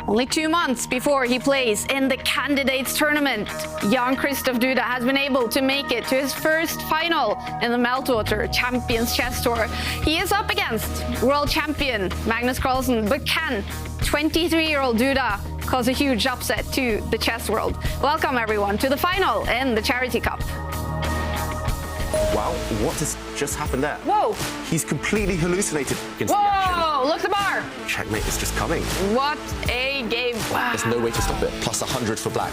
Only 2 months before he plays in the candidates tournament, Jan-Krzysztof Duda has been able to make it to his first final in the Meltwater Champions Chess Tour. He is up against world champion Magnus Carlsen, but can 23-year-old Duda cause a huge upset to the chess world? Welcome everyone to the final in the Charity Cup. Wow, what has just happened there? Whoa! He's completely hallucinated against the Whoa! action. Look at the bar! Checkmate is just coming. What a game! Wow. There's no way to stop it. Plus 100 for black.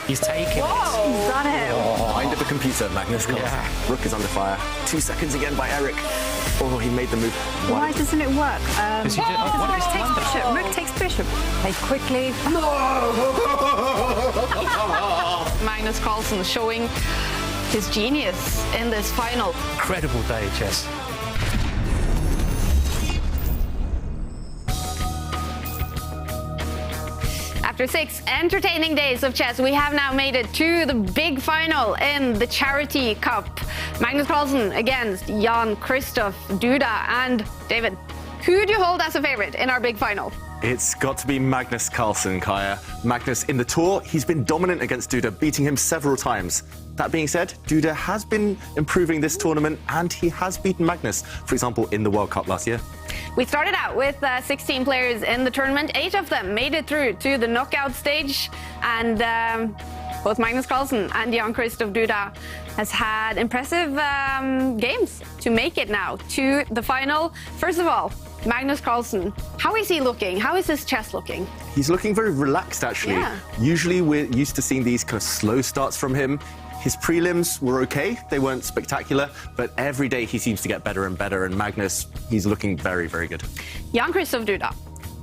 He's taking Whoa! it. He's done it! Oh, mind of the computer, Magnus Carlsen. Yeah. Rook is under fire. 2 seconds again by Eric. Oh, he made the move. Why doesn't it work? Because Rook takes bishop. Rook takes bishop. Play quickly. Magnus Carlsen showing his genius in this final. Incredible day of chess. After 6 entertaining days of chess, we have now made it to the big final in the Charity Cup. Magnus Carlsen against Jan-Krzysztof Duda. And David, who do you hold as a favorite in our big final? It's got to be Magnus Carlsen, Kaja. Magnus in the tour, he's been dominant against Duda, beating him several times. That being said, Duda has been improving this tournament and he has beaten Magnus, for example, in the World Cup last year. We started out with 16 players in the tournament. 8 of them made it through to the knockout stage. And both Magnus Carlsen and Jan-Krzysztof Duda has had impressive games to make it now to the final. First of all, Magnus Carlsen, how is he looking? How is his chess looking? He's looking very relaxed, actually. Yeah. Usually we're used to seeing these kind of slow starts from him. His prelims were okay. They weren't spectacular, but every day he seems to get better and better. And Magnus, he's looking very, very good. Jan-Krzysztof Duda,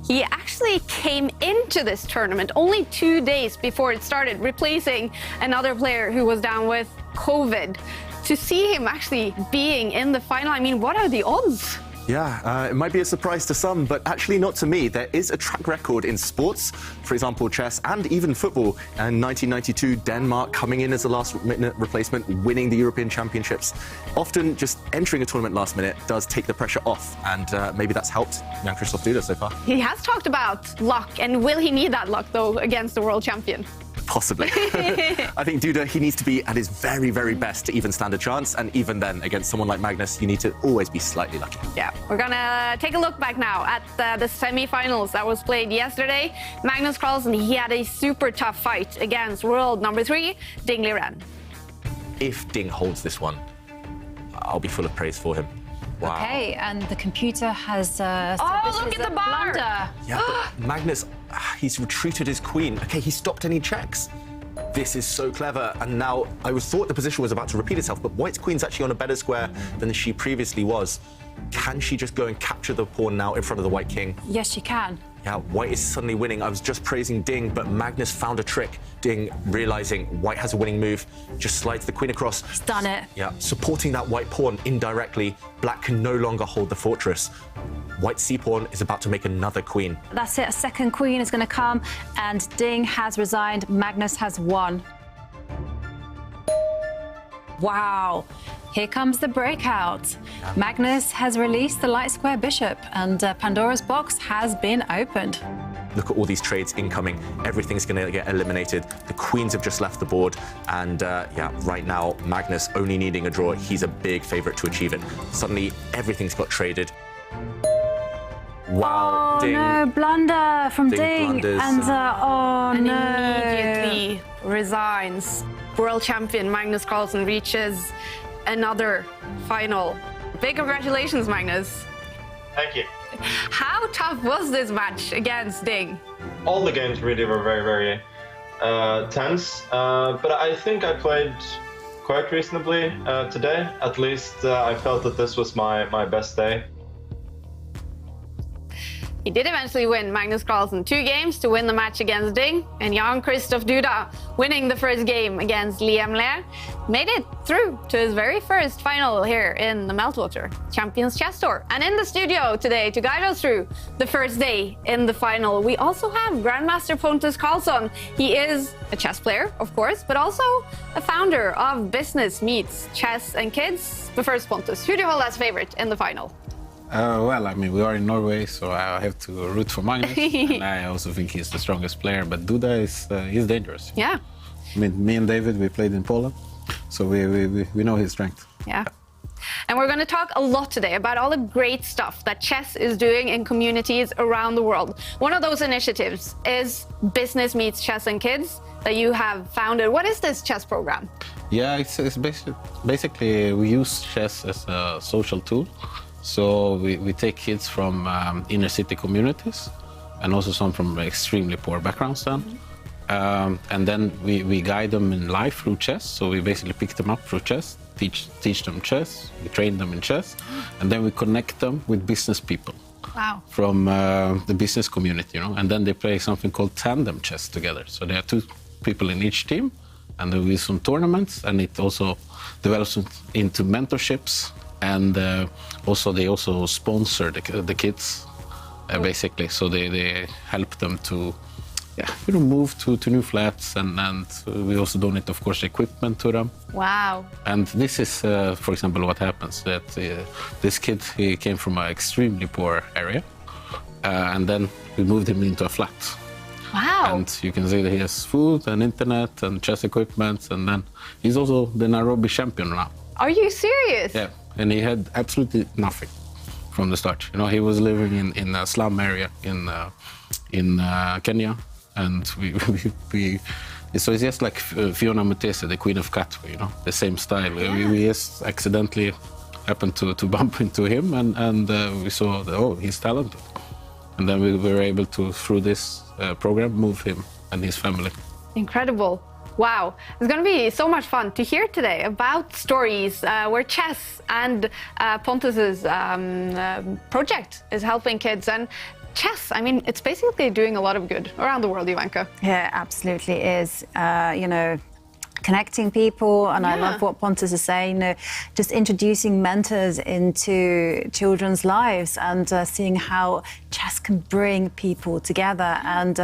he actually came into this tournament only 2 days before it started, replacing another player who was down with COVID. To see him actually being in the final, I mean, what are the odds? Yeah, it might be a surprise to some, but actually not to me. There is a track record in sports, for example, chess and even football. In 1992, Denmark coming in as a last-minute replacement, winning the European Championships. Often just entering a tournament last minute does take the pressure off, and maybe that's helped Jan-Krzysztof Duda so far. He has talked about luck, and will he need that luck, though, against the world champion? Possibly. I think Duda, he needs to be at his very, very best to even stand a chance. And even then, against someone like Magnus, you need to always be slightly lucky. Yeah, we're gonna take a look back now at the semi-finals that was played yesterday. Magnus Carlsen, he had a super tough fight against world number 3, Ding Liren. If Ding holds this one, I'll be full of praise for him. Wow. Okay, and the computer has said Oh, this look is at a the bar! blunder. Yeah, but Magnus, he's retreated his queen. Okay, he stopped any checks. This is so clever. And now I thought the position was about to repeat itself, but White's queen's actually on a better square than she previously was. Can she just go and capture the pawn now in front of the White king? Yes, she can. Yeah, White is suddenly winning. I was just praising Ding, but Magnus found a trick. Ding, realizing White has a winning move, just slides the queen across. He's done it. Yeah, supporting that White pawn indirectly. Black can no longer hold the fortress. White's c-pawn is about to make another queen. That's it. A second queen is going to come, and Ding has resigned. Magnus has won. Wow. Here comes the breakout. Magnus has released the light square bishop, and Pandora's box has been opened. Look at all these trades incoming. Everything's going to get eliminated. The queens have just left the board. And yeah, right now, Magnus only needing a draw. He's a big favorite to achieve it. Suddenly, everything's got traded. Wow, Oh, Ding. no, blunder from Ding Ding. blunders. And, oh, And no. immediately resigns. World champion Magnus Carlsen reaches another final. Big congratulations, Magnus. Thank you. How tough was this match against Ding? All the games really were very, very tense, but I think I played quite reasonably today. At least I felt that this was my best day. He did eventually win Magnus Carlsen 2 games to win the match against Ding, and Jan-Krzysztof Duda winning the first game against Liam Lair made it through to his very first final here in the Meltwater Champions Chess Tour. And in the studio today to guide us through the first day in the final, we also have Grandmaster Pontus Carlsen. He is a chess player, of course, but also a founder of Business Meets Chess and Kids. But first, Pontus, who do you hold as favorite in the final? Well, I mean, we are in Norway, so I have to root for Magnus. And I also think he's the strongest player, but Duda is he's dangerous. Yeah. I mean, me and David, we played in Poland, so we know his strength. Yeah. And we're going to talk a lot today about all the great stuff that chess is doing in communities around the world. One of those initiatives is Business Meets Chess and Kids that you have founded. What is this chess program? Yeah, it's basically we use chess as a social tool. So we take kids from inner city communities and also some from extremely poor backgrounds then. And then we guide them in life through chess. So we basically pick them up through chess, teach them chess, we train them in chess, and then we connect them with business people. Wow. From the business community, and then they play something called tandem chess together. So there are 2 people in each team, and there will be some tournaments, and it also develops into mentorships, and also they also sponsor the kids, basically. So they help them to move to new flats, and we also donate, of course, equipment to them. Wow. And this is, for example, what happens, that this kid, he came from an extremely poor area, and then we moved him into a flat. Wow. And you can see that he has food and internet and chess equipment, and then he's also the Nairobi champion now. Are you serious? Yeah, and he had absolutely nothing from the start. He was living in a slum area in Kenya, and we so it's just like Fiona Mutese, the Queen of Katwe, the same style. Yeah. We just accidentally happened to bump into him, and we saw that, he's talented. And then we were able to, through this program, move him and his family. Incredible. Wow. It's going to be so much fun to hear today about stories where chess and Pontus's project is helping kids. And chess, I mean, it's basically doing a lot of good around the world, Ivanka. Yeah, absolutely is. Connecting people, and I love what Pontus is saying, just introducing mentors into children's lives and seeing how chess can bring people together. And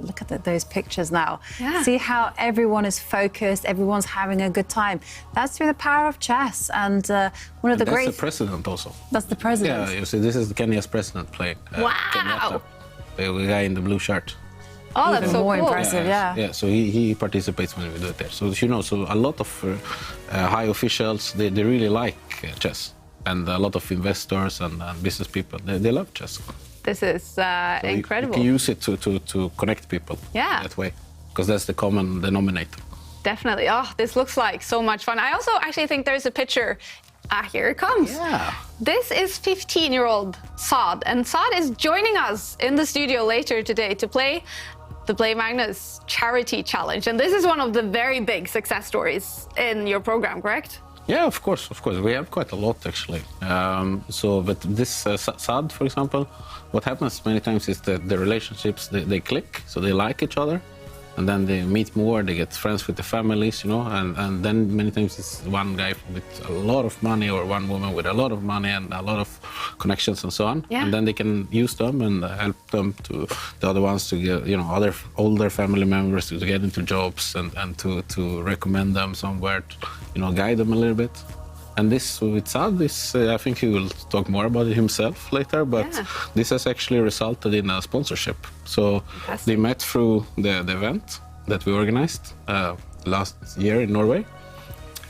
look at those pictures now. Yeah. See how everyone is focused, everyone's having a good time. That's through the power of chess. And one of the great... That's the president also. That's the president? Yeah, you see, this is Kenya's president playing. Wow. Kenyatta, the guy in the blue shirt. Oh, that's Even so more cool. impressive, yeah. Yeah, so he participates when we do it there. So, so a lot of high officials, they really like chess. And a lot of investors and business people, they love chess. This is So incredible. You can use it to connect people that way, because that's the common denominator. Definitely. Oh, this looks like so much fun. I also actually think there's a picture. Here it comes. Yeah. This is 15-year-old Saad, and Saad is joining us in the studio later today to play the Play Magnus Charity Challenge. And this is one of the very big success stories in your program, correct? Yeah, of course. We have quite a lot, actually. But this Saad, for example, what happens many times is that the relationships, they click, so they like each other. And then they meet more, they get friends with the families, and then many times it's one guy with a lot of money or one woman with a lot of money and a lot of connections and so on. Yeah. And then they can use them and help them to the other ones to get, other older family members to get into jobs and to recommend them somewhere, guide them a little bit. And this with Saad, I think he will talk more about it himself later, but this has actually resulted in a sponsorship. So they met through the event that we organized last year in Norway,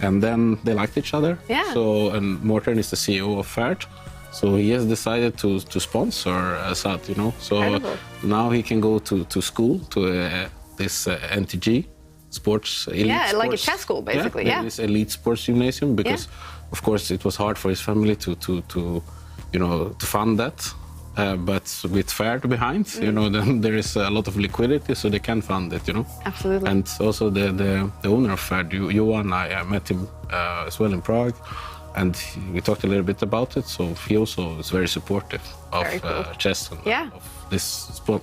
and then they liked each other. Yeah. So, and Morten is the CEO of Ferd, so he has decided to sponsor Saad, So Incredible. now he can go to school, to this NTG. Sports, elite Yeah, sports. like a chess school, basically, yeah. This elite sports gymnasium, because of course it was hard for his family to fund that. But with Ferd behind, then there is a lot of liquidity, so they can fund it, Absolutely. And also the owner of Ferd, Johan, I met him as well in Prague, and we talked a little bit about it, so he also is very supportive. Very cool. chess and Yeah. of this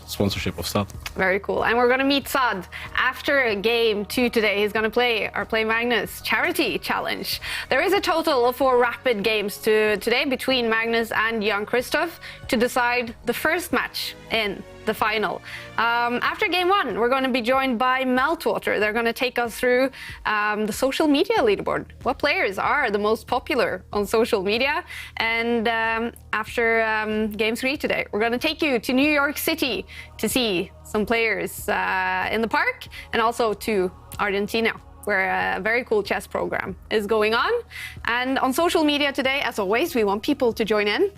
sponsorship of SAD. Very cool. And we're going to meet Sad after game 2 today. He's going to play our Play Magnus charity challenge. There is a total of 4 rapid games today between Magnus and Jan-Krzysztof to decide the first match in the final. After game 1, we're going to be joined by Meltwater. They're going to take us through the social media leaderboard. What players are the most popular on social media? And after game 3 today, we're going to take you to New York City to see some players in the park, and also to Argentina, where a very cool chess program is going on. And on social media today, as always, we want people to join in.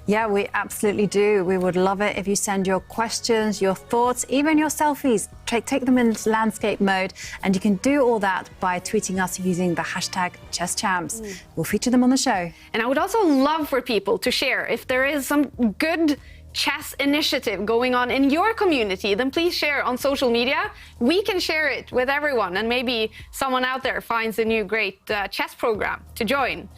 Yeah, we absolutely do. We would love it if you send your questions, your thoughts, even your selfies. Take them in landscape mode, and you can do all that by tweeting us using the hashtag #ChessChamps. We'll feature them on the show. And I would also love for people to share if there is some good chess initiative going on in your community, then please share on social media. We can share it with everyone, and maybe someone out there finds a new great chess program to join.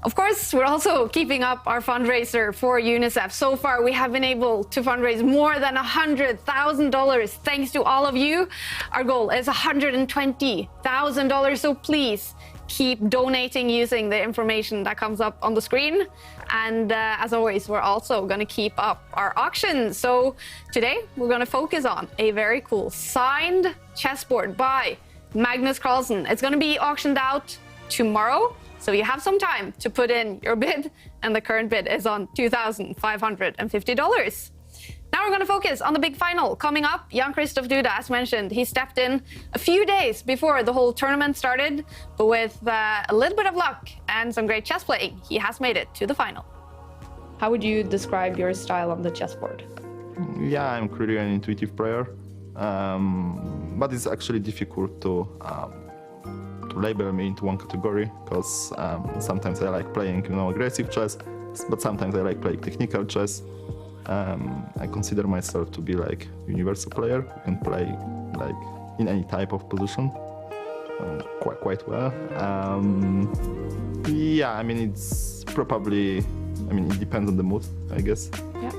Of course, we're also keeping up our fundraiser for UNICEF. So far, we have been able to fundraise more than $100,000 thanks to all of you. Our goal is $120,000, so please keep donating using the information that comes up on the screen. And as always, we're also going to keep up our auctions. So today, we're going to focus on a very cool signed chessboard by Magnus Carlsen. It's going to be auctioned out tomorrow. So you have some time to put in your bid, and the current bid is on $2,550. Now we're going to focus on the big final coming up. Jan-Krzysztof Duda, as mentioned, he stepped in a few days before the whole tournament started, but with a little bit of luck and some great chess playing, he has made it to the final. How would you describe your style on the chessboard? Yeah, I'm clearly an intuitive player, but it's actually difficult to label me into one category, because sometimes I like playing, aggressive chess, but sometimes I like playing technical chess. I consider myself to be like universal player who can play like in any type of position quite well. Yeah, I mean it's probably, it depends on the mood, I guess. Yeah.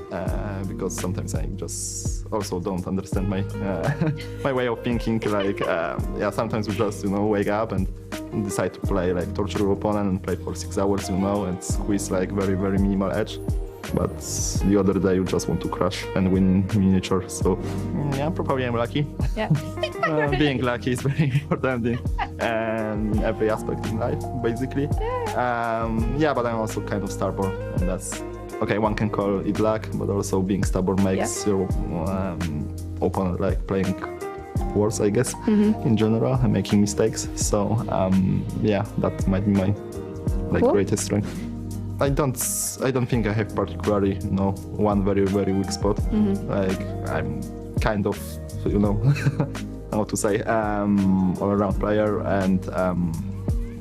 Because sometimes I just also don't understand my my way of thinking. Like, yeah, sometimes we just wake up and decide to play like torture your opponent and play for 6 hours, and squeeze like very minimal edge. But the other day you just want to crush and win miniature. So yeah, probably I'm lucky. Yeah. Being lucky is very important in every aspect in life, basically. Yeah, but I'm also kind of stubborn, and that's okay. One can call it luck, but also being stubborn makes your opponent like playing worse, I guess, in general, and making mistakes. So yeah, that might be my greatest strength. I don't think I have particularly one very weak spot. Like I'm kind of how to say all-around player, and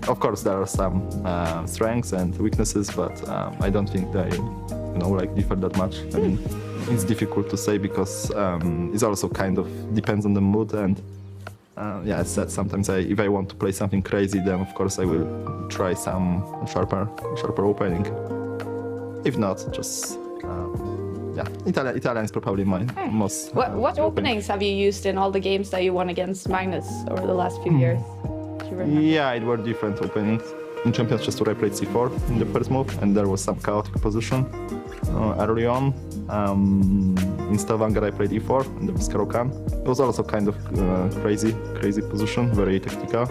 of course there are some strengths and weaknesses, but I don't think they differ that much. I mean, it's difficult to say because it also kind of depends on the mood, and yeah, as said, sometimes if I want to play something crazy, then of course I will try some sharper opening. If not, just yeah, Italian is probably my most. What openings have you used in all the games that you won against Magnus over the last few years? Do you remember? Yeah, it were different openings. In Champions Chess Tour I played c4 in the first move, and there was some chaotic position early on. In Stavanger I played e4, and there was Caro-Kann. It was also kind of crazy position, very technical.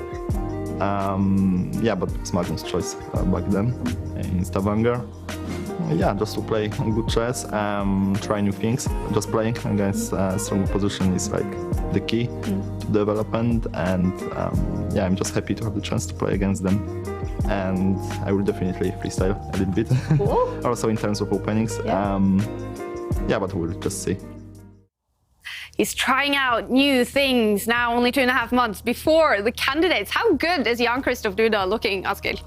Yeah, but it was Magnus' choice back then in Stavanger. Yeah, just to play good chess, try new things. Just playing against a strong position is like the key to development, and yeah, I'm just happy to have the chance to play against them. And I will definitely freestyle a little bit. Cool. Also in terms of openings. Yeah. Yeah, but we'll just see. He's trying out new things now, only 2.5 months before the candidates. How good is Jan-Krzysztof Duda looking, Askild?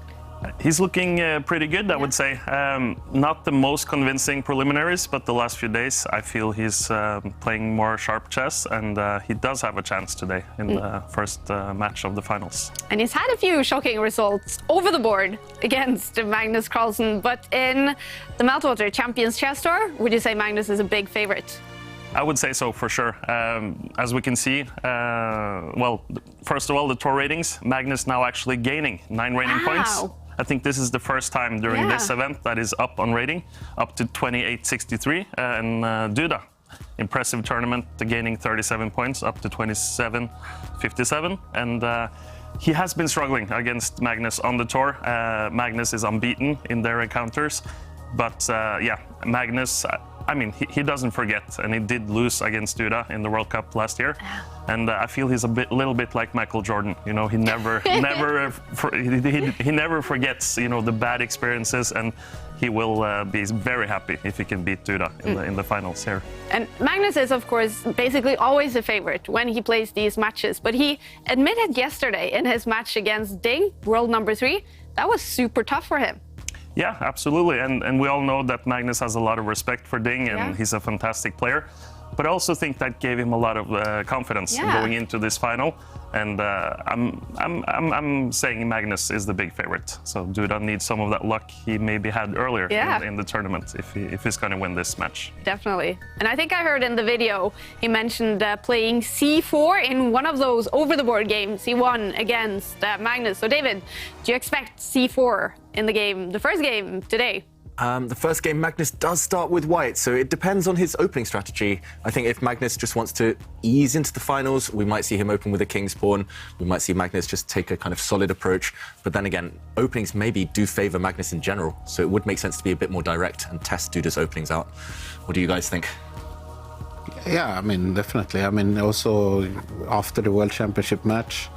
He's looking pretty good, I would say. Not the most convincing preliminaries, but the last few days I feel he's playing more sharp chess, and he does have a chance today in the first match of the finals. And he's had a few shocking results over the board against Magnus Carlsen, but in the Meltwater Champions Chess Tour, would you say Magnus is a big favorite? I would say so, for sure. As we can see, well, first of all, the tour ratings, Magnus now actually gaining 9 rating points. I think this is the first time during this event that is up on rating, up to 28.63. And Duda, impressive tournament, gaining 37 points, up to 27.57. And he has been struggling against Magnus on the tour. Magnus is unbeaten in their encounters. But yeah, Magnus, I mean, he doesn't forget, and he did lose against Duda in the World Cup last year. And I feel he's a little bit like Michael Jordan. You know, he never forgets, you know, the bad experiences, and he will be very happy if he can beat Duda in the finals here. And Magnus is, of course, basically always a favorite when he plays these matches. But he admitted yesterday in his match against Ding, world number 3, that was super tough for him. Yeah, absolutely. And we all know that Magnus has a lot of respect for Ding, and he's a fantastic player. But I also think that gave him a lot of confidence going into this final. And I'm saying Magnus is the big favorite. So Duda needs some of that luck he maybe had earlier in the tournament if he's going to win this match. Definitely. And I think I heard in the video he mentioned playing c4 in one of those over-the-board games he won against Magnus. So David, do you expect c4 in the game, the first game today? The first game, Magnus does start with white, so it depends on his opening strategy. I think if Magnus just wants to ease into the finals, we might see him open with a king's pawn. We might see Magnus just take a kind of solid approach. But then again, openings maybe do favour Magnus in general, so it would make sense to be a bit more direct and test Duda's openings out. What do you guys think? Yeah, I mean, definitely. I mean, also after the World Championship match,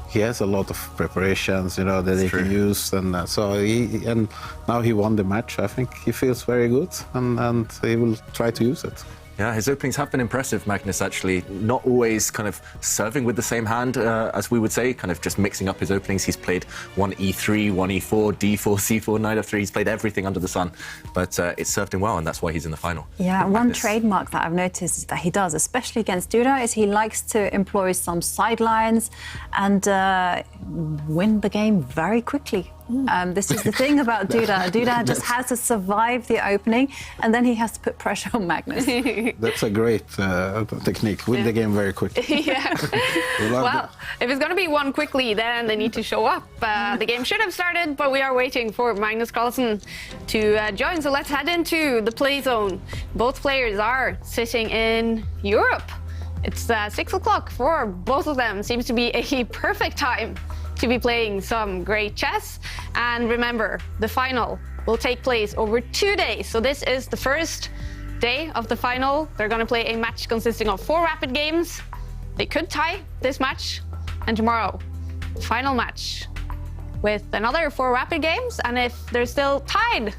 he has a lot of preparations, you know, that he can use, and and now he won the match. I think he feels very good, and he will try to use it. Yeah, his openings have been impressive, Magnus, actually. Not always kind of serving with the same hand, as we would say, kind of just mixing up his openings. He's played 1 E3, 1 E4, D4, C4, Knight F3. He's played everything under the sun, but it served him well, and that's why he's in the final. Yeah, one trademark that I've noticed that he does, especially against Duda, is he likes to employ some sidelines and win the game very quickly. This is the thing about Duda. Duda just has to survive the opening, and then he has to put pressure on Magnus. That's a great technique. Win the game very quickly. Well, if it's going to be won quickly, then they need to show up. The game should have started, but we are waiting for Magnus Carlsen to join. So let's head into the play zone. Both players are sitting in Europe. It's 6 o'clock for both of them. Seems to be a perfect time to be playing some great chess. And remember, the final will take place over 2 days. So this is the first day of the final. They're going to play a match consisting of 4 rapid games. They could tie this match. And tomorrow, final match with another 4 rapid games. And if they're still tied,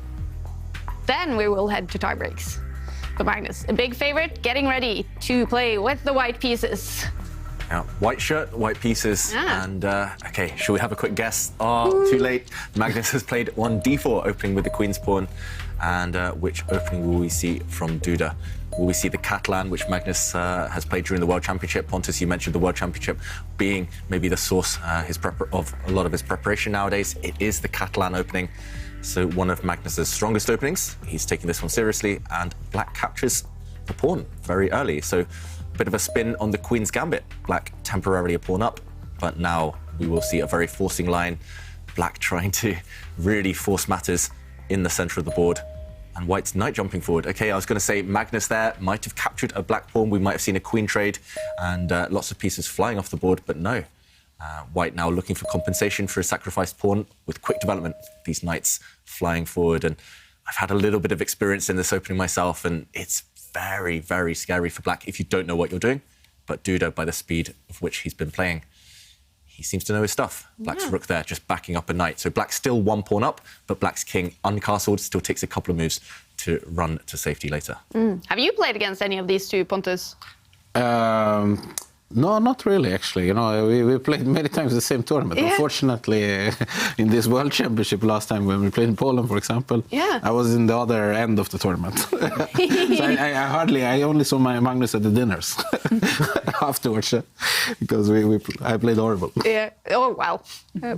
then we will head to tie breaks. But Magnus, a big favorite, getting ready to play with the white pieces. Yeah, white shirt, white pieces, and okay, shall we have a quick guess? Too late. Magnus has played 1 D4, opening with the queen's pawn, and which opening will we see from Duda? Will we see the Catalan, which Magnus has played during the World Championship? Pontus, you mentioned the World Championship being maybe the source of a lot of his preparation nowadays. It is the Catalan opening, so one of Magnus's strongest openings. He's taking this one seriously, and Black captures the pawn very early, so bit of a spin on the Queen's Gambit. Black temporarily a pawn up, but now we will see a very forcing line. Black trying to really force matters in the center of the board. And White's knight jumping forward. Okay, I was going to say Magnus there might have captured a black pawn. We might have seen a queen trade and lots of pieces flying off the board, but no. White now looking for compensation for a sacrificed pawn with quick development. These knights flying forward. And I've had a little bit of experience in this opening myself, and it's very, very scary for Black if you don't know what you're doing. But Duda, by the speed of which he's been playing, he seems to know his stuff. Black's rook there, just backing up a knight. So Black's still 1 pawn up, but Black's king uncastled, still takes a couple of moves to run to safety later. Have you played against any of these two, Pontus? No, not really, actually. You know, we played many times the same tournament. Yeah. Unfortunately, in this World Championship last time when we played in Poland, for example, I was in the other end of the tournament. So I only saw my Magnus at the dinners afterwards, because I played horrible. Yeah. Oh, wow.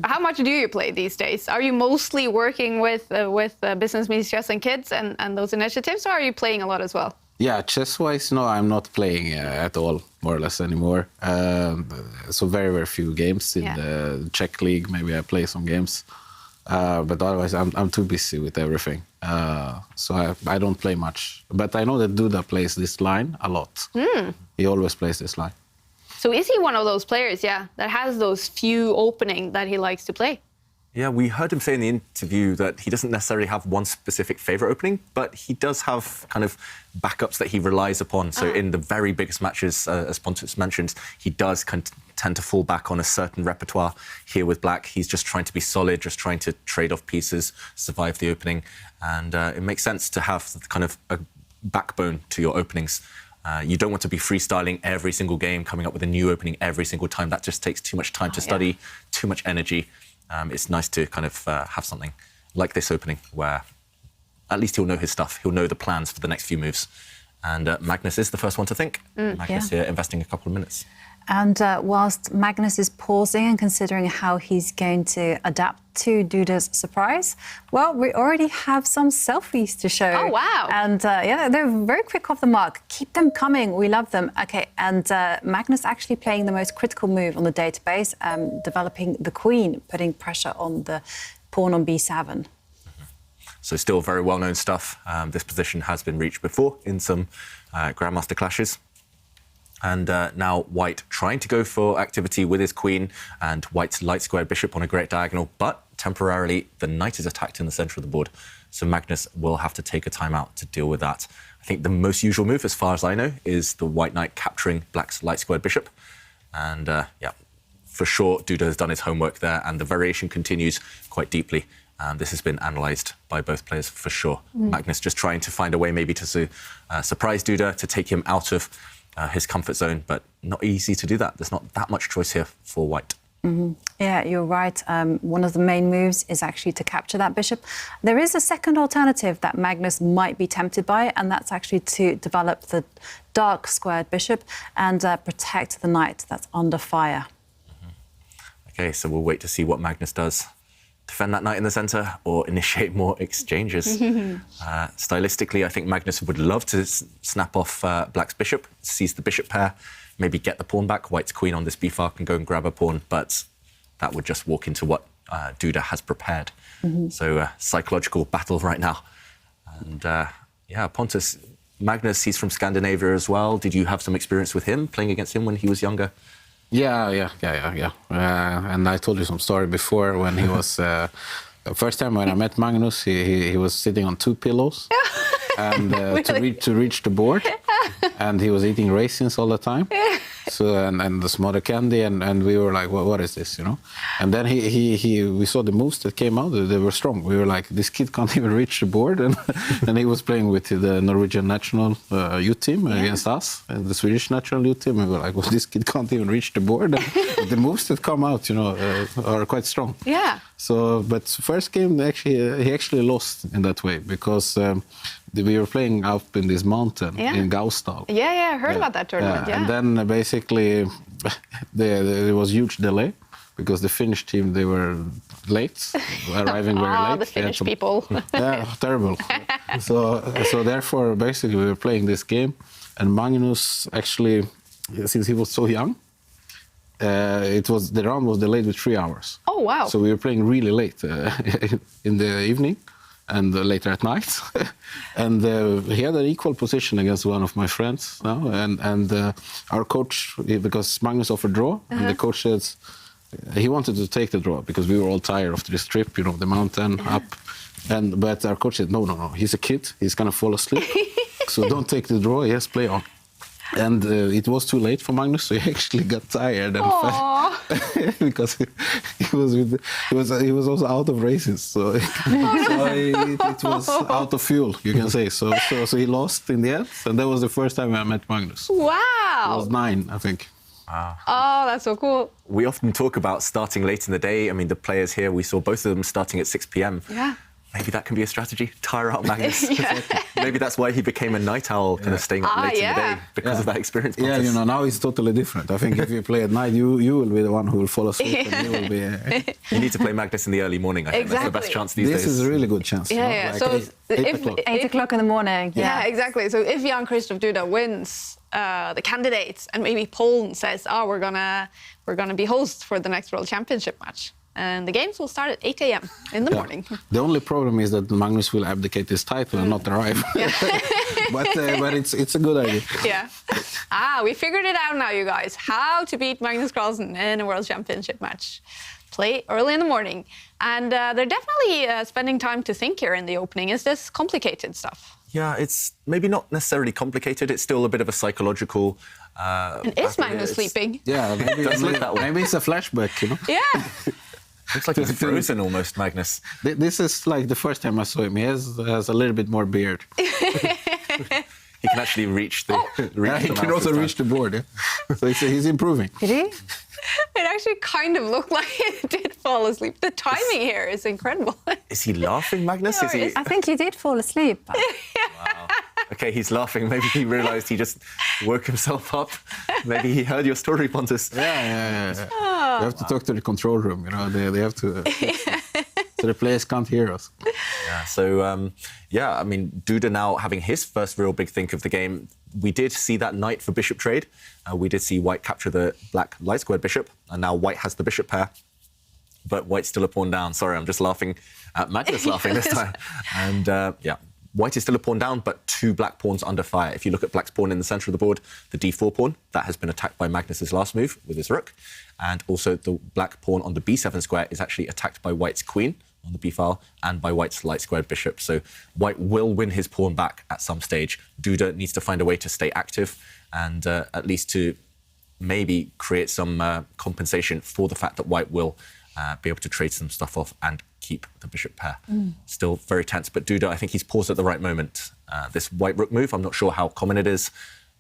How much do you play these days? Are you mostly working with Business Meets Chess and Kids and those initiatives, or are you playing a lot as well? Yeah, chess-wise, no, I'm not playing at all, more or less, anymore. So very, very few games. In the Czech League, maybe I play some games. But otherwise, I'm too busy with everything. So I don't play much. But I know that Duda plays this line a lot. He always plays this line. So is he one of those players, that has those few openings that he likes to play? Yeah, we heard him say in the interview that he doesn't necessarily have one specific favorite opening, but he does have kind of backups that he relies upon. So in the very biggest matches, as Pontus mentioned, he does tend to fall back on a certain repertoire. Here with Black, he's just trying to be solid, just trying to trade off pieces, survive the opening. And it makes sense to have kind of a backbone to your openings. You don't want to be freestyling every single game, coming up with a new opening every single time. That just takes too much time to study, too much energy. It's nice to kind of have something like this opening where at least he'll know his stuff. He'll know the plans for the next few moves. And Magnus is the first one to think. Magnus here investing a couple of minutes. And whilst Magnus is pausing and considering how he's going to adapt to Duda's surprise, well, we already have some selfies to show. Oh, wow. And they're very quick off the mark. Keep them coming. We love them. OK, and Magnus actually playing the most critical move on the database, developing the queen, putting pressure on the pawn on b7. So still very well-known stuff. This position has been reached before in some Grandmaster clashes. And now White trying to go for activity with his queen and White's light squared bishop on a great diagonal, but temporarily the knight is attacked in the center of the board. So Magnus will have to take a timeout to deal with that. I think the most usual move, as far as I know, is the White knight capturing Black's light squared bishop. And for sure, Duda has done his homework there, and the variation continues quite deeply. This has been analysed by both players for sure. Magnus just trying to find a way maybe to surprise Duda, to take him out of his comfort zone, but not easy to do that. There's not that much choice here for White. Yeah, you're right. One of the main moves is actually to capture that bishop. There is a second alternative that Magnus might be tempted by, and that's actually to develop the dark squared bishop and protect the knight that's under fire. OK, so we'll wait to see what Magnus does. Defend that knight in the centre or initiate more exchanges. Stylistically, I think Magnus would love to snap off Black's bishop, seize the bishop pair, maybe get the pawn back. White's queen on this b-file can go and grab a pawn, but that would just walk into what Duda has prepared. So psychological battle right now. And Pontus, Magnus, he's from Scandinavia as well. Did you have some experience with him, playing against him when he was younger? Yeah. And I told you some story before when he was... first time when I met Magnus, he was sitting on 2 pillows and Really? to reach the board. And he was eating raisins all the time. So and the smother candy, and we were like, what is this, you know? And then we saw the moves that came out. They were strong. We were like, this kid can't even reach the board, and he was playing with the Norwegian national youth team against us, and the Swedish national youth team. And we were like, well, this kid can't even reach the board. And the moves that come out, you know, are quite strong. Yeah. So, but first game he actually lost in that way because we were playing up in this mountain in Gausdal. Yeah, I heard about that tournament. Yeah. And then basically there was huge delay because the Finnish team, they were late, arriving very late. The Finnish people. Yeah, terrible. So therefore, basically, we were playing this game, and Magnus actually, since he was so young, the round was delayed with 3 hours. Oh, wow. So we were playing really late in the evening and later at night. And he had an equal position against one of my friends now. And our coach, because Magnus offered draw, and the coach said he wanted to take the draw because we were all tired of this trip, you know, the mountain up. But our coach said, no, he's a kid, he's going to fall asleep. So don't take the draw, yes, play on. And it was too late for Magnus, so he actually got tired and because he was also out of races, so, it was out of fuel, you can say. So he lost in the end, and that was the first time I met Magnus. Wow! I was 9, I think. Oh, that's so cool. We often talk about starting late in the day. I mean, the players here, we saw both of them starting at 6 p.m. Yeah. Maybe that can be a strategy, tire out Magnus. Maybe that's why he became a night owl, kind of staying up late in the day because of that experience. Yeah, you know, now it's totally different. I think if you play at night, you will be the one who will fall asleep. And you will be. You need to play Magnus in the early morning. I think that's the best chance these days. This is a really good chance. Yeah, Like so 8 o'clock. 8 o'clock in the morning. Yeah, exactly. So if Jan-Krzysztof Duda wins the candidates and maybe Poland says, oh, we're gonna be hosts for the next World Championship match. And the games will start at 8 a.m. in the morning. The only problem is that Magnus will abdicate his title and not arrive. but it's a good idea. Yeah. We figured it out now, you guys. How to beat Magnus Carlsen in a World Championship match. Play early in the morning. And they're definitely spending time to think here in the opening. Is this complicated stuff? Yeah, it's maybe not necessarily complicated. It's still a bit of a psychological... and is Magnus sleeping? Yeah, maybe, maybe it's a flashback, you know? Yeah. Looks like he's frozen almost, Magnus. This is like the first time I saw him. He has a little bit more beard. He can actually reach the... he can also reach the board, yeah. So he's improving. Did he? It actually kind of looked like he did fall asleep. The timing here is incredible. Is he laughing, Magnus? Is he... I think he did fall asleep. Wow. Okay, he's laughing. Maybe he realised he just woke himself up. Maybe he heard your story, Pontus. Yeah. You have to talk to the control room, you know. They have to... So the players can't hear us. Yeah, so, I mean, Duda now having his first real big think of the game. We did see that knight for bishop trade. We did see White capture the black light-squared bishop, and now White has the bishop pair. But White's still a pawn down. Sorry, I'm just laughing at Magnus laughing this time. And, White is still a pawn down, but 2 black pawns under fire. If you look at Black's pawn in the centre of the board, the d4 pawn, that has been attacked by Magnus's last move with his rook. And also the black pawn on the b7 square is actually attacked by White's queen on the b file and by White's light-squared bishop. So White will win his pawn back at some stage. Duda needs to find a way to stay active and at least to maybe create some compensation for the fact that White will be able to trade some stuff off and keep the bishop pair. Still very tense, but Duda, I think he's paused at the right moment. This white rook move, I'm not sure how common it is,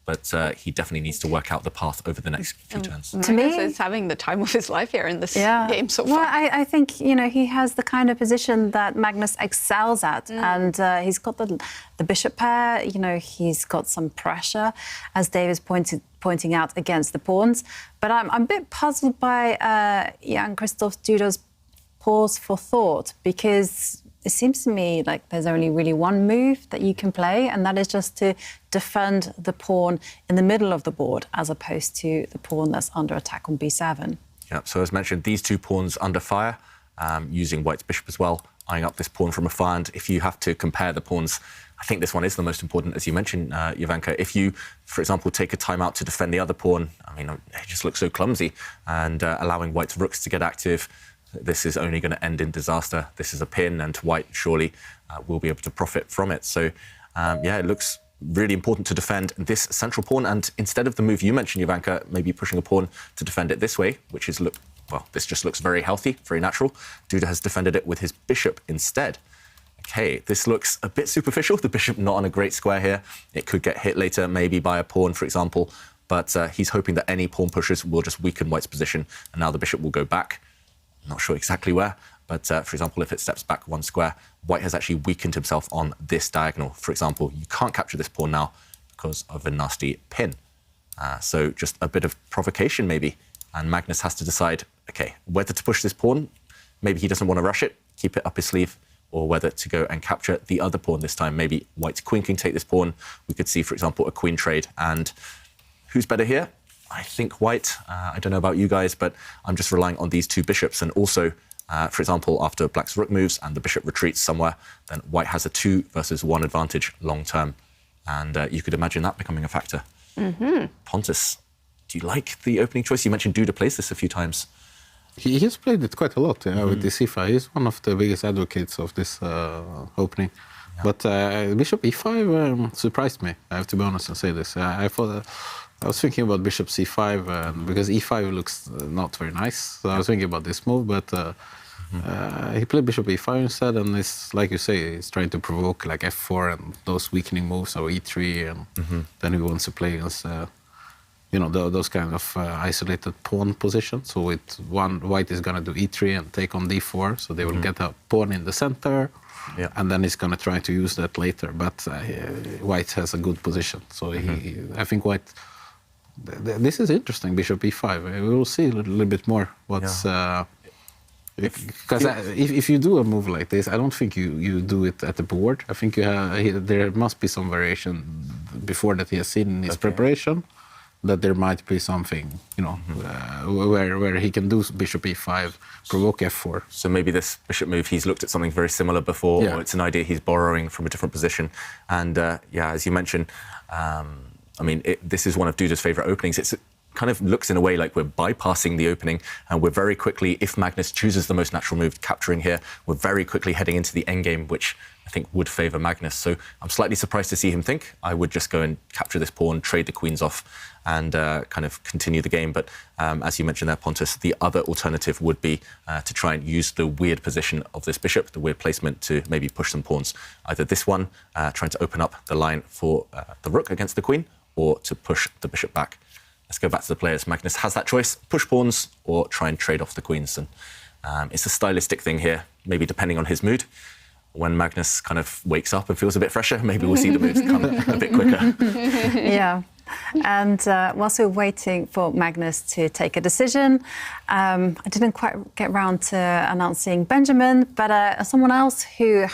but he definitely needs to work out the path over the next few turns. To me, he's having the time of his life here in this game so far. Well, I think, you know, he has the kind of position that Magnus excels at, and he's got the bishop pair, you know, he's got some pressure, as Dave is pointing out, against the pawns. But I'm a bit puzzled by Jan-Krzysztof Duda's pause for thought, because it seems to me like there's only really one move that you can play, and that is just to defend the pawn in the middle of the board, as opposed to the pawn that's under attack on b7. Yeah, so as mentioned, these 2 pawns under fire, using White's bishop as well, eyeing up this pawn from afar. And if you have to compare the pawns, I think this one is the most important, as you mentioned, Jovanka. If you, for example, take a time out to defend the other pawn, I mean, it just looks so clumsy, and allowing White's rooks to get active, this is only going to end in disaster. This is a pin, and White surely will be able to profit from it. So, it looks really important to defend this central pawn. And instead of the move you mentioned, Jovanka, maybe pushing a pawn to defend it this way, which is, this just looks very healthy, very natural. Duda has defended it with his bishop instead. Okay, this looks a bit superficial. The bishop not on a great square here. It could get hit later, maybe by a pawn, for example. But he's hoping that any pawn pushes will just weaken White's position. And now the bishop will go back. Not sure exactly where, but for example, if it steps back 1 square, White has actually weakened himself on this diagonal. For example, you can't capture this pawn now because of a nasty pin. So just a bit of provocation maybe, and Magnus has to decide, okay, whether to push this pawn. Maybe he doesn't want to rush it, keep it up his sleeve, or whether to go and capture the other pawn this time. Maybe White's queen can take this pawn. We could see, for example, a queen trade. And who's better here? I think White. I don't know about you guys, but I'm just relying on these 2 bishops. And also, for example, after Black's rook moves and the bishop retreats somewhere, then White has a 2 versus 1 advantage long term. And you could imagine that becoming a factor. Pontus, do you like the opening choice? You mentioned Duda plays this a few times. He has played it quite a lot with the c5. He's one of the biggest advocates of this opening. Yeah. But bishop e5 surprised me, I have to be honest and say this. I was thinking about bishop c5 because e5 looks not very nice. So I was thinking about this move, but he played bishop e5 instead, and it's like you say, he's trying to provoke like f4 and those weakening moves, or e3, and then he wants to play against those kind of isolated pawn positions. So with one, white is going to do e3 and take on d4, so they will get a pawn in the center, and then he's going to try to use that later. But white has a good position, so I think white. This is interesting, bishop e5. We will see a little bit more what's. Because if you do a move like this, I don't think you do it at the board. I think there must be some variation before that he has seen in his preparation, that there might be something, where he can do bishop e5, provoke f4. So maybe this bishop move, he's looked at something very similar before, or it's an idea he's borrowing from a different position. And as you mentioned, this is one of Duda's favorite openings. It kind of looks in a way like we're bypassing the opening, and we're very quickly, if Magnus chooses the most natural move, capturing here, we're very quickly heading into the endgame, which I think would favor Magnus. So I'm slightly surprised to see him think, I would just go and capture this pawn, trade the queens off, and kind of continue the game. But as you mentioned there, Pontus, the other alternative would be to try and use the weird position of this bishop, the weird placement, to maybe push some pawns. Either this one, trying to open up the line for the rook against the queen, or to push the bishop back. Let's go back to the players. Magnus has that choice, push pawns or try and trade off the queens. And it's a stylistic thing here, maybe depending on his mood. When Magnus kind of wakes up and feels a bit fresher, maybe we'll see the moves come a bit quicker. Yeah. And whilst we're waiting for Magnus to take a decision, I didn't quite get round to announcing Benjamin, but someone else who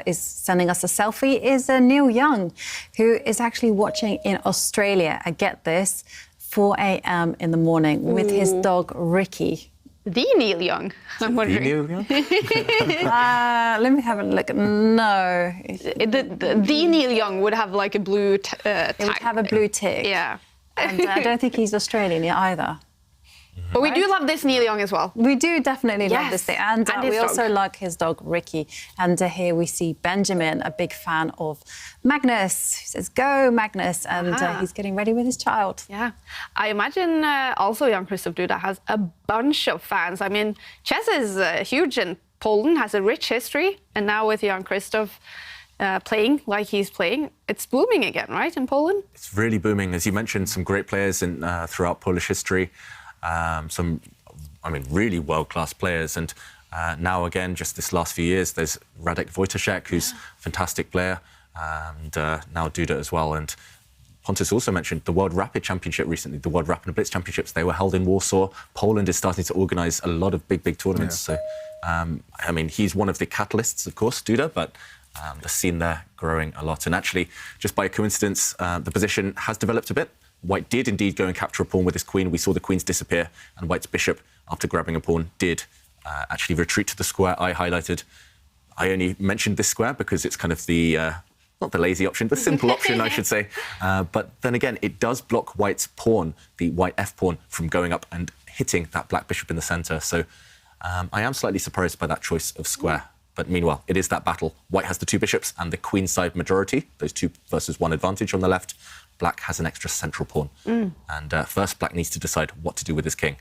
is sending us a selfie is Neil Young, who is actually watching in Australia. I get this, 4 a.m. in the morning with his dog Ricky. The Neil Young, I'm wondering. The Neil Young? Let me have a look. No. The Neil Young would have like a blue tag. It would have a blue tick. Yeah. And I don't think he's Australian either. But we do love this Neil Young as well. We do definitely love this thing. And we his also dog. like his dog, Ricky. And here we see Benjamin, a big fan of Magnus, who says, go, Magnus. And he's getting ready with his child. Yeah. I imagine also Jan-Krzysztof Duda has a bunch of fans. I mean, chess is huge in Poland, has a rich history. And now with Jan-Krzysztof playing like he's playing, it's booming again, right, in Poland? It's really booming. As you mentioned, some great players throughout Polish history. Really world-class players. And now, again, just this last few years, there's Radek Wojtaszek, who's a fantastic player, and now Duda as well. And Pontus also mentioned the World Rapid Championship recently, the World Rapid and Blitz Championships. They were held in Warsaw. Poland is starting to organise a lot of big tournaments. So, he's one of the catalysts, of course, Duda, but the scene there growing a lot. And actually, just by coincidence, the position has developed a bit. White did indeed go and capture a pawn with his queen. We saw the queens disappear, and White's bishop, after grabbing a pawn, did actually retreat to the square I highlighted. I only mentioned this square because it's kind of the, not the lazy option, the simple option, I should say. But then again, it does block White's pawn, the white f-pawn, from going up and hitting that black bishop in the centre. So I am slightly surprised by that choice of square. But meanwhile, it is that battle. White has the two bishops and the queen side majority, those 2 versus 1 advantage on the left. Black has an extra central pawn. And first, Black needs to decide what to do with his king.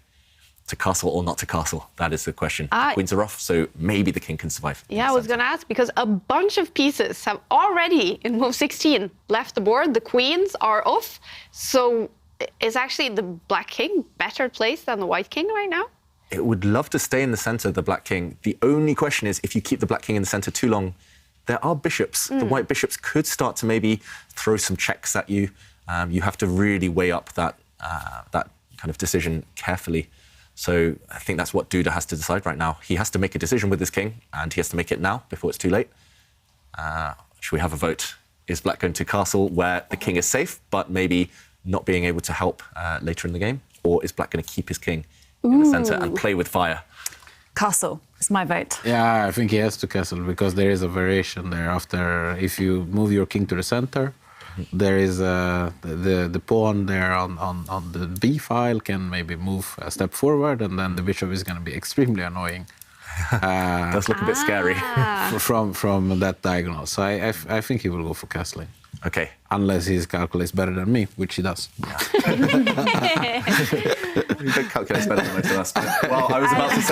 To castle or not to castle? That is the question. The queens are off, so maybe the king can survive. Yeah, I was going to ask, because a bunch of pieces have already, in move 16, left the board. The queens are off. So is actually the black king better placed than the white king right now? It would love to stay in the centre, the black king. The only question is, if you keep the black king in the centre too long, there are bishops. The white bishops could start to maybe throw some checks at you. You have to really weigh up that kind of decision carefully. So I think that's what Duda has to decide right now. He has to make a decision with his king, and he has to make it now before it's too late. Should we have a vote? Is Black going to castle where the king is safe, but maybe not being able to help later in the game? Or is Black going to keep his king in the centre and play with fire? Castle is my vote. Yeah, I think he has to castle because there is a variation there. After, if you move your king to the center, there is the pawn there on the b file can maybe move a step forward, and then the bishop is going to be extremely annoying. Does look a bit scary from that diagonal. So I think he will go for castling. Okay. Unless he calculates better than me, which he does. He calculates better than most of us. Well, I was about to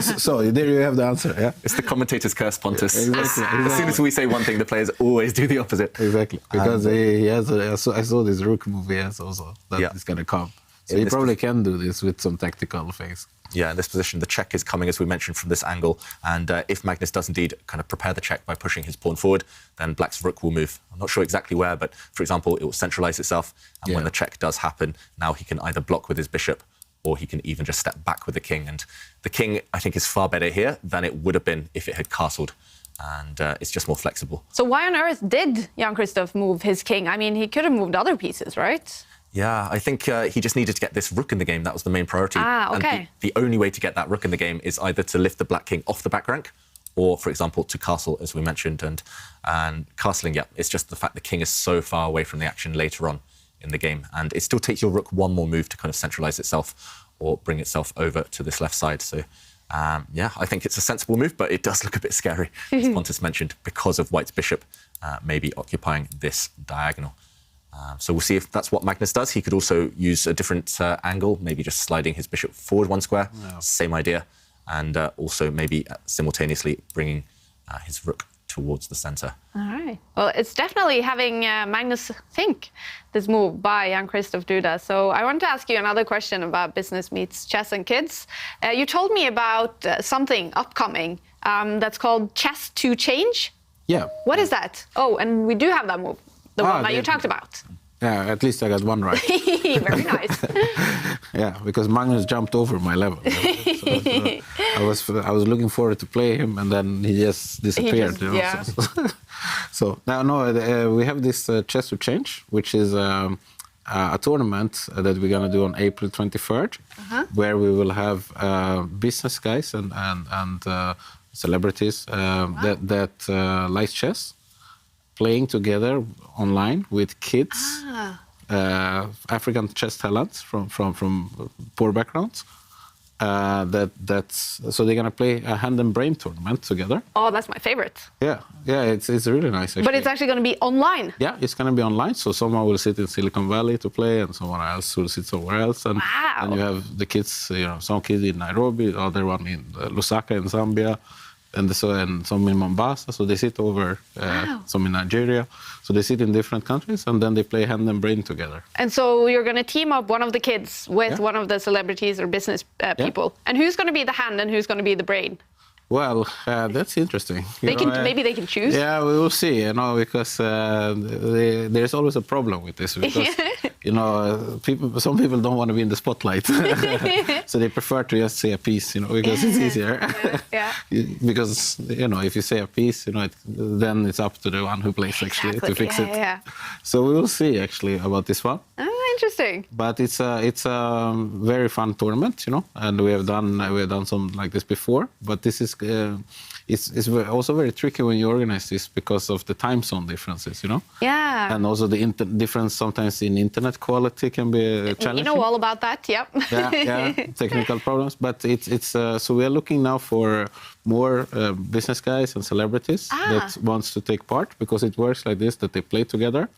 say, So there you have the answer, yeah? it's the commentator's curse, Pontus. Exactly. As soon as we say one thing, the players always do the opposite. Exactly. Because he has I saw this Rook movie also, that is going to come. So he probably can do this with some tactical things. Yeah, in this position, the check is coming, as we mentioned, from this angle. And if Magnus does indeed kind of prepare the check by pushing his pawn forward, then Black's rook will move. I'm not sure exactly where, but for example, it will centralize itself. And when the check does happen, now he can either block with his bishop or he can even just step back with the king. And the king, I think, is far better here than it would have been if it had castled. And it's just more flexible. So why on earth did Jan-Krzysztof move his king? I mean, he could have moved other pieces, right? Yeah, I think he just needed to get this rook in the game. That was the main priority. Okay. And the only way to get that rook in the game is either to lift the black king off the back rank or, for example, to castle, as we mentioned. And castling, it's just the fact the king is so far away from the action later on in the game. And it still takes your rook one more move to kind of centralize itself or bring itself over to this left side. So, I think it's a sensible move, but it does look a bit scary, as Pontus mentioned, because of White's bishop maybe occupying this diagonal. So we'll see if that's what Magnus does. He could also use a different angle, maybe just sliding his bishop forward one square, same idea, and also maybe simultaneously bringing his rook towards the center. All right. Well, it's definitely having Magnus think this move by Jan-Krzysztof Duda. So I want to ask you another question about business meets chess and kids. You told me about something upcoming that's called Chess to Change. Yeah. What is that? Oh, and we do have that move. The one that you talked about. Yeah, at least I got one right. Very nice. Yeah, because Magnus jumped over my level. I was looking forward to play him, and then he just disappeared. So now, we have this Chess to Change, which is a tournament that we're gonna do on April 23rd, where we will have business guys and celebrities that like chess, playing together online with kids, African chess talents from poor backgrounds. So they're gonna play a hand and brain tournament together. Oh, that's my favorite. Yeah, it's really nice. Actually. But it's actually going to be online. Yeah, it's gonna be online. So someone will sit in Silicon Valley to play, and someone else will sit somewhere else. And you have the kids, some kids in Nairobi, the other one in Lusaka in Zambia. And some in Mombasa, so they sit over, some in Nigeria. So they sit in different countries, and then they play hand and brain together. And so you're going to team up one of the kids with one of the celebrities or business people. And who's going to be the hand and who's going to be the brain? Well, that's interesting. Maybe they can choose? Yeah, we will see, because there's always a problem with this. Because, some people don't want to be in the spotlight. So they prefer to just say a piece, because it's easier. Because, if you say a piece, then it's up to the one who plays actually to fix it. Yeah. So we will see actually about this one. Interesting. But it's a very fun tournament, and we have done some like this before. But this is it's also very tricky when you organize this because of the time zone differences, Yeah. And also the difference sometimes in internet quality can be challenging. You know all about that, yep. Yeah, technical problems. But it's so we are looking now for more business guys and celebrities that wants to take part, because it works like this, that they play together,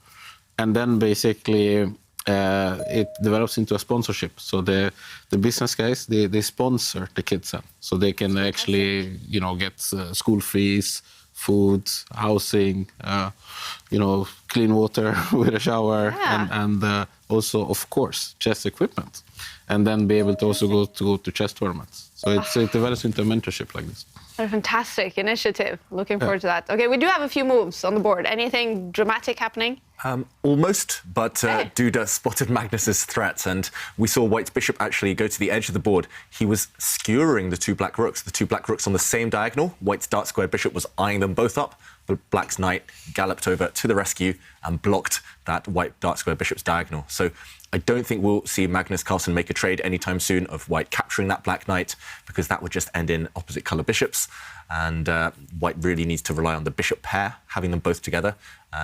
and then basically. It develops into a sponsorship. So the business guys, they sponsor the kids, so they can actually, get school fees, food, housing, clean water with a shower, and also, of course, chess equipment, and then be able to also go to chess tournaments. So it develops into a mentorship like this. A fantastic initiative. Looking forward to that. Okay, we do have a few moves on the board. Anything dramatic happening? Almost, but Duda spotted Magnus's threat, and we saw White's bishop actually go to the edge of the board. He was skewering the two black rooks on the same diagonal. White's dark square bishop was eyeing them both up, but Black's knight galloped over to the rescue and blocked that White dark square bishop's diagonal. So I don't think we'll see Magnus Carlsen make a trade anytime soon of White capturing that black knight, because that would just end in opposite colour bishops. And White really needs to rely on the bishop pair, having them both together,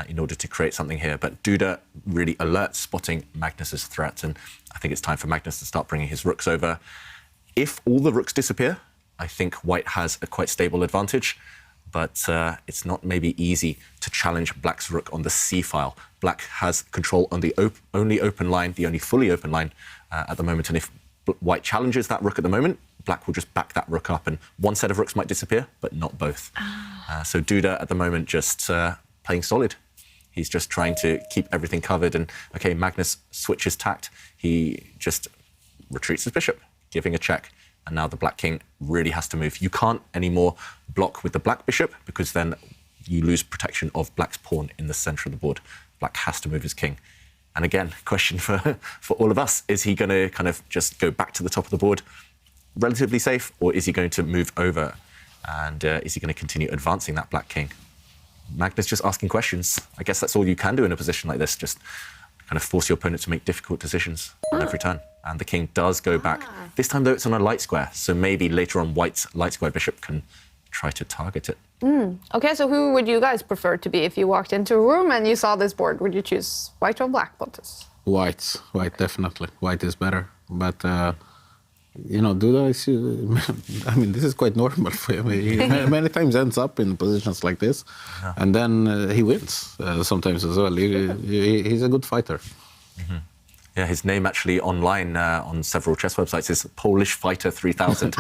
in order to create something here. But Duda really alert, spotting Magnus's threat. And I think it's time for Magnus to start bringing his rooks over. If all the rooks disappear, I think White has a quite stable advantage. but it's not maybe easy to challenge black's rook on the c file. Black has control on the only open line, the only fully open line at the moment, and if white challenges that rook at the moment, black will just back that rook up, and one set of rooks might disappear, but not both. So Duda at the moment just playing solid. He's just trying to keep everything covered, and okay, Magnus switches tact. He just retreats his bishop, giving a check, and now the black king really has to move. You can't anymore block with the black bishop, because then you lose protection of black's pawn in the center of the board. Black has to move his king. And again, question for all of us, is he going to kind of just go back to the top of the board relatively safe, or is he going to move over, and is he going to continue advancing that black king? Magnus just asking questions. I guess that's all you can do in a position like this, just kind of force your opponent to make difficult decisions on every turn. And the king does go back. This time, though, it's on a light square, so maybe later on white's light square bishop can try to target it. Okay, so who would you guys prefer to be if you walked into a room and you saw this board? Would you choose white or black, Pontus? White, definitely. White is better. But, Duda is, I mean, this is quite normal for him. He many times ends up in positions like this, and then he wins sometimes as well. He's a good fighter. Yeah, his name actually online on several chess websites is Polish Fighter 3000,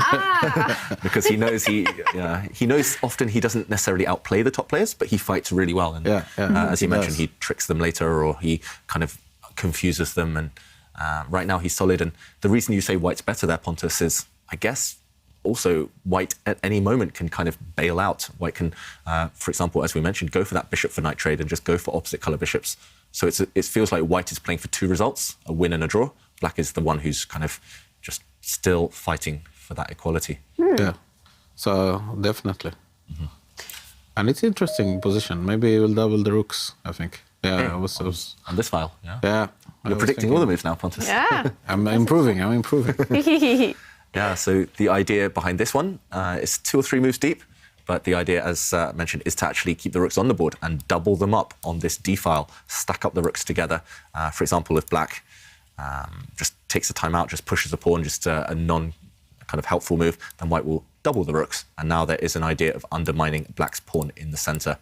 because he knows often he doesn't necessarily outplay the top players, but he fights really well. And as you mentioned, he tricks them later, or he kind of confuses them. And right now he's solid. And the reason you say white's better there, Pontus, is I guess also white at any moment can kind of bail out. White can, for example, as we mentioned, go for that bishop for knight trade and just go for opposite color bishops. So it feels like white is playing for two results, a win and a draw. Black is the one who's kind of just still fighting for that equality. Yeah, so definitely. And it's an interesting position. Maybe we'll double the rooks, I think. Yeah, I was on this file. Yeah. You're predicting all the moves now, Pontus. Yeah. I'm improving. Yeah, so the idea behind this one is 2 or 3 moves deep. But the idea, as mentioned, is to actually keep the rooks on the board and double them up on this D file, stack up the rooks together. For example, if black just takes a time out, just pushes a pawn, just a non-kind of helpful move, then white will double the rooks. And now there is an idea of undermining black's pawn in the center,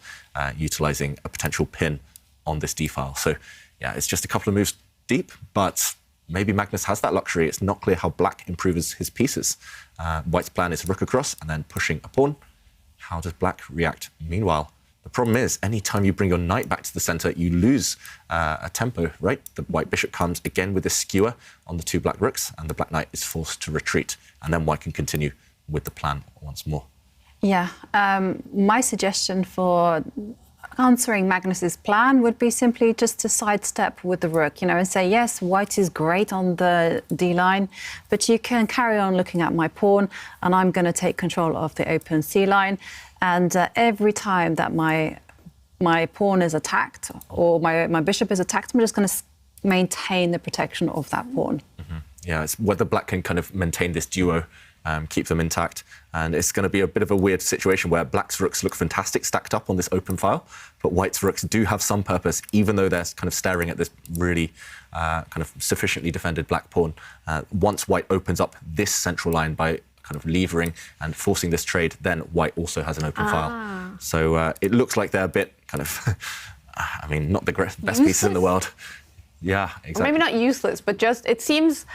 utilizing a potential pin on this D file. So, yeah, it's just a couple of moves deep, but maybe Magnus has that luxury. It's not clear how black improves his pieces. White's plan is rook across and then pushing a pawn. How does black react meanwhile? The problem is, any time you bring your knight back to the center, you lose a tempo, right? The white bishop comes again with a skewer on the 2 black rooks, and the black knight is forced to retreat. And then white can continue with the plan once more. Yeah, my suggestion for answering Magnus's plan would be simply just to sidestep with the rook, and say, yes, white is great on the D line, but you can carry on looking at my pawn, and I'm going to take control of the open C line. And every time that my pawn is attacked or my bishop is attacked, I'm just going to maintain the protection of that pawn. Yeah, it's whether black can kind of maintain this duo, keep them intact. And it's going to be a bit of a weird situation where black's rooks look fantastic stacked up on this open file, but white's rooks do have some purpose, even though they're kind of staring at this really kind of sufficiently defended black pawn. Once white opens up this central line by kind of levering and forcing this trade, then white also has an open file. So it looks like they're a bit kind of, I mean, not the best pieces in the world. Yeah, exactly. Or maybe not useless, but just, it seems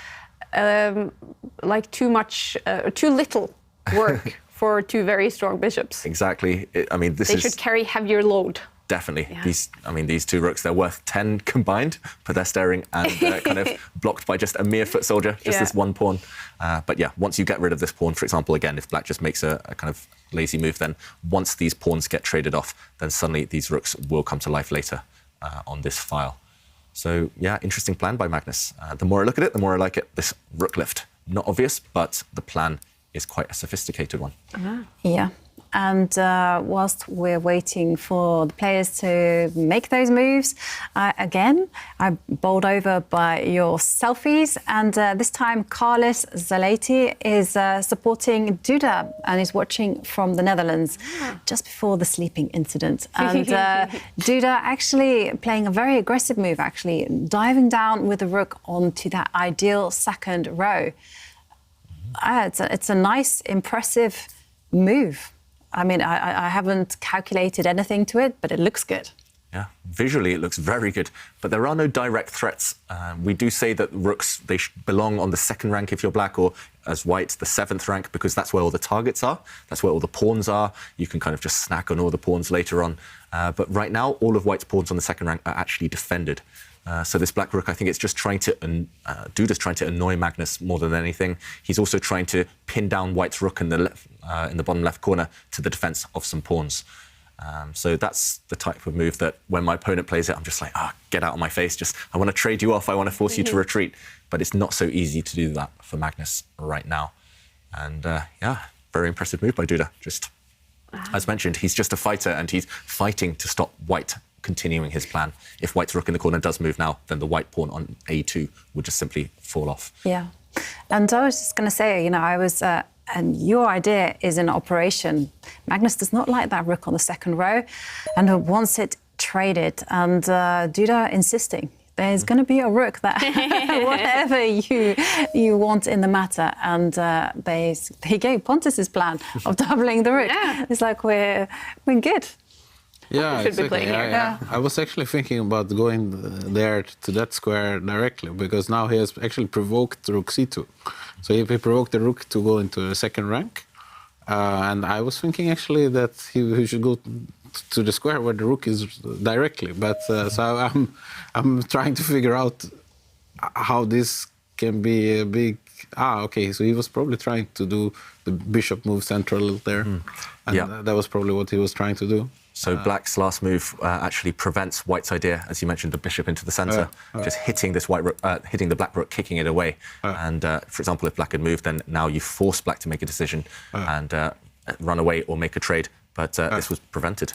like too little work for 2 very strong bishops. Exactly. They should carry heavier load. Definitely. Yeah. These 2 rooks, they're worth 10 combined, but they're staring and they're kind of blocked by just a mere foot soldier, just this one pawn. But yeah, once you get rid of this pawn, for example, again, if black just makes a kind of lazy move, then once these pawns get traded off, then suddenly these rooks will come to life later on this file. So yeah, interesting plan by Magnus. The more I look at it, the more I like it. This rook lift, not obvious, but the plan is quite a sophisticated one. Yeah. And whilst we're waiting for the players to make those moves, again, I'm bowled over by your selfies. And this time, Carlos Zalati is supporting Duda and is watching from the Netherlands just before the sleeping incident. And Duda actually playing a very aggressive move, actually, diving down with the rook onto that ideal second row. It's a nice, impressive move. I mean, I haven't calculated anything to it, but it looks good. Yeah, visually it looks very good, but there are no direct threats. We do say that rooks, they belong on the second rank if you're black, or as white, the 7th rank, because that's where all the targets are. That's where all the pawns are. You can kind of just snack on all the pawns later on. But right now, all of white's pawns on the second rank are actually defended. So this black rook, I think it's just trying to, Duda's trying to annoy Magnus more than anything. He's also trying to pin down white's rook in the bottom left corner to the defense of some pawns. So that's the type of move that when my opponent plays it, I'm just like, get out of my face. I want to trade you off. I want to force you to retreat. But it's not so easy to do that for Magnus right now. And yeah, very impressive move by Duda. As mentioned, he's just a fighter and he's fighting to stop white continuing his plan. If white's rook in the corner does move now, then the white pawn on a2 would just simply fall off. Yeah. And I was just going to say, and your idea is in operation. Magnus does not like that rook on the second row and wants it traded. And Duda insisting there's going to be a rook that whatever you want in the matter. And he gave Pontus's plan of doubling the rook. Yeah. It's like we're good. Yeah, should be playing here. yeah. I was actually thinking about going there to that square directly, because now he has actually provoked rook c2. So if he provoked the rook to go into the second rank, and I was thinking actually that he should go to the square where the rook is directly. But so I'm trying to figure out how this can be a big. Okay. So he was probably trying to do the bishop move central there, and that was probably what he was trying to do. So black's last move actually prevents white's idea, as you mentioned, the bishop into the centre, just hitting this white rook, hitting the black rook, kicking it away. And for example, if black had moved, then now you force black to make a decision and run away or make a trade. But this was prevented.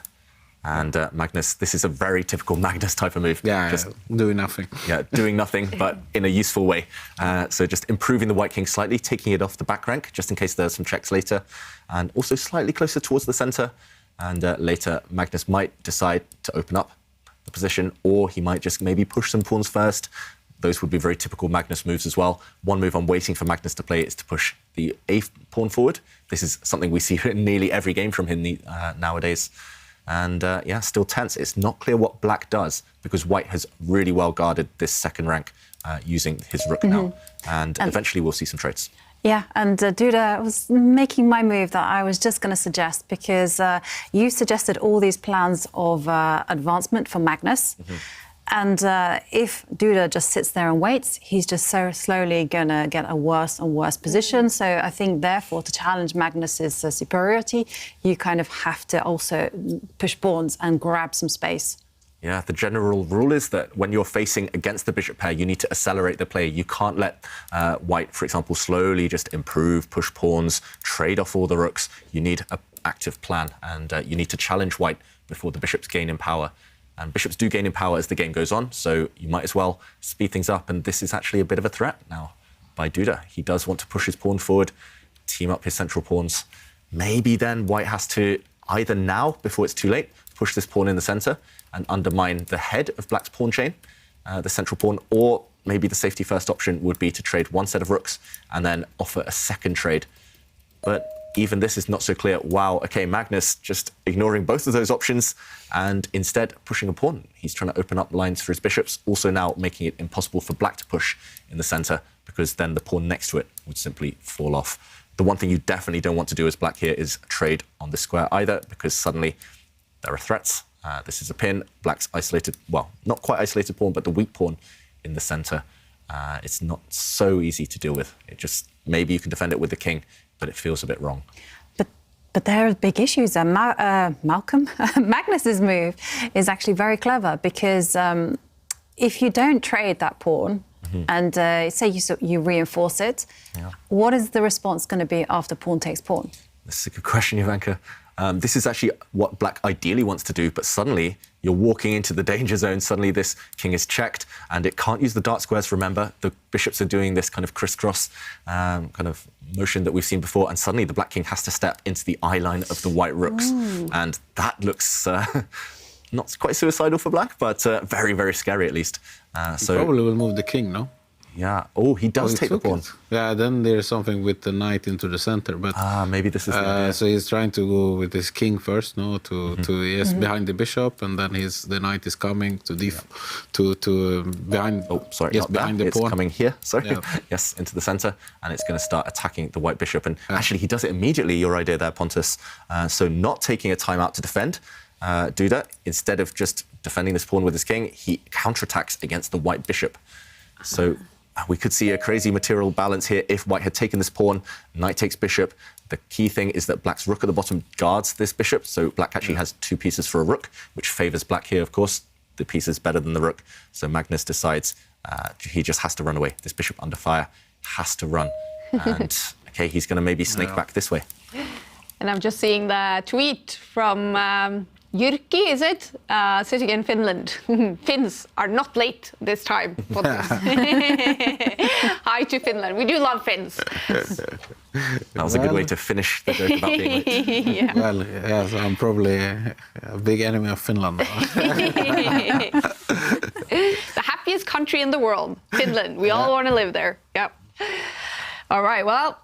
And Magnus, this is a very typical Magnus type of move. Yeah, just doing nothing. Yeah, doing nothing, but in a useful way. So just improving the white king slightly, taking it off the back rank, just in case there's some checks later, and also slightly closer towards the centre. And later, Magnus might decide to open up the position, or he might just maybe push some pawns first. Those would be very typical Magnus moves as well. One move I'm waiting for Magnus to play is to push the a pawn forward. This is something we see in nearly every game from him nowadays. And yeah, still tense. It's not clear what black does, because white has really well guarded this second rank using his rook now. And eventually we'll see some trades. Yeah, and Duda was making my move that I was just going to suggest, because you suggested all these plans of advancement for Magnus. And if Duda just sits there and waits, he's just so slowly going to get a worse and worse position. So I think, therefore, to challenge Magnus's superiority, you kind of have to also push pawns and grab some space. Yeah, the general rule is that when you're facing against the bishop pair, you need to accelerate the play. You can't let white, for example, slowly just improve, push pawns, trade off all the rooks. You need an active plan, and you need to challenge white before the bishops gain in power. And bishops do gain in power as the game goes on, so you might as well speed things up. And this is actually a bit of a threat now by Duda. He does want to push his pawn forward, team up his central pawns. Maybe then white has to, either now, before it's too late, push this pawn in the centre and undermine the head of black's pawn chain, the central pawn, or maybe the safety first option would be to trade one set of rooks and then offer a second trade. But even this is not so clear. Wow, okay, Magnus just ignoring both of those options and instead pushing a pawn. He's trying to open up lines for his bishops, also now making it impossible for black to push in the centre, because then the pawn next to it would simply fall off. The one thing you definitely don't want to do as black here is trade on the square either, because suddenly there are threats. This is a pin. Black's isolated, well, not quite isolated pawn, but the weak pawn in the centre. It's not so easy to deal with. It just, maybe you can defend it with the king, but it feels a bit wrong. But there are big issues. Magnus's move is actually very clever, because if you don't trade that pawn and say you reinforce it, what is the response going to be after pawn takes pawn? This is a good question, Ivanka. This is actually what black ideally wants to do, but suddenly you're walking into the danger zone. Suddenly this king is checked and it can't use the dark squares. Remember, the bishops are doing this kind of crisscross kind of motion that we've seen before, and suddenly the black king has to step into the eye line of the white rooks. And that looks not quite suicidal for black, but very, very scary at least. So probably will move the king, no? Yeah. Oh, he does take the pawn. Yeah, then there's something with the knight into the center, but maybe this is the idea. so he's trying to go with his king first, no, behind the bishop, and then the knight is coming to behind. Oh, sorry, yes, behind the it's pawn. coming here. Sorry, Yeah. yes, into the center, and it's going to start attacking the white bishop. And actually, he does it immediately. Your idea there, Pontus. So not taking a time out to defend. Duda, instead of just defending this pawn with his king, he counterattacks against the white bishop. So we could see a crazy material balance here if white had taken this pawn, knight takes bishop. The key thing is that black's rook at the bottom guards this bishop, so black actually has 2 pieces for a rook, which favors black here, of course. The piece is better than the rook, so Magnus decides he just has to run away. This bishop under fire has to run. And, okay, he's going to maybe snake back this way. And I'm just seeing the tweet from Jyrki, is it? Sitting in Finland. Finns are not late this time. Hi to Finland. We do love Finns. That was a good way to finish the joke about being late. Yeah. Well, yes, I'm probably a big enemy of Finland. The happiest country in the world, Finland. We all want to live there. Yep. All right, well,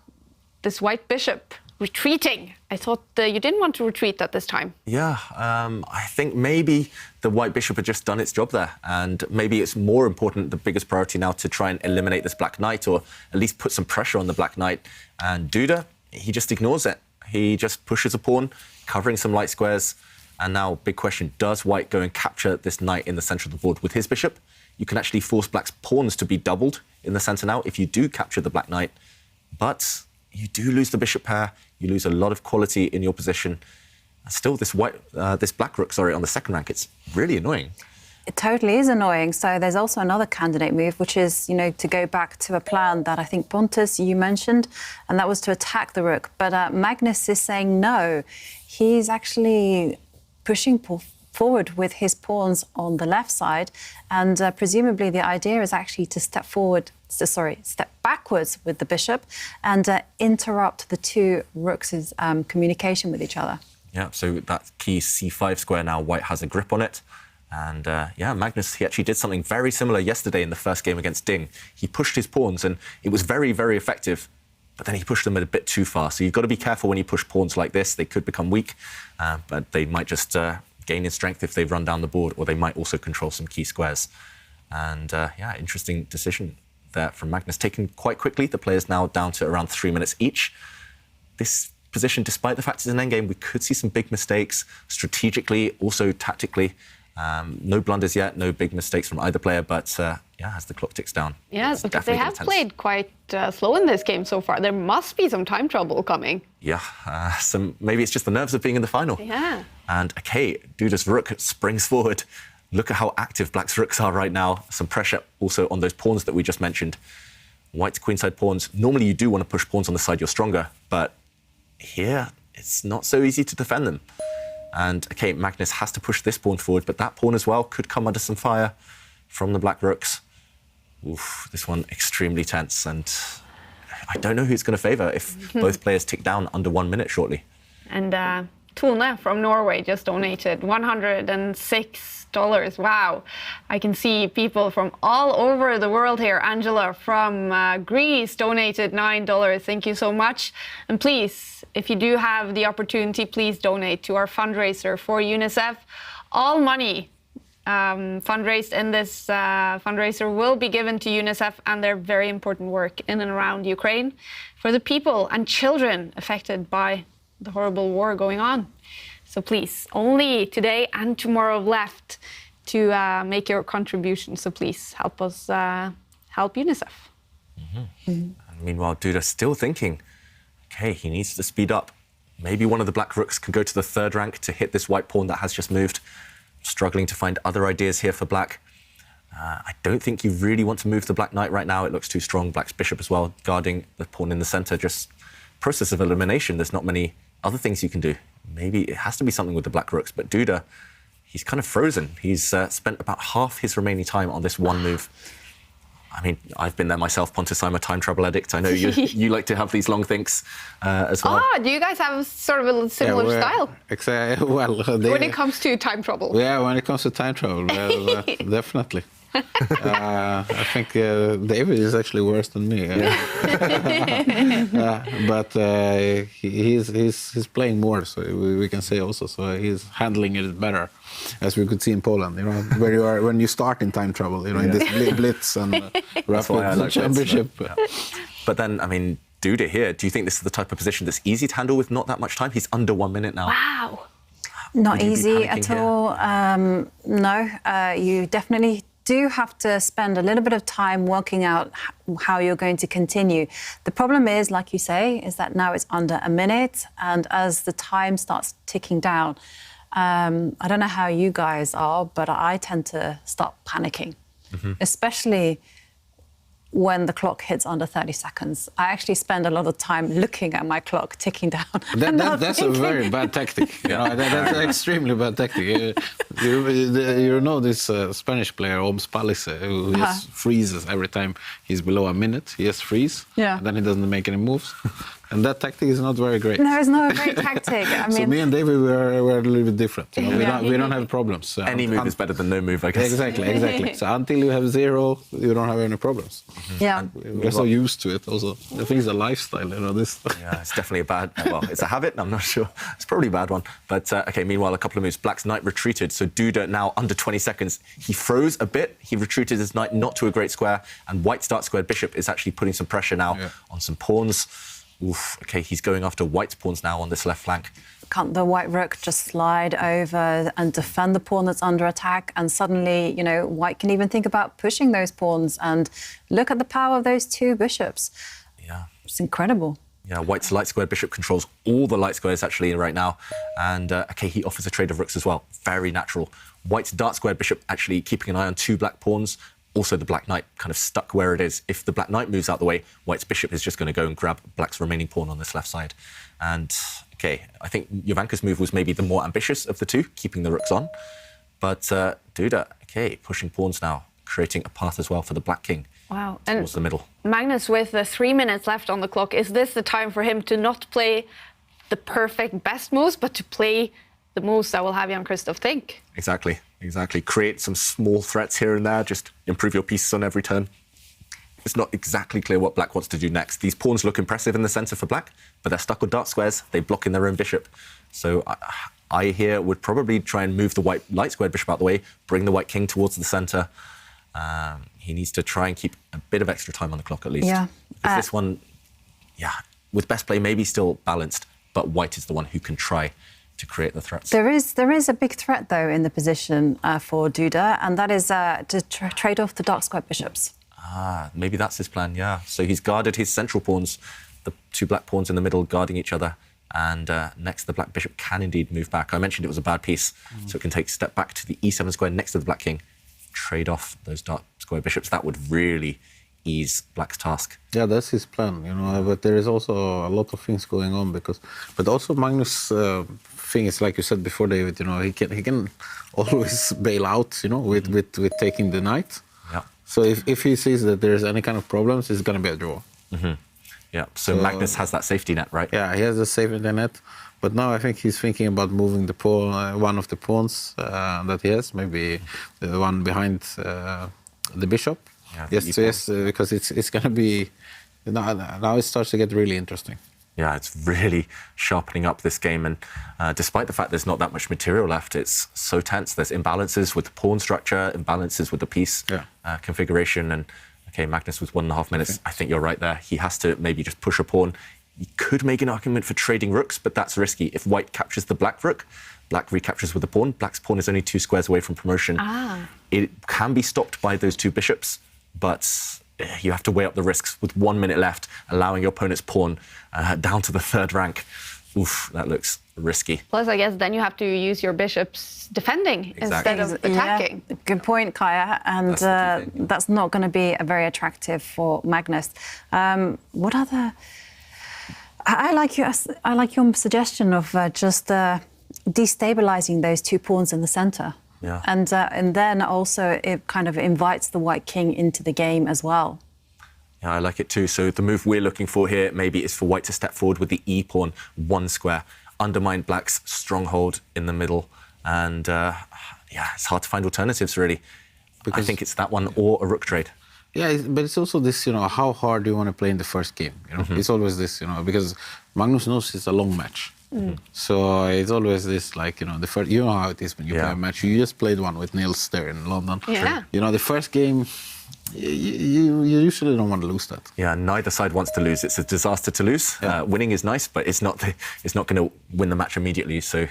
this white bishop retreating. I thought you didn't want to retreat at this time. Yeah, I think maybe the white bishop had just done its job there, and maybe it's more important, the biggest priority now, to try and eliminate this black knight, or at least put some pressure on the black knight. And Duda, he just ignores it. He just pushes a pawn, covering some light squares. And now, big question, does white go and capture this knight in the center of the board with his bishop? You can actually force black's pawns to be doubled in the center now if you do capture the black knight. But you do lose the bishop pair. You lose a lot of quality in your position. Still, this black rook, on the second rank, it's really annoying. It totally is annoying. So there's also another candidate move, which is, to go back to a plan that I think, Pontus, you mentioned, and that was to attack the rook. But Magnus is saying no. He's actually pushing forward with his pawns on the left side, and presumably the idea is actually to step backwards with the bishop and interrupt the 2 rooks' communication with each other. Yeah, so that key c5 square now, white has a grip on it. And Magnus, he actually did something very similar yesterday in the first game against Ding. He pushed his pawns, and it was very, very effective, but then he pushed them a bit too far. So you've got to be careful when you push pawns like this. They could become weak, but they might just gain in strength if they run down the board, or they might also control some key squares. And interesting decision there from Magnus, taken quite quickly. The player's now down to around 3 minutes each. This position, despite the fact it's an endgame, we could see some big mistakes strategically, also tactically. No blunders yet, no big mistakes from either player, but as the clock ticks down. Yes, because they have played quite slow in this game so far. There must be some time trouble coming. Yeah, maybe it's just the nerves of being in the final. Yeah. And okay, Duda's rook springs forward. Look at how active black's rooks are right now. Some pressure also on those pawns that we just mentioned. White's queenside pawns. Normally you do want to push pawns on the side you're stronger, but here it's not so easy to defend them. And okay, Magnus has to push this pawn forward, but that pawn as well could come under some fire from the black rooks. Oof, this one extremely tense, and I don't know who it's going to favour if both players tick down under 1 minute shortly. And Tune from Norway just donated $106. Wow. I can see people from all over the world here. Angela from Greece donated $9. Thank you so much. And please, if you do have the opportunity, please donate to our fundraiser for UNICEF. All money fundraised in this fundraiser will be given to UNICEF and their very important work in and around Ukraine for the people and children affected by the horrible war going on. So please, only today and tomorrow left to make your contribution. So please help us help UNICEF. And meanwhile, Duda's still thinking, okay, he needs to speed up. Maybe one of the black rooks can go to the 3rd rank to hit this white pawn that has just moved. Struggling to find other ideas here for black. I don't think you really want to move the black knight right now. It looks too strong. Black's bishop as well, guarding the pawn in the center. Just process of elimination. There's not many other things you can do. Maybe it has to be something with the black rooks, but Duda, he's kind of frozen. He's spent about half his remaining time on this one move. I mean, I've been there myself, Pontus. I'm a time travel addict. I know you like to have these long thinks as well. Ah, do you guys have sort of a similar style? Exactly. Well, when it comes to time travel. Yeah, when it comes to time travel, definitely. I think David is actually worse than me. But he's playing more, so we can say also. So he's handling it better, as we could see in Poland. You know, where you are when you start in time trouble. You know, in this blitz and rapid championship. But then, I mean, Duda here. Do you think this is the type of position that's easy to handle with not that much time? He's under 1 minute now. Wow. Not easy at all. No, you definitely do have to spend a little bit of time working out how you're going to continue. The problem is, like you say, is that now it's under a minute, and as the time starts ticking down, I don't know how you guys are, but I tend to start panicking, especially when the clock hits under 30 seconds. I actually spend a lot of time looking at my clock ticking down. That's a very bad tactic. You know, that's an extremely bad tactic. You know this Spanish player, Oms Palice, who just freezes every time he's below a minute. He just freeze, and then he doesn't make any moves. And that tactic is not very great. No, it's not a great tactic. I mean, so me and David, we're a little bit different. You know? We don't have problems. Any move is better than no move, I guess. Exactly. So until you have zero, you don't have any problems. Yeah. We're so used to it also. I think it's a lifestyle, you know, this. Yeah, it's definitely a bad, well, it's a habit, I'm not sure. It's probably a bad one. But, OK, meanwhile, a couple of moves. Black's knight retreated, so Duda now under 20 seconds. He froze a bit. He retreated his knight not to a great square, and white's dark squared bishop is actually putting some pressure now on some pawns. Oof, OK, he's going after white's pawns now on this left flank. Can't the white rook just slide over and defend the pawn that's under attack? And suddenly, you know, white can even think about pushing those pawns, and look at the power of those two bishops. Yeah. It's incredible. Yeah, white's light squared bishop controls all the light squares actually right now. And, OK, he offers a trade of rooks as well. Very natural. White's dark squared bishop actually keeping an eye on two black pawns. Also, the black knight kind of stuck where it is. If the black knight moves out the way, white's bishop is just going to go and grab black's remaining pawn on this left side. And, OK, I think Jovanka's move was maybe the more ambitious of the two, keeping the rooks on. But Duda, OK, pushing pawns now, creating a path as well for the black king. Wow. Towards the middle. Magnus, with 3 minutes left on the clock, is this the time for him to not play the perfect best moves, but to play the moves that will have Jan-Krzysztof think? Exactly. Create some small threats here and there, just improve your pieces on every turn. It's not exactly clear what black wants to do next. These pawns look impressive in the centre for black, but they're stuck with dark squares. They block in their own bishop. So I here would probably try and move the white light squared bishop out the way, bring the white king towards the centre. He needs to try and keep a bit of extra time on the clock at least. Yeah. Because this one, with best play maybe still balanced, but white is the one who can try to create the threats. There is a big threat, though, in the position for Duda, and that is to trade off the dark squared bishops. Maybe that's his plan, yeah. So he's guarded his central pawns, the two black pawns in the middle guarding each other, and next the black bishop can indeed move back. I mentioned it was a bad piece, so it can take a step back to the e7 square next to the black king, trade off those dark square bishops. That would really ease black's task. Yeah, that's his plan, you know, but there is also a lot of things going on but also Magnus' thing is, like you said before, David, you know, he can always bail out, you know, with taking the knight. Yeah. So if he sees that there's any kind of problems, it's going to be a draw. Yeah, so Magnus has that safety net, right? Yeah, he has the safety net, but now I think he's thinking about moving the pawn, one of the pawns that he has, maybe the one behind the bishop. Yeah, yes, because it's going to be... Now it starts to get really interesting. Yeah, it's really sharpening up this game. And despite the fact there's not that much material left, it's so tense. There's imbalances with the pawn structure, imbalances with the piece configuration. And, OK, Magnus with 1.5 minutes, I think you're right there. He has to maybe just push a pawn. He could make an argument for trading rooks, but that's risky. If white captures the black rook, black recaptures with the pawn. Black's pawn is only 2 squares away from promotion. It can be stopped by those two bishops, but you have to weigh up the risks with 1 minute left, allowing your opponent's pawn down to the 3rd rank. Oof, that looks risky. Plus, I guess then you have to use your bishops defending instead of attacking. Yeah, good point, Kaja, and that's not going to be very attractive for Magnus. What other... I like your suggestion of just destabilizing those two pawns in the centre. Yeah. And then also it kind of invites the white king into the game as well. Yeah, I like it too. So the move we're looking for here maybe is for white to step forward with the e pawn 1 square, undermine black's stronghold in the middle, and yeah, it's hard to find alternatives really. Because I think it's that one or a rook trade. Yeah, but it's also this, how hard do you want to play in the first game? It's always this, because Magnus knows it's a long match. So it's always this, like, the first, you know how it is when you play a match. You just played one with Niels there in London. Yeah. The first game, you usually don't want to lose that. Yeah, neither side wants to lose. It's a disaster to lose. Winning is nice, but it's not going to win the match immediately. So,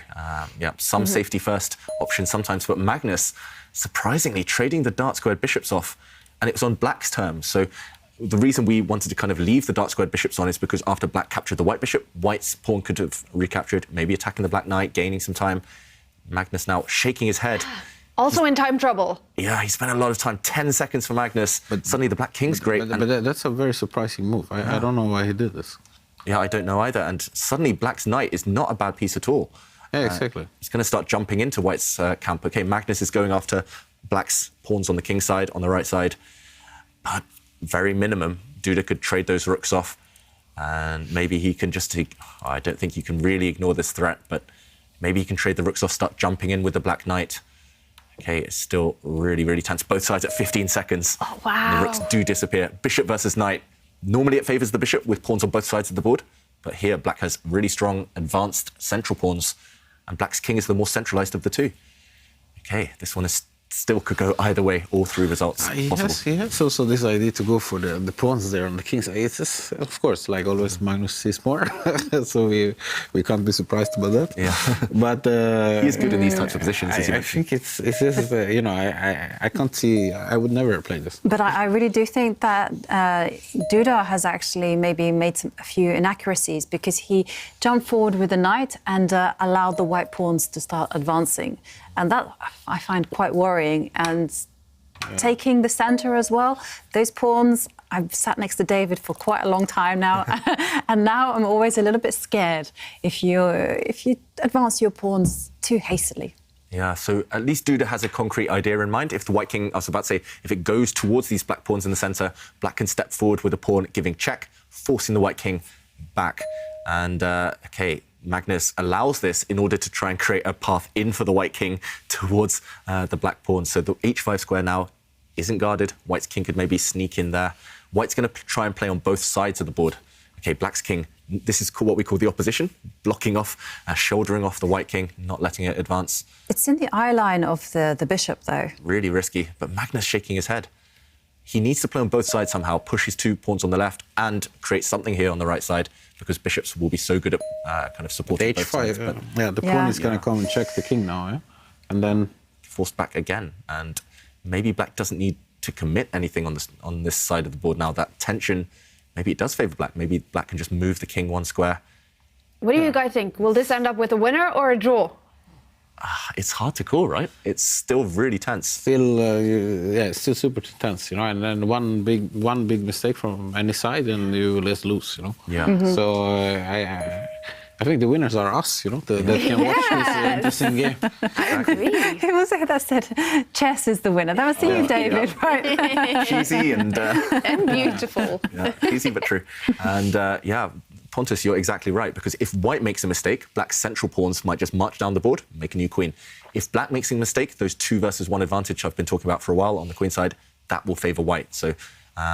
some safety first option sometimes. But Magnus, surprisingly, trading the dark squared bishops off, and it was on black's terms. So the reason we wanted to kind of leave the dark squared bishops on is because after black captured the white bishop, white's pawn could have recaptured, maybe attacking the black knight, gaining some time. Magnus now shaking his head. Also in time trouble. Yeah, he spent a lot of time, 10 seconds for Magnus, but suddenly the black king's great. But that's a very surprising move. I don't know why he did this. Yeah, I don't know either. And suddenly black's knight is not a bad piece at all. Yeah, exactly. He's going to start jumping into white's camp. OK, Magnus is going after black's pawns on the king side, on the right side. But very minimum. Duda could trade those rooks off. And maybe he can just take... I don't think you can really ignore this threat, but maybe he can trade the rooks off, start jumping in with the black knight. OK, it's still really, really tense. Both sides at 15 seconds. Oh, wow. And the rooks do disappear. Bishop versus knight. Normally it favours the bishop with pawns on both sides of the board. But here, black has really strong, advanced central pawns. And black's king is the more centralised of the two. OK, this one is still could go either way, all three results possible. He has also this idea to go for the pawns there on the king's side. It's just, of course, like always, Magnus sees more, so we can't be surprised about that. Yeah, but he's good in these types of positions. I think it's I can't see. I would never play this. But I really do think that Duda has actually maybe made a few inaccuracies because he jumped forward with the knight and allowed the white pawns to start advancing. And that I find quite worrying. And taking the center as well, those pawns, I've sat next to David for quite a long time now, and now I'm always a little bit scared if you advance your pawns too hastily. Yeah, so at least Duda has a concrete idea in mind. If the white king, I was about to say, if it goes towards these black pawns in the center, black can step forward with a pawn giving check, forcing the white king back. And, OK, Magnus allows this in order to try and create a path in for the white king towards the black pawn. So the h5 square now isn't guarded. White's king could maybe sneak in there. White's going to try and play on both sides of the board. OK, black's king, this is what we call the opposition, blocking off, shouldering off the white king, not letting it advance. It's in the eye line of the bishop, though. Really risky, but Magnus shaking his head. He needs to play on both sides somehow, push his two pawns on the left and create something here on the right side, because bishops will be so good at kind of supporting both sides. But the pawn is going to come and check the king now, and then forced back again. And maybe black doesn't need to commit anything on this side of the board now. That tension, maybe it does favour black. Maybe black can just move the king one square. What do you guys think? Will this end up with a winner or a draw? It's hard to call, right? It's still really tense. Still, it's still super tense, And then one big mistake from any side, and you just lose, Yeah. Mm-hmm. So I think the winners are us, that can watch this interesting game. I agree. Who was it that said chess is the winner? That was you, David, right? Cheesy and beautiful. Yeah, cheesy but true. And Pontus, you're exactly right, because if white makes a mistake, black's central pawns might just march down the board, make a new queen. If black makes a mistake, those 2 versus 1 advantage I've been talking about for a while on the queen side, that will favour white. So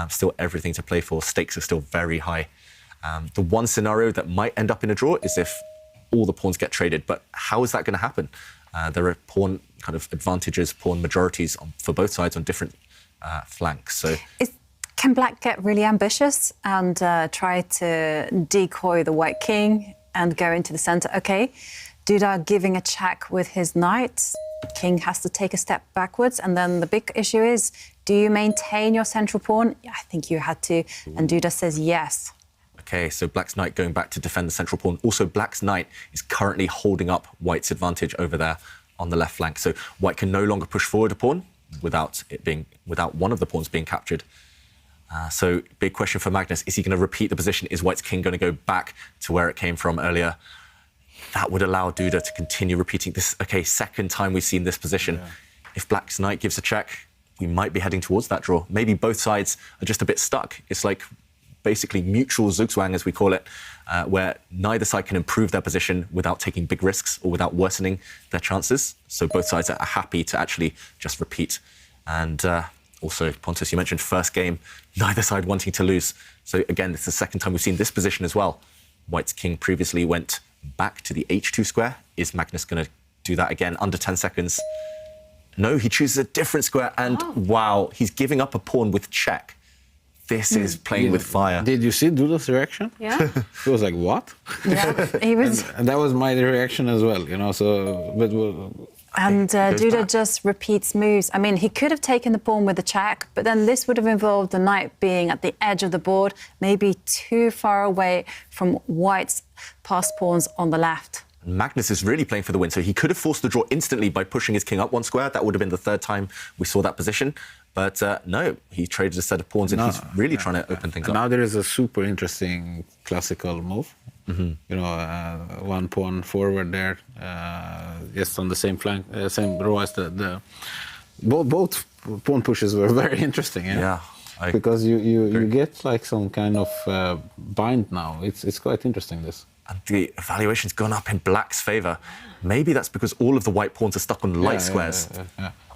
still everything to play for. Stakes are still very high. The one scenario that might end up in a draw is if all the pawns get traded. But how is that going to happen? There are pawn kind of advantages, pawn majorities for both sides on different flanks. So. Can black get really ambitious and try to decoy the white king and go into the center? OK, Duda giving a check with his knight. King has to take a step backwards. And then the big issue is, do you maintain your central pawn? I think you had to. And Duda says yes. OK, so black's knight going back to defend the central pawn. Also, black's knight is currently holding up white's advantage over there on the left flank. So white can no longer push forward a pawn without one of the pawns being captured. So big question for Magnus, is he going to repeat the position? Is white's king going to go back to where it came from earlier? That would allow Duda to continue repeating this. OK, second time we've seen this position. Yeah. If black's knight gives a check, we might be heading towards that draw. Maybe both sides are just a bit stuck. It's like basically mutual zugzwang, as we call it, where neither side can improve their position without taking big risks or without worsening their chances. So both sides are happy to actually just repeat And also, Pontus, you mentioned first game, neither side wanting to lose. So again, it's the second time we've seen this position as well. White's king previously went back to the h2 square. Is Magnus going to do that again under 10 seconds? No, he chooses a different square, and wow, he's giving up a pawn with check. This is playing with fire. Did you see Duda's reaction? Yeah. He was like, what? Yeah, he was. And that was my reaction as well, you know, so... But, And Duda back. just repeats moves. I mean, he could have taken the pawn with a check, but then this would have involved the knight being at the edge of the board, maybe too far away from White's passed pawns on the left. Magnus is really playing for the win, so he could have forced the draw instantly by pushing his king up one square. That would have been the third time we saw that position. But no, he traded a set of pawns, and he's really trying to open things up. Now there is a super interesting classical move. You know, one pawn forward there, just on the same flank, same row as the both pawn pushes were very interesting. Yeah, because you get like some kind of bind now. It's quite interesting, this. And the evaluation's gone up in Black's favour. Maybe that's because all of the white pawns are stuck on light squares.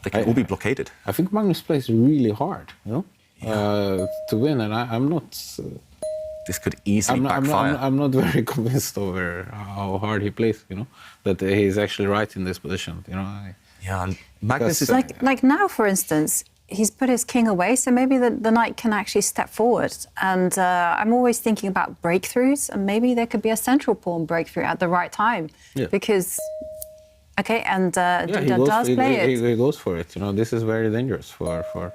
They can all be blockaded. I think Magnus plays really hard, you know, to win, and I'm not. This could easily backfire. I'm not very convinced over how hard he plays, you know, that he's actually right in this position, you know. Yeah, and Magnus is... Like now, for instance, he's put his king away, so maybe the knight can actually step forward. And I'm always thinking about breakthroughs, and maybe there could be a central pawn breakthrough at the right time. Yeah. Because, okay, and Duda does play it. He goes for it, you know, this is very dangerous for...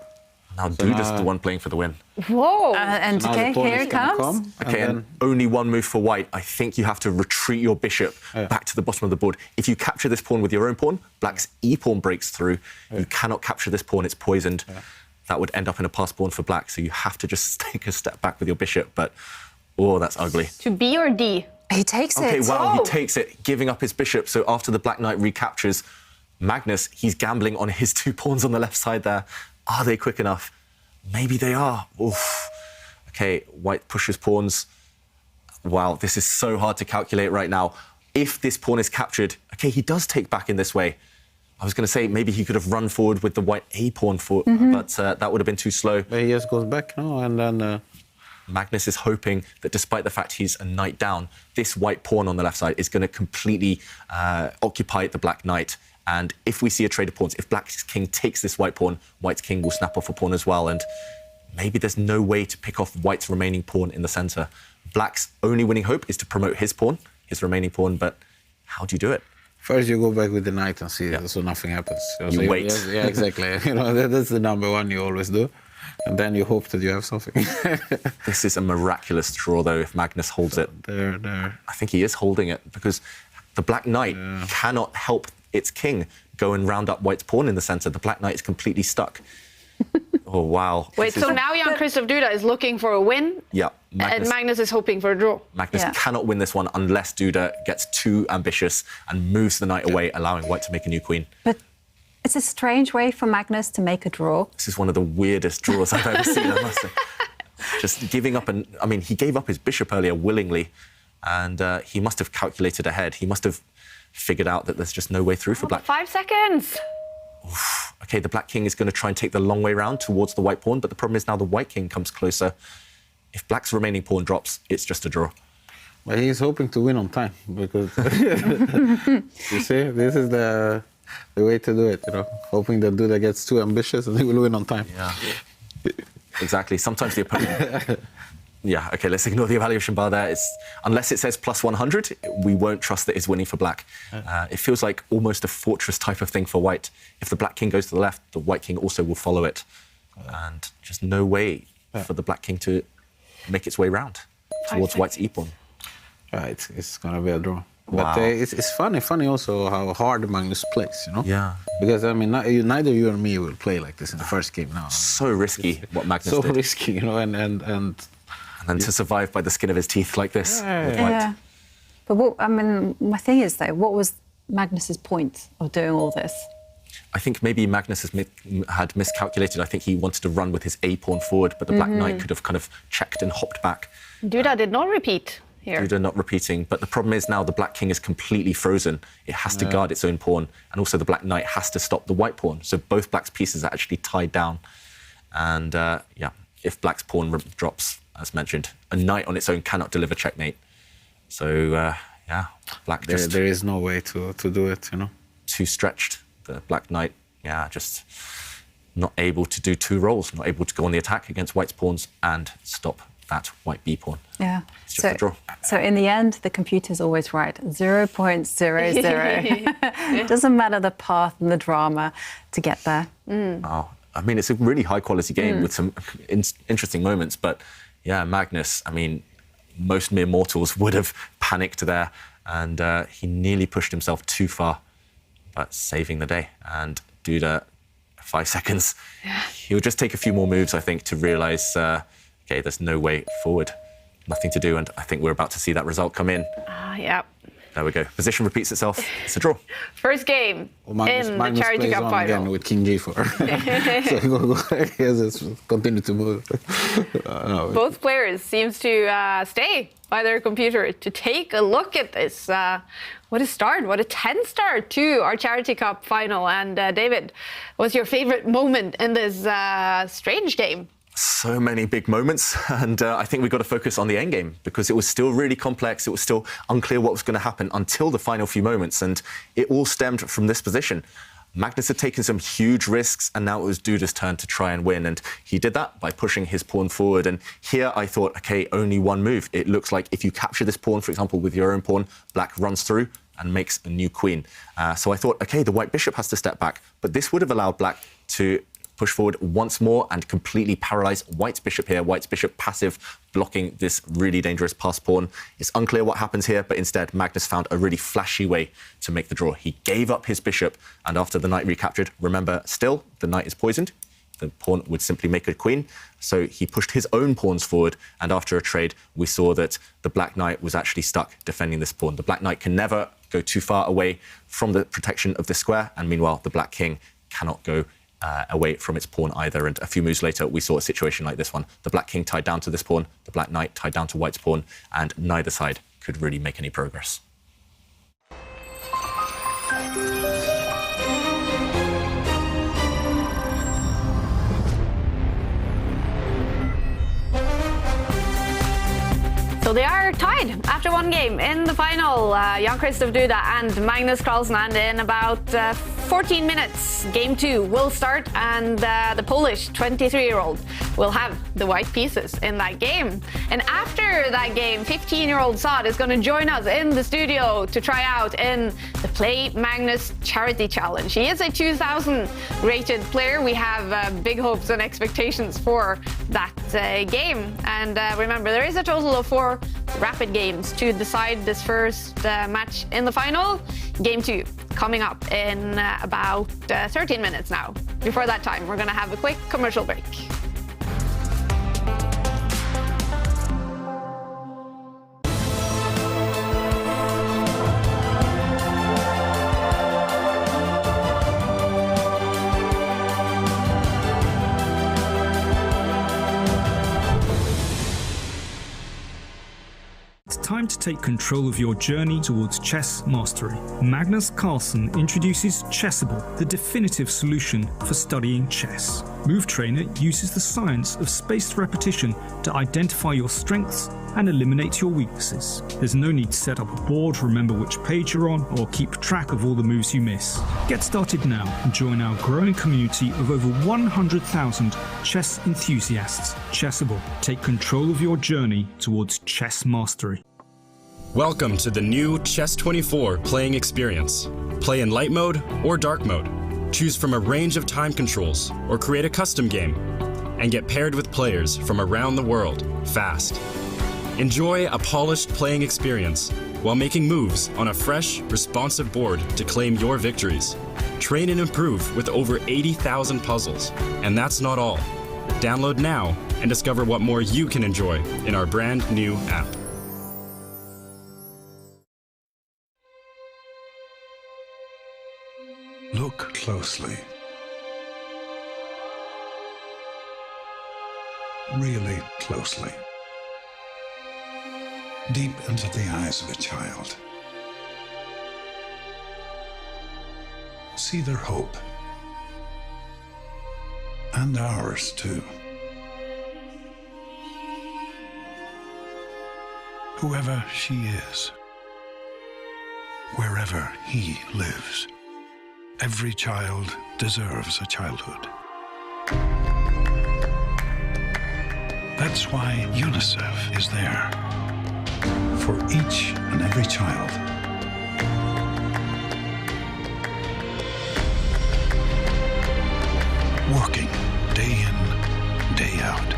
Now Duda's the one playing for the win. Whoa! And so okay, here it comes. Okay, and only one move for White. I think you have to retreat your bishop back to the bottom of the board. If you capture this pawn with your own pawn, Black's e-pawn breaks through. You cannot capture this pawn, it's poisoned. That would end up in a passed pawn for Black, so you have to just take a step back with your bishop, but, oh, that's ugly. To B or D? He takes it. Okay, wow, he takes it, giving up his bishop, so after the Black Knight recaptures Magnus, he's gambling on his two pawns on the left side there. Are they quick enough? Maybe they are. Oof. Okay, White pushes pawns. Wow, this is so hard to calculate right now. If this pawn is captured, okay, he does take back in this way. I was going to say maybe he could have run forward with the White A pawn, but that would have been too slow. But he just goes back now, and then... Magnus is hoping that despite the fact he's a knight down, this white pawn on the left side is going to completely occupy the Black Knight. And if we see a trade of pawns, if Black's king takes this white pawn, White's king will snap off a pawn as well. And maybe there's no way to pick off White's remaining pawn in the centre. Black's only winning hope is to promote his pawn, his remaining pawn, but how do you do it? First, you go back with the knight and see, so nothing happens. So you wait. Yeah, exactly. You know, that's the number one you always do. And then you hope that you have something. This is a miraculous draw, though, if Magnus holds it. I think he is holding it, because the Black Knight cannot help its king go and round up White's pawn in the centre. The Black Knight is completely stuck. Oh, wow. Wait, so now Jan-Krzysztof Duda is looking for a win? Yeah. And Magnus is hoping for a draw? Magnus cannot win this one unless Duda gets too ambitious and moves the knight away, allowing White to make a new queen. But it's a strange way for Magnus to make a draw. This is one of the weirdest draws I've ever seen, I must say. Just giving up, I mean, he gave up his bishop earlier willingly, and he must have calculated ahead. He must have figured out that there's just no way through for Black. 5 seconds. Oof. Okay, the Black king is going to try and take the long way round towards the white pawn, but the problem is now the white king comes closer. If Black's remaining pawn drops, it's just a draw. Well, he's hoping to win on time, because you see, this is the way to do it, you know, hoping that Duda gets too ambitious and he will win on time. Yeah, exactly. Sometimes the opponent... Yeah, OK, let's ignore the evaluation bar there. Unless it says plus 100, we won't trust that it's winning for Black. It feels like almost a fortress type of thing for White. If the Black king goes to the left, the White king also will follow it. And just no way for the Black king to make its way round towards White's e-pawn. It's going to be a draw. Wow. But it's funny also how hard Magnus plays, you know? Yeah. Because, I mean, neither you or me will play like this in the first game now. So risky what Magnus did. So risky, you know, and then to survive by the skin of his teeth like this. Yeah. But my thing is, though, what was Magnus's point of doing all this? I think maybe Magnus had miscalculated. I think he wanted to run with his A pawn forward, but the Black Knight could have kind of checked and hopped back. Duda did not repeat. here. Duda not repeating, but the problem is now the black king is completely frozen. It has to guard its own pawn, and also the black knight has to stop the white pawn. So both black's pieces are actually tied down. And yeah, if black's pawn drops, as mentioned, a knight on its own cannot deliver checkmate. So yeah, black there is no way to do it, you know. Too stretched. The black knight, yeah, just not able to do two roles, not able to go on the attack against white's pawns and stop that white b pawn. Yeah. It's just a draw. So in the end, the computer's always right. 0.00. Doesn't matter the path and the drama to get there. Oh, I mean, it's a really high quality game with some interesting moments. But yeah, Magnus, I mean, most mere mortals would have panicked there, and he nearly pushed himself too far, but saving the day. And Duda, 5 seconds. He'll just take a few more moves, I think, to realise, okay, there's no way forward, nothing to do, and I think we're about to see that result come in. Yeah. There we go. Position repeats itself. It's a draw. First game Magnus in the Charity plays Cup on final. again with King G4. So yes, continue to move. No. Both players seems to stay by their computer to take a look at this. What a start, what a tense start to our Charity Cup final. And David, what's your favorite moment in this strange game? So many big moments, and I think we've got to focus on the endgame because it was still really complex. It was still unclear what was going to happen until the final few moments, and it all stemmed from this position. Magnus had taken some huge risks, and now it was Duda's turn to try and win, and he did that by pushing his pawn forward. And here I thought, okay, only one move. It looks like if you capture this pawn, for example, with your own pawn, black runs through and makes a new queen. So I thought, okay, the white bishop has to step back, but this would have allowed black to push forward once more and completely paralyze white's bishop here. White's bishop passive, blocking this really dangerous pass pawn. It's unclear what happens here, but instead Magnus found a really flashy way to make the draw. He gave up his bishop, and after the knight recaptured, remember, still, the knight is poisoned. The pawn would simply make a queen. So he pushed his own pawns forward, and after a trade, we saw that the black knight was actually stuck defending this pawn. The black knight can never go too far away from the protection of the square, and meanwhile, the black king cannot go away from its pawn either. And a few moves later, we saw a situation like this one. The black king tied down to this pawn, the black knight tied down to white's pawn, and neither side could really make any progress. So they are tied after one game in the final. Jan-Krzysztof Duda and Magnus Carlsen, and in about 14 minutes, game 2 will start, and the Polish 23-year-old will have the white pieces in that game. And after that game, 15-year-old Saad is going to join us in the studio to try out in the Play Magnus Charity Challenge. He is a 2000 rated player. We have big hopes and expectations for that game. And remember, there is a total of 4 rapid games to decide this first match in the final. Game 2 coming up in about 13 minutes now. Before that time, we're going to have a quick commercial break. Time to take control of your journey towards chess mastery. Magnus Carlsen introduces Chessable, the definitive solution for studying chess. Move Trainer uses the science of spaced repetition to identify your strengths and eliminate your weaknesses. There's no need to set up a board, remember which page you're on, or keep track of all the moves you miss. Get started now and join our growing community of over 100,000 chess enthusiasts. Chessable, take control of your journey towards chess mastery. Welcome to the new Chess24 playing experience. Play in light mode or dark mode. Choose from a range of time controls or create a custom game. And get paired with players from around the world, fast. Enjoy a polished playing experience while making moves on a fresh, responsive board to claim your victories. Train and improve with over 80,000 puzzles. And that's not all. Download now and discover what more you can enjoy in our brand new app. Look closely. Really closely. deep into the eyes of a child. See their hope. And ours too. Whoever she is, wherever he lives, every child deserves a childhood. That's why UNICEF is there, for each and every child. Working day in, day out,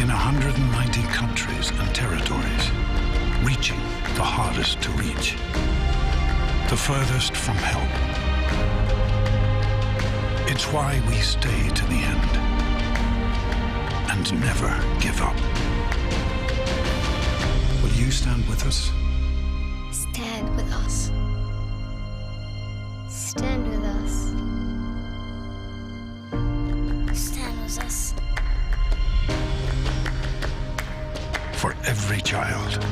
in 190 countries and territories, reaching the hardest to reach, the furthest from help. It's why we stay to the end and never give up. Will you stand with us? Stand with us. Stand with us. Stand with us. For every child.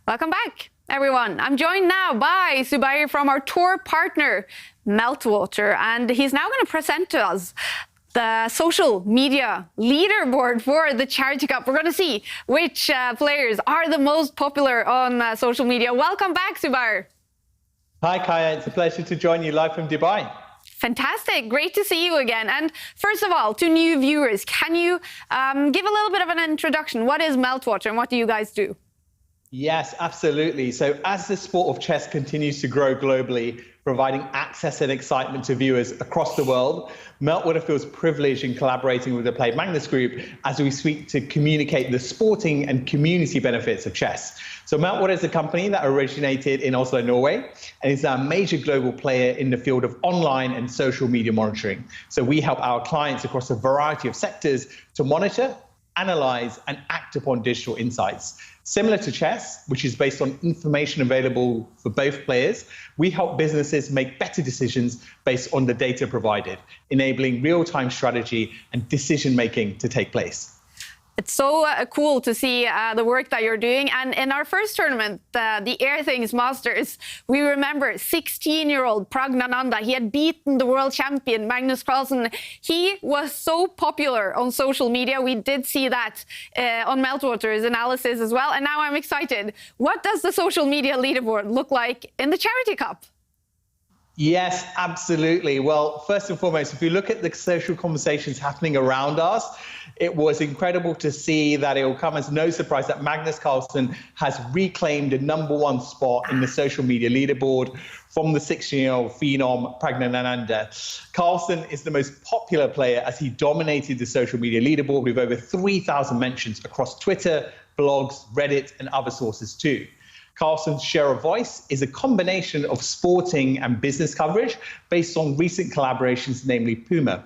Welcome back, everyone. I'm joined now by Zubair from our tour partner, Meltwater, and he's now going to present to us the social media leaderboard for the Charity Cup. We're going to see which players are the most popular on social media. Welcome back, Zubair. Hi, Kaja. It's a pleasure to join you live from Dubai. Fantastic. Great to see you again. And first of all, to new viewers, can you give a little bit of an introduction? What is Meltwater and what do you guys do? Yes, absolutely. So as the sport of chess continues to grow globally, providing access and excitement to viewers across the world, Meltwater feels privileged in collaborating with the Play Magnus Group as we seek to communicate the sporting and community benefits of chess. So Meltwater is a company that originated in Oslo, Norway, and is a major global player in the field of online and social media monitoring. So we help our clients across a variety of sectors to monitor, analyze, and act upon digital insights. Similar to chess, which is based on information available for both players, we help businesses make better decisions based on the data provided, enabling real-time strategy and decision-making to take place. It's so cool to see the work that you're doing. And in our first tournament, the Air Things Masters, we remember 16-year-old Pragnananda. He had beaten the world champion, Magnus Carlsen. He was so popular on social media. We did see that on Meltwater's analysis as well. And now I'm excited. What does the social media leaderboard look like in the Charity Cup? Yes, absolutely. Well, first and foremost, if you look at the social conversations happening around us, it was incredible to see that it will come as no surprise that Magnus Carlsen has reclaimed a #1 spot in the social media leaderboard from the 16-year-old phenom Pragnananda. Carlsen is the most popular player as he dominated the social media leaderboard with over 3,000 mentions across Twitter, blogs, Reddit, and other sources too. Carlsen's share of voice is a combination of sporting and business coverage based on recent collaborations, namely Puma.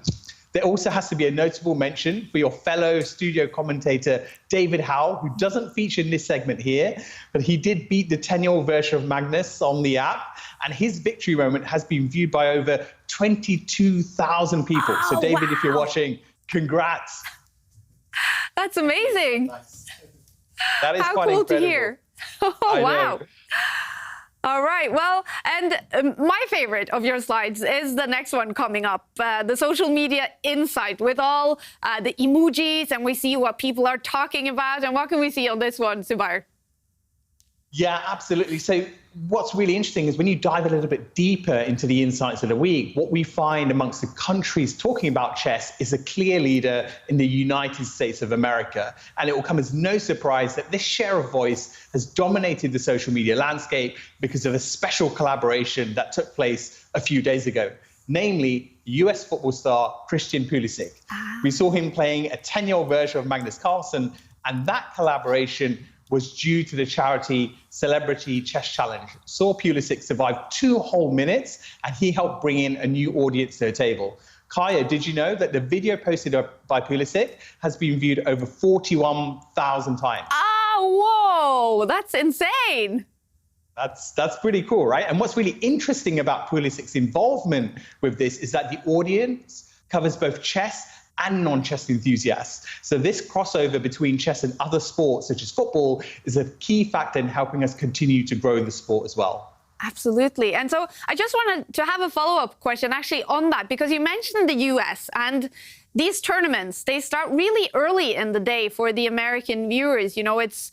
There also has to be a notable mention for your fellow studio commentator, David Howell, who doesn't feature in this segment here, but he did beat the 10-year-old version of Magnus on the app, and his victory moment has been viewed by over 22,000 people. So David, if you're watching, congrats. That's amazing. Nice. That is How quite cool incredible. to hear. Oh, wow. All right. Well, and my favorite of your slides is the next one coming up, the social media insight with all the emojis, and we see what people are talking about. And what can we see on this one, Zubair? Yeah, absolutely. So what's really interesting is when you dive a little bit deeper into the insights of the week, what we find amongst the countries talking about chess is a clear leader in the United States of America. And it will come as no surprise that this share of voice has dominated the social media landscape because of a special collaboration that took place a few days ago, namely US football star Christian Pulisic. We saw him playing a 10-year-old version of Magnus Carlsen, and that collaboration was due to the charity Celebrity Chess Challenge. Saw Pulisic survive 2 whole minutes, and he helped bring in a new audience to the table. Kaja, did you know that the video posted by Pulisic has been viewed over 41,000 times? Oh, whoa, that's insane. That's pretty cool, right? And what's really interesting about Pulisic's involvement with this is that the audience covers both chess and non-chess enthusiasts. So this crossover between chess and other sports, such as football, is a key factor in helping us continue to grow the sport as well. Absolutely. And so I just wanted to have a follow-up question actually on that, because you mentioned the US, and these tournaments, they start really early in the day for the American viewers. You know, it's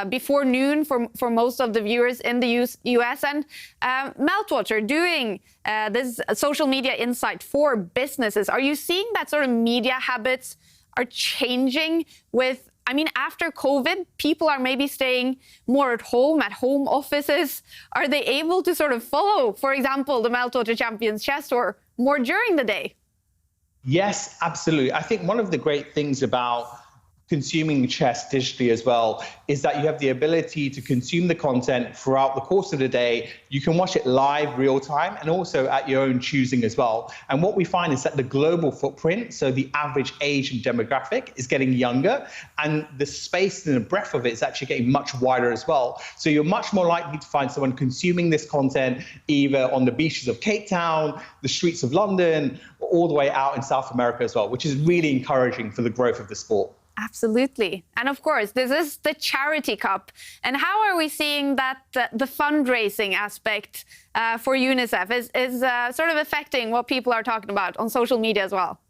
before noon for most of the viewers in the US. And Meltwater doing this social media insight for businesses. Are you seeing that sort of media habits are changing with, I mean, after COVID, people are maybe staying more at home offices. Are they able to sort of follow, for example, the Meltwater Champions Chess Tour more during the day? Yes, absolutely. I think one of the great things about consuming chess digitally as well is that you have the ability to consume the content throughout the course of the day. You can watch it live, real time, and also at your own choosing as well. And what we find is that the global footprint, so the average age and demographic, is getting younger, and the space and the breadth of it is actually getting much wider as well. So you're much more likely to find someone consuming this content either on the beaches of Cape Town, the streets of London, or all the way out in South America as well, which is really encouraging for the growth of the sport. Absolutely. And of course, this is the Charity Cup. And how are we seeing that the fundraising aspect for UNICEF is sort of affecting what people are talking about on social media as well?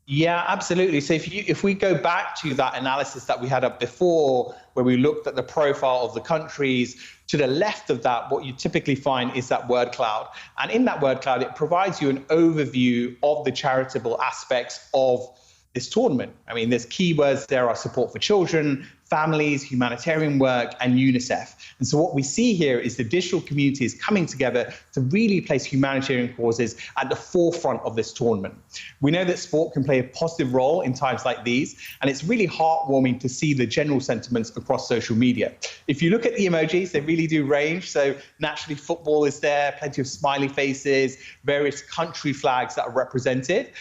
Yeah, absolutely. So if we go back to that analysis that we had up before, where we looked at the profile of the countries, to the left of that, what you typically find is that word cloud. And in that word cloud, it provides you an overview of the charitable aspects of this tournament. I mean, there's keywords there are support for children, families, humanitarian work, and UNICEF. And so what we see here is the digital community is coming together to really place humanitarian causes at the forefront of this tournament. We know that sport can play a positive role in times like these, and it's really heartwarming to see the general sentiments across social media. If you look at the emojis, they really do range. So naturally, football is there, plenty of smiley faces, various country flags that are represented.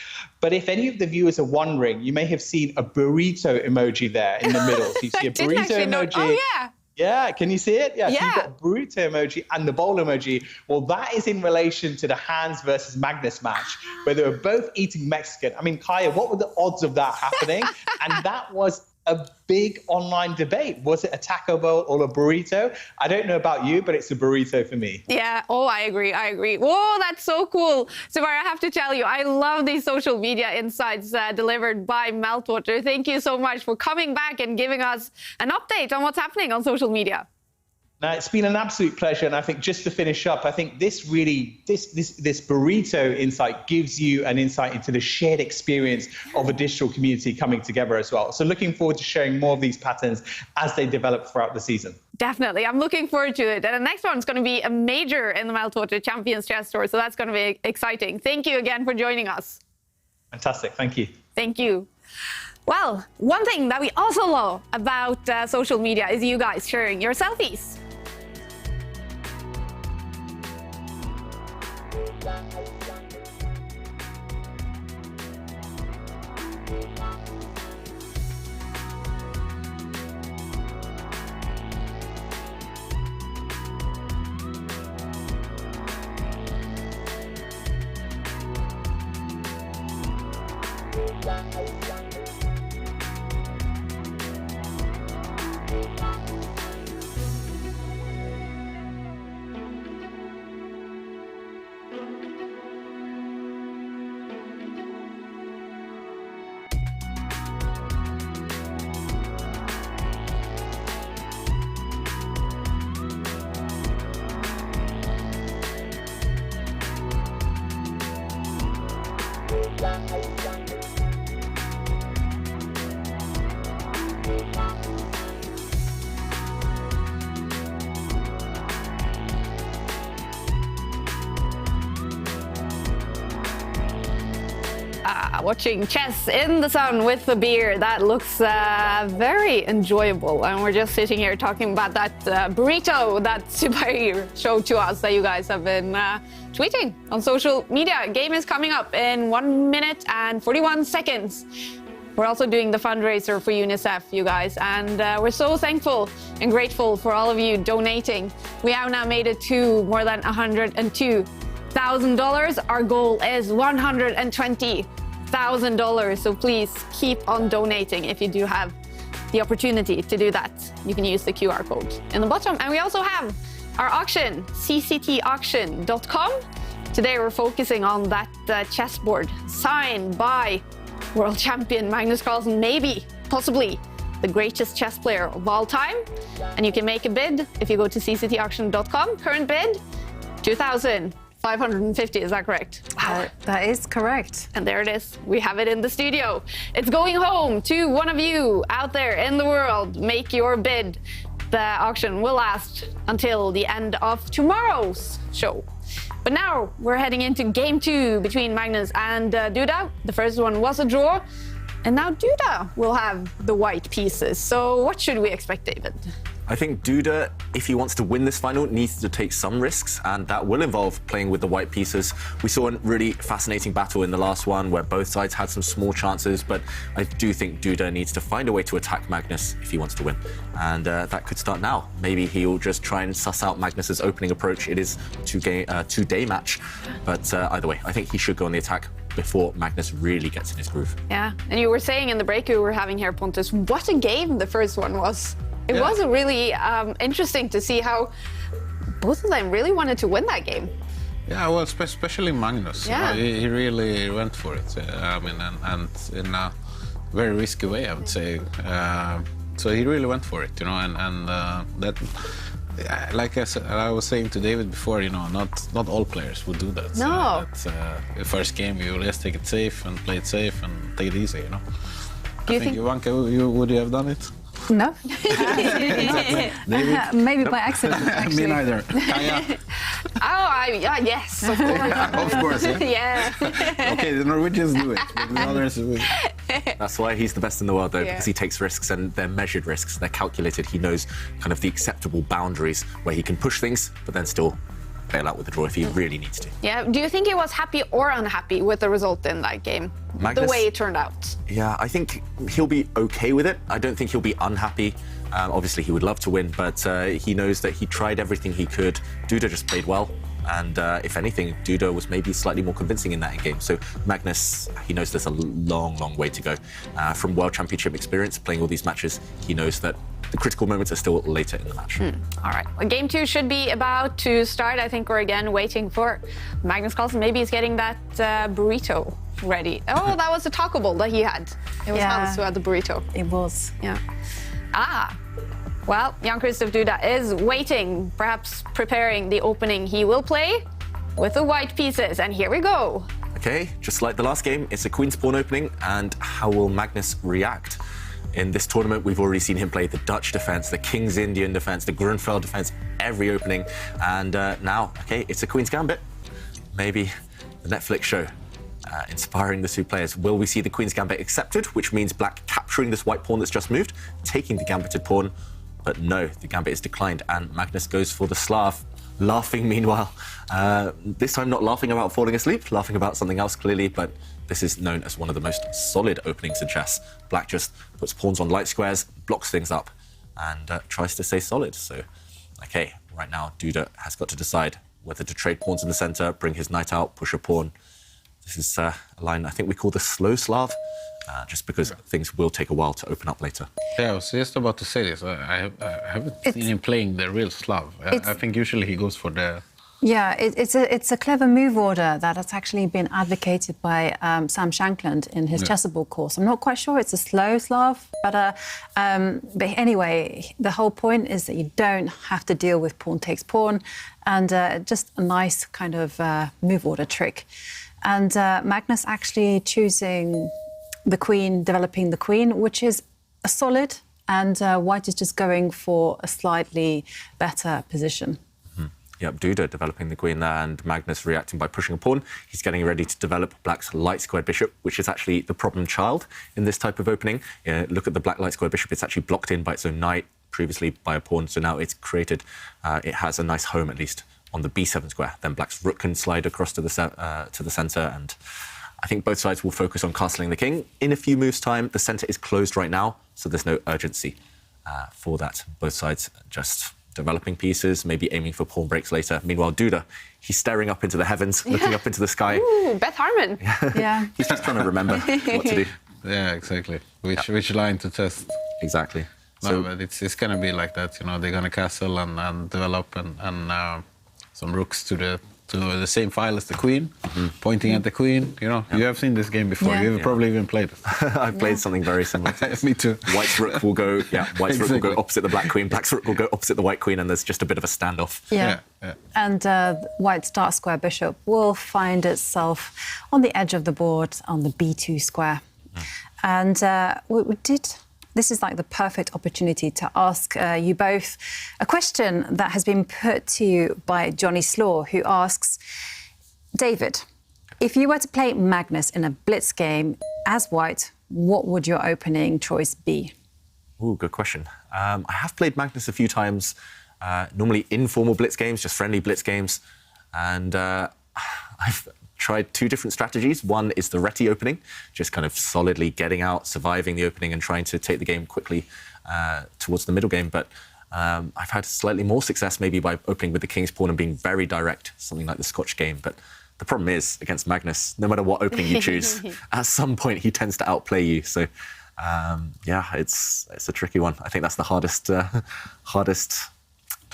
But if any of the viewers are wondering, you may have seen a burrito emoji there in the middle. So you see a burrito emoji. Oh, yeah. Yeah, can you see it? Yeah, Yeah. so you've got a burrito emoji and the bowl emoji. Well, that is in relation to the Hans versus Magnus match, where they were both eating Mexican. I mean, Kaja, what were the odds of that happening? And that was a big online debate. Was it a taco bowl or a burrito? I don't know about you, but it's a burrito for me. Yeah, oh, I agree. Whoa, that's so cool. Samara, I have to tell you, I love these social media insights delivered by Meltwater. Thank you so much for coming back and giving us an update on what's happening on social media. Now, it's been an absolute pleasure, and I think just to finish up, I think this burrito insight gives you an insight into the shared experience of a digital community coming together as well. So looking forward to sharing more of these patterns as they develop throughout the season. Definitely, I'm looking forward to it. And the next one's going to be a major in the Meltwater Champions Chess Tour, so that's going to be exciting. Thank you again for joining us. Fantastic, thank you. Thank you. Well, one thing that we also love about social media is you guys sharing your selfies. Watching chess in the sun with a beer, that looks very enjoyable. And we're just sitting here talking about that burrito that Subair showed to us that you guys have been tweeting on social media. Game is coming up in 1 minute and 41 seconds. We're also doing the fundraiser for UNICEF, you guys, and we're so thankful and grateful for all of you donating. We have now made it to more than $102,000. Our goal is $120,000, so please keep on donating if you do have the opportunity to do that. You can use the QR code in the bottom. And we also have our auction, cctauction.com. Today we're focusing on that chessboard signed by world champion Magnus Carlsen, maybe, possibly, the greatest chess player of all time. And you can make a bid if you go to cctauction.com. Current bid, $2,550, is that correct? Wow. That is correct. And there it is. We have it in the studio. It's going home to one of you out there in the world. Make your bid. The auction will last until the end of tomorrow's show. But now we're heading into game 2 between Magnus and Duda. The first one was a draw, and now Duda will have the white pieces. So what should we expect, David? I think Duda, if he wants to win this final, needs to take some risks, and that will involve playing with the white pieces. We saw a really fascinating battle in the last one where both sides had some small chances, but I do think Duda needs to find a way to attack Magnus if he wants to win. And that could start now. Maybe he'll just try and suss out Magnus's opening approach. It is a two-day match, but either way, I think he should go on the attack before Magnus really gets in his groove. Yeah, and you were saying in the break we were having here, Pontus, what a game the first one was. It was really interesting to see how both of them really wanted to win that game. Yeah, well, especially Magnus. Yeah. You know, he really went for it. I mean, and in a very risky way, I would say. So he really went for it, you know, and that, like I was saying to David before, you know, not all players would do that. No. So the first game, you will just take it safe and play it safe and take it easy, you know. Do you think Ivanka, would you have done it? No. Maybe Nope. by accident, actually. Me neither. Kaja? Yes, of course. Of course, yeah. Okay, the Norwegians do it, but the others... That's why he's the best in the world, though, because he takes risks, and they're measured risks. They're calculated. He knows kind of the acceptable boundaries where he can push things, but then still bail out with the draw if he really needs to. Yeah. Do you think he was happy or unhappy with the result in that game? Magnus, the way it turned out? Yeah, I think he'll be okay with it. I don't think he'll be unhappy. Obviously, he would love to win, but he knows that he tried everything he could. Duda just played well. And if anything, Duda was maybe slightly more convincing in that game. So Magnus, he knows there's a long, long way to go. From World Championship experience, playing all these matches, he knows that the critical moments are still later in the match. All right. Well, game 2 should be about to start. I think we're again waiting for Magnus Carlsen. Maybe he's getting that burrito ready. Oh, that was the taco bowl that he had. It was Hans who had the burrito. It was. Yeah. Well, Jan-Krzysztof Duda is waiting, perhaps preparing the opening he will play with the white pieces. And here we go. Okay, just like the last game, it's a Queen's Pawn opening, and how will Magnus react? In this tournament, we've already seen him play the Dutch defense, the King's Indian defense, the Grunfeld defense, every opening. And now, okay, it's a Queen's Gambit. Maybe the Netflix show inspiring the two players. Will we see the Queen's Gambit accepted, which means Black capturing this white pawn that's just moved, taking the gambited pawn? But no, the gambit is declined, and Magnus goes for the Slav. Laughing, meanwhile. This time not laughing about falling asleep, laughing about something else, clearly, but this is known as one of the most solid openings in chess. Black just puts pawns on light squares, blocks things up, and tries to stay solid. So, okay, right now, Duda has got to decide whether to trade pawns in the center, bring his knight out, push a pawn. This is a line I think we call the slow Slav, just because things will take a while to open up later. Yeah, I was just about to say this. I haven't seen him playing the real Slav. I think usually he goes for the... Yeah, it's a clever move order that has actually been advocated by Sam Shankland in his chessable course. I'm not quite sure it's a slow Slav, but anyway, the whole point is that you don't have to deal with pawn takes pawn, and just a nice kind of move order trick. And Magnus actually choosing the queen, developing the queen, which is a solid, and white is just going for a slightly better position. Yep, Duda developing the queen there, and Magnus reacting by pushing a pawn. He's getting ready to develop Black's light-squared bishop, which is actually the problem child in this type of opening. Look at the Black light-squared bishop. It's actually blocked in by its own knight, previously by a pawn, so now it's created, it has a nice home, at least, on the b7 square. Then Black's rook can slide across to the centre, and I think both sides will focus on castling the king in a few moves' time. The centre is closed right now, so there's no urgency for that. Both sides just developing pieces, maybe aiming for pawn breaks later. Meanwhile, Duda, he's staring up into the heavens, looking up into the sky. Ooh, Beth Harmon. Yeah. He's just trying to remember what to do. Yeah, exactly. Which line to test. Exactly. No, but it's going to be like that, you know. They're going to castle and develop and some rooks to the same file as the queen, pointing at the queen. You know, you have seen this game before. You've probably even played it. I've played something very similar to this. Me too. White's rook will go, White's rook will go opposite the black queen. Black's rook will go opposite the white queen, and there's just a bit of a standoff. Yeah. And White's dark square bishop will find itself on the edge of the board on the b2 square. And this is like the perfect opportunity to ask you both a question that has been put to you by Johnny Slaw, who asks, David, if you were to play Magnus in a blitz game as White, what would your opening choice be? Ooh, good question. I have played Magnus a few times, normally informal blitz games, just friendly blitz games. And I've tried two different strategies. One is the Reti opening, just kind of solidly getting out, surviving the opening and trying to take the game quickly towards the middle game. But I've had slightly more success maybe by opening with the king's pawn and being very direct, something like the Scotch game. But the problem is, against Magnus, no matter what opening you choose, at some point he tends to outplay you. So, it's a tricky one. I think that's the hardest kind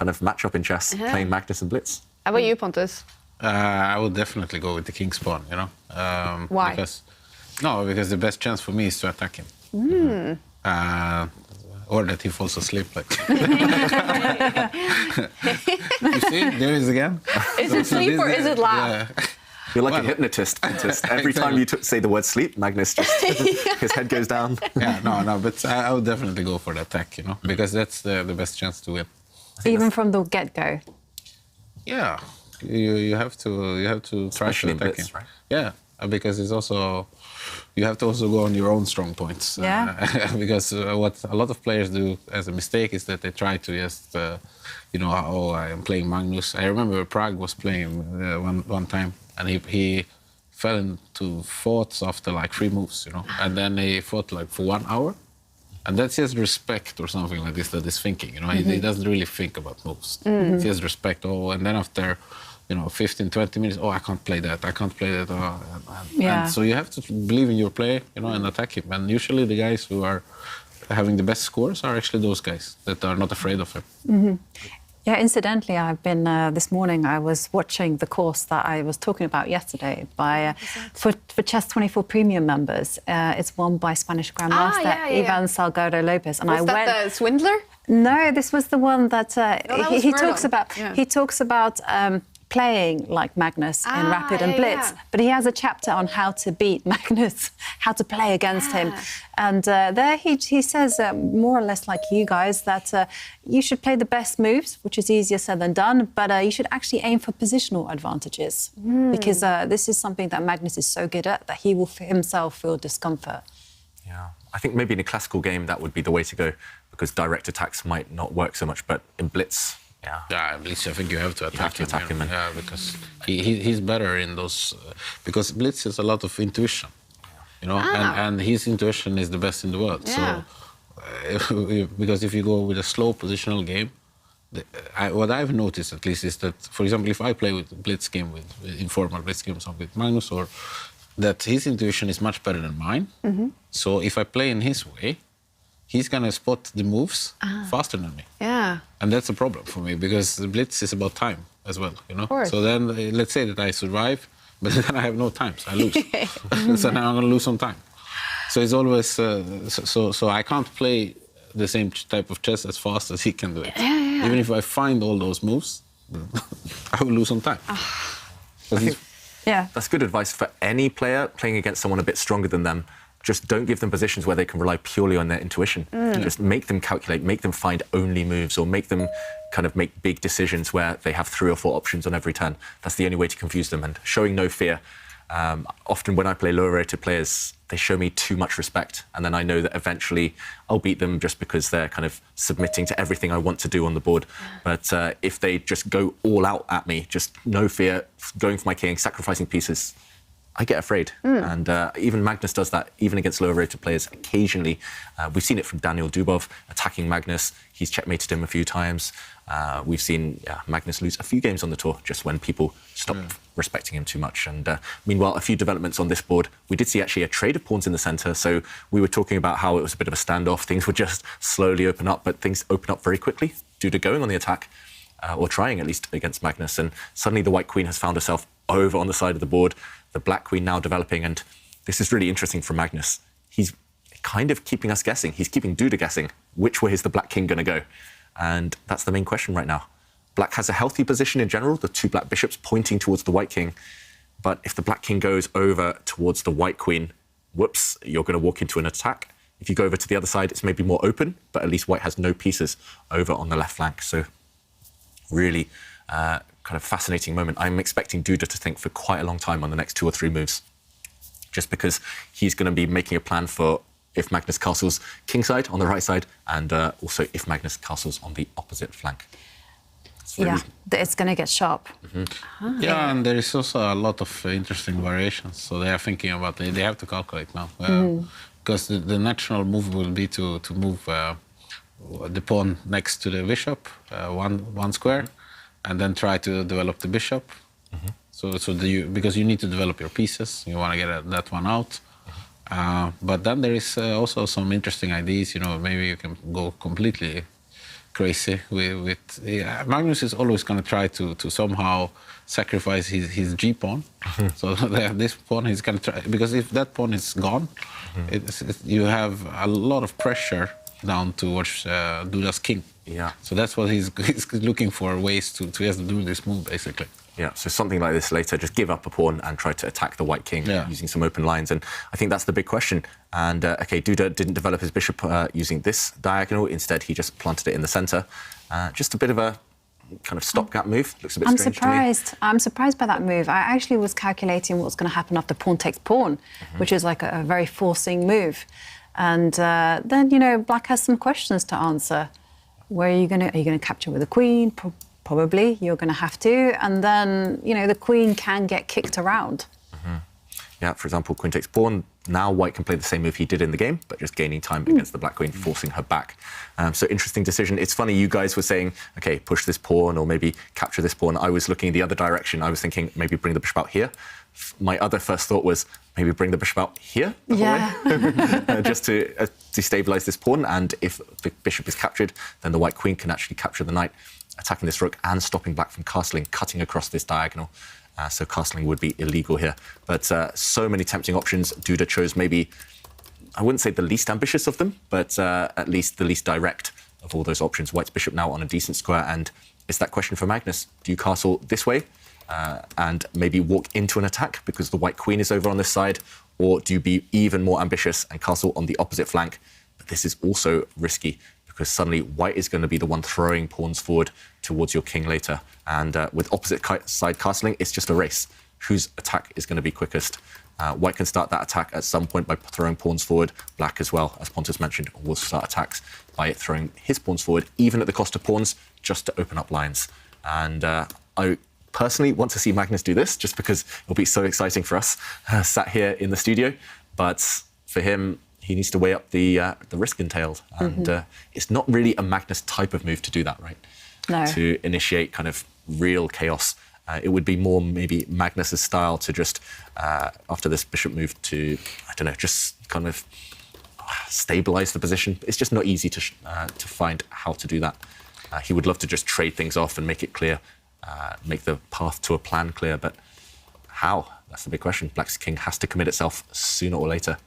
of matchup in chess, playing Magnus and blitz. How about you, Pontus? I would definitely go with the king's pawn, you know. Why? Because the best chance for me is to attack him. Or that he falls asleep. Like. You see, there he is again. Is it sleep or is it laugh? Yeah. You're like a hypnotist. Every time you say the word sleep, Magnus just, his head goes down. No, but I would definitely go for the attack, you know, because that's the best chance to win. Even from the get-go? Yeah. You have to try to attack him. Right? Yeah, because it's also you have to also go on your own strong points. Yeah. Because what a lot of players do as a mistake is that they try to just I am playing Magnus. I remember Prague was playing one time, and he fell into thoughts after like 3 moves, you know, and then he fought like for 1 hour. And that's just respect or something like this that is thinking, you know. He doesn't really think about moves. He has respect. And then after, 15, 20 minutes, I can't play that. And so you have to believe in your play, you know, and attack him. And usually the guys who are having the best scores are actually those guys that are not afraid of him. Yeah, incidentally, I've been, this morning, I was watching the course that I was talking about yesterday for Chess24 Premium members. It's won by Spanish Grandmaster Ivan Salgado Lopez. And was that the Swindler? No, this was the one that, he talks Murdo. about. Yeah. He talks about playing like Magnus in Rapid and Blitz, but he has a chapter on how to beat Magnus, how to play against him. And there he says, more or less like you guys, that you should play the best moves, which is easier said than done, but you should actually aim for positional advantages, because this is something that Magnus is so good at that he will himself feel discomfort. Yeah, I think maybe in a classical game that would be the way to go, because direct attacks might not work so much, but in Blitz, Blitz, I think you have to attack him. Yeah, because he's better in those... because Blitz has a lot of intuition, you know, and his intuition is the best in the world. Yeah. So, because if you go with a slow positional game, what I've noticed at least is that, for example, if I play with Blitz game, with informal Blitz games with Magnus, or that his intuition is much better than mine. So if I play in his way, he's going to spot the moves faster than me. Yeah. And that's a problem for me, because the Blitz is about time as well, you know? So then, let's say that I survive, but then I have no time, so I lose. So now I'm going to lose some time. So it's always... so I can't play the same type of chess as fast as he can do it. Even if I find all those moves, I will lose some time. That's good advice for any player playing against someone a bit stronger than them. Just don't give them positions where they can rely purely on their intuition. Just make them calculate, make them find only moves, or make them kind of make big decisions where they have 3 or 4 options on every turn. That's the only way to confuse them. And showing no fear. Often when I play lower-rated players, they show me too much respect, and then I know that eventually I'll beat them just because they're kind of submitting to everything I want to do on the board. But if they just go all out at me, just no fear, going for my king, sacrificing pieces, I get afraid. And even Magnus does that, even against lower rated players occasionally. We've seen it from Daniel Dubov attacking Magnus. He's checkmated him a few times. We've seen Magnus lose a few games on the tour just when people stop respecting him too much. And meanwhile, a few developments on this board. We did see actually a trade of pawns in the centre. So we were talking about how it was a bit of a standoff. Things would just slowly open up, but things open up very quickly. Duda going on the attack, or trying at least against Magnus. And suddenly the white queen has found herself over on the side of the board. The black queen now developing, and this is really interesting for Magnus. He's kind of keeping us guessing. He's keeping Duda guessing. Which way is the black king going to go? And that's the main question right now. Black has a healthy position in general, the two black bishops pointing towards the white king. But if the black king goes over towards the white queen, whoops, you're going to walk into an attack. If you go over to the other side, it's maybe more open, but at least white has no pieces over on the left flank. So really kind of fascinating moment. I'm expecting Duda to think for quite a long time on the next 2 or 3 moves, just because he's going to be making a plan for if Magnus castles kingside on the right side, and also if Magnus castles on the opposite flank. It's going to get sharp. Yeah, and there is also a lot of interesting variations. So they are thinking about they have to calculate now, because the natural move will be to move the pawn next to the bishop, one square, and then try to develop the bishop. Because you need to develop your pieces, you want to get that one out. But then there is also some interesting ideas. Maybe you can go completely crazy with Magnus is always going to try to somehow sacrifice his G pawn. So this pawn he's going to try, because if that pawn is gone, you have a lot of pressure down towards Duda's king. Yeah. So that's what he's looking for, ways to do this move, basically. Yeah, so something like this later, just give up a pawn and try to attack the white king using some open lines. And I think that's the big question. And, OK, Duda didn't develop his bishop using this diagonal. Instead, he just planted it in the centre. Just a bit of a kind of stopgap move. Looks a bit strange to me. I'm surprised by that move. I actually was calculating what's going to happen after pawn takes pawn, which is like a very forcing move. And then, Black has some questions to answer. Where are you going to capture with the queen? Probably you're going to have to, and then the queen can get kicked around. Yeah, for example, queen takes pawn. Now white can play the same move he did in the game, but just gaining time against the black queen, forcing her back. So interesting decision. It's funny, you guys were saying, OK, push this pawn or maybe capture this pawn. I was looking the other direction. I was thinking maybe bring the bishop out here. My other first thought was maybe bring the bishop out here, just to destabilize this pawn. And if the bishop is captured, then the white queen can actually capture the knight, attacking this rook and stopping black from castling, cutting across this diagonal. So castling would be illegal here. But so many tempting options. Duda chose maybe, I wouldn't say the least ambitious of them, but at least the least direct of all those options. White's bishop now on a decent square, and it's that question for Magnus. Do you castle this way and maybe walk into an attack because the white queen is over on this side, or do you be even more ambitious and castle on the opposite flank? But this is also risky, because suddenly white is going to be the one throwing pawns forward towards your king later. And with opposite side castling, it's just a race. Whose attack is going to be quickest? White can start that attack at some point by throwing pawns forward. Black as well, as Pontus mentioned, will start attacks by throwing his pawns forward, even at the cost of pawns, just to open up lines. And I personally want to see Magnus do this, just because it'll be so exciting for us sat here in the studio. But for him, he needs to weigh up the risk entailed. And it's not really a Magnus type of move to do that, right? No. To initiate kind of real chaos. It would be more maybe Magnus's style to just, after this bishop move, to, I don't know, just kind of stabilize the position. It's just not easy to find how to do that. He would love to just trade things off and make it clear, make the path to a plan clear. But how? That's the big question. Black's king has to commit itself sooner or later.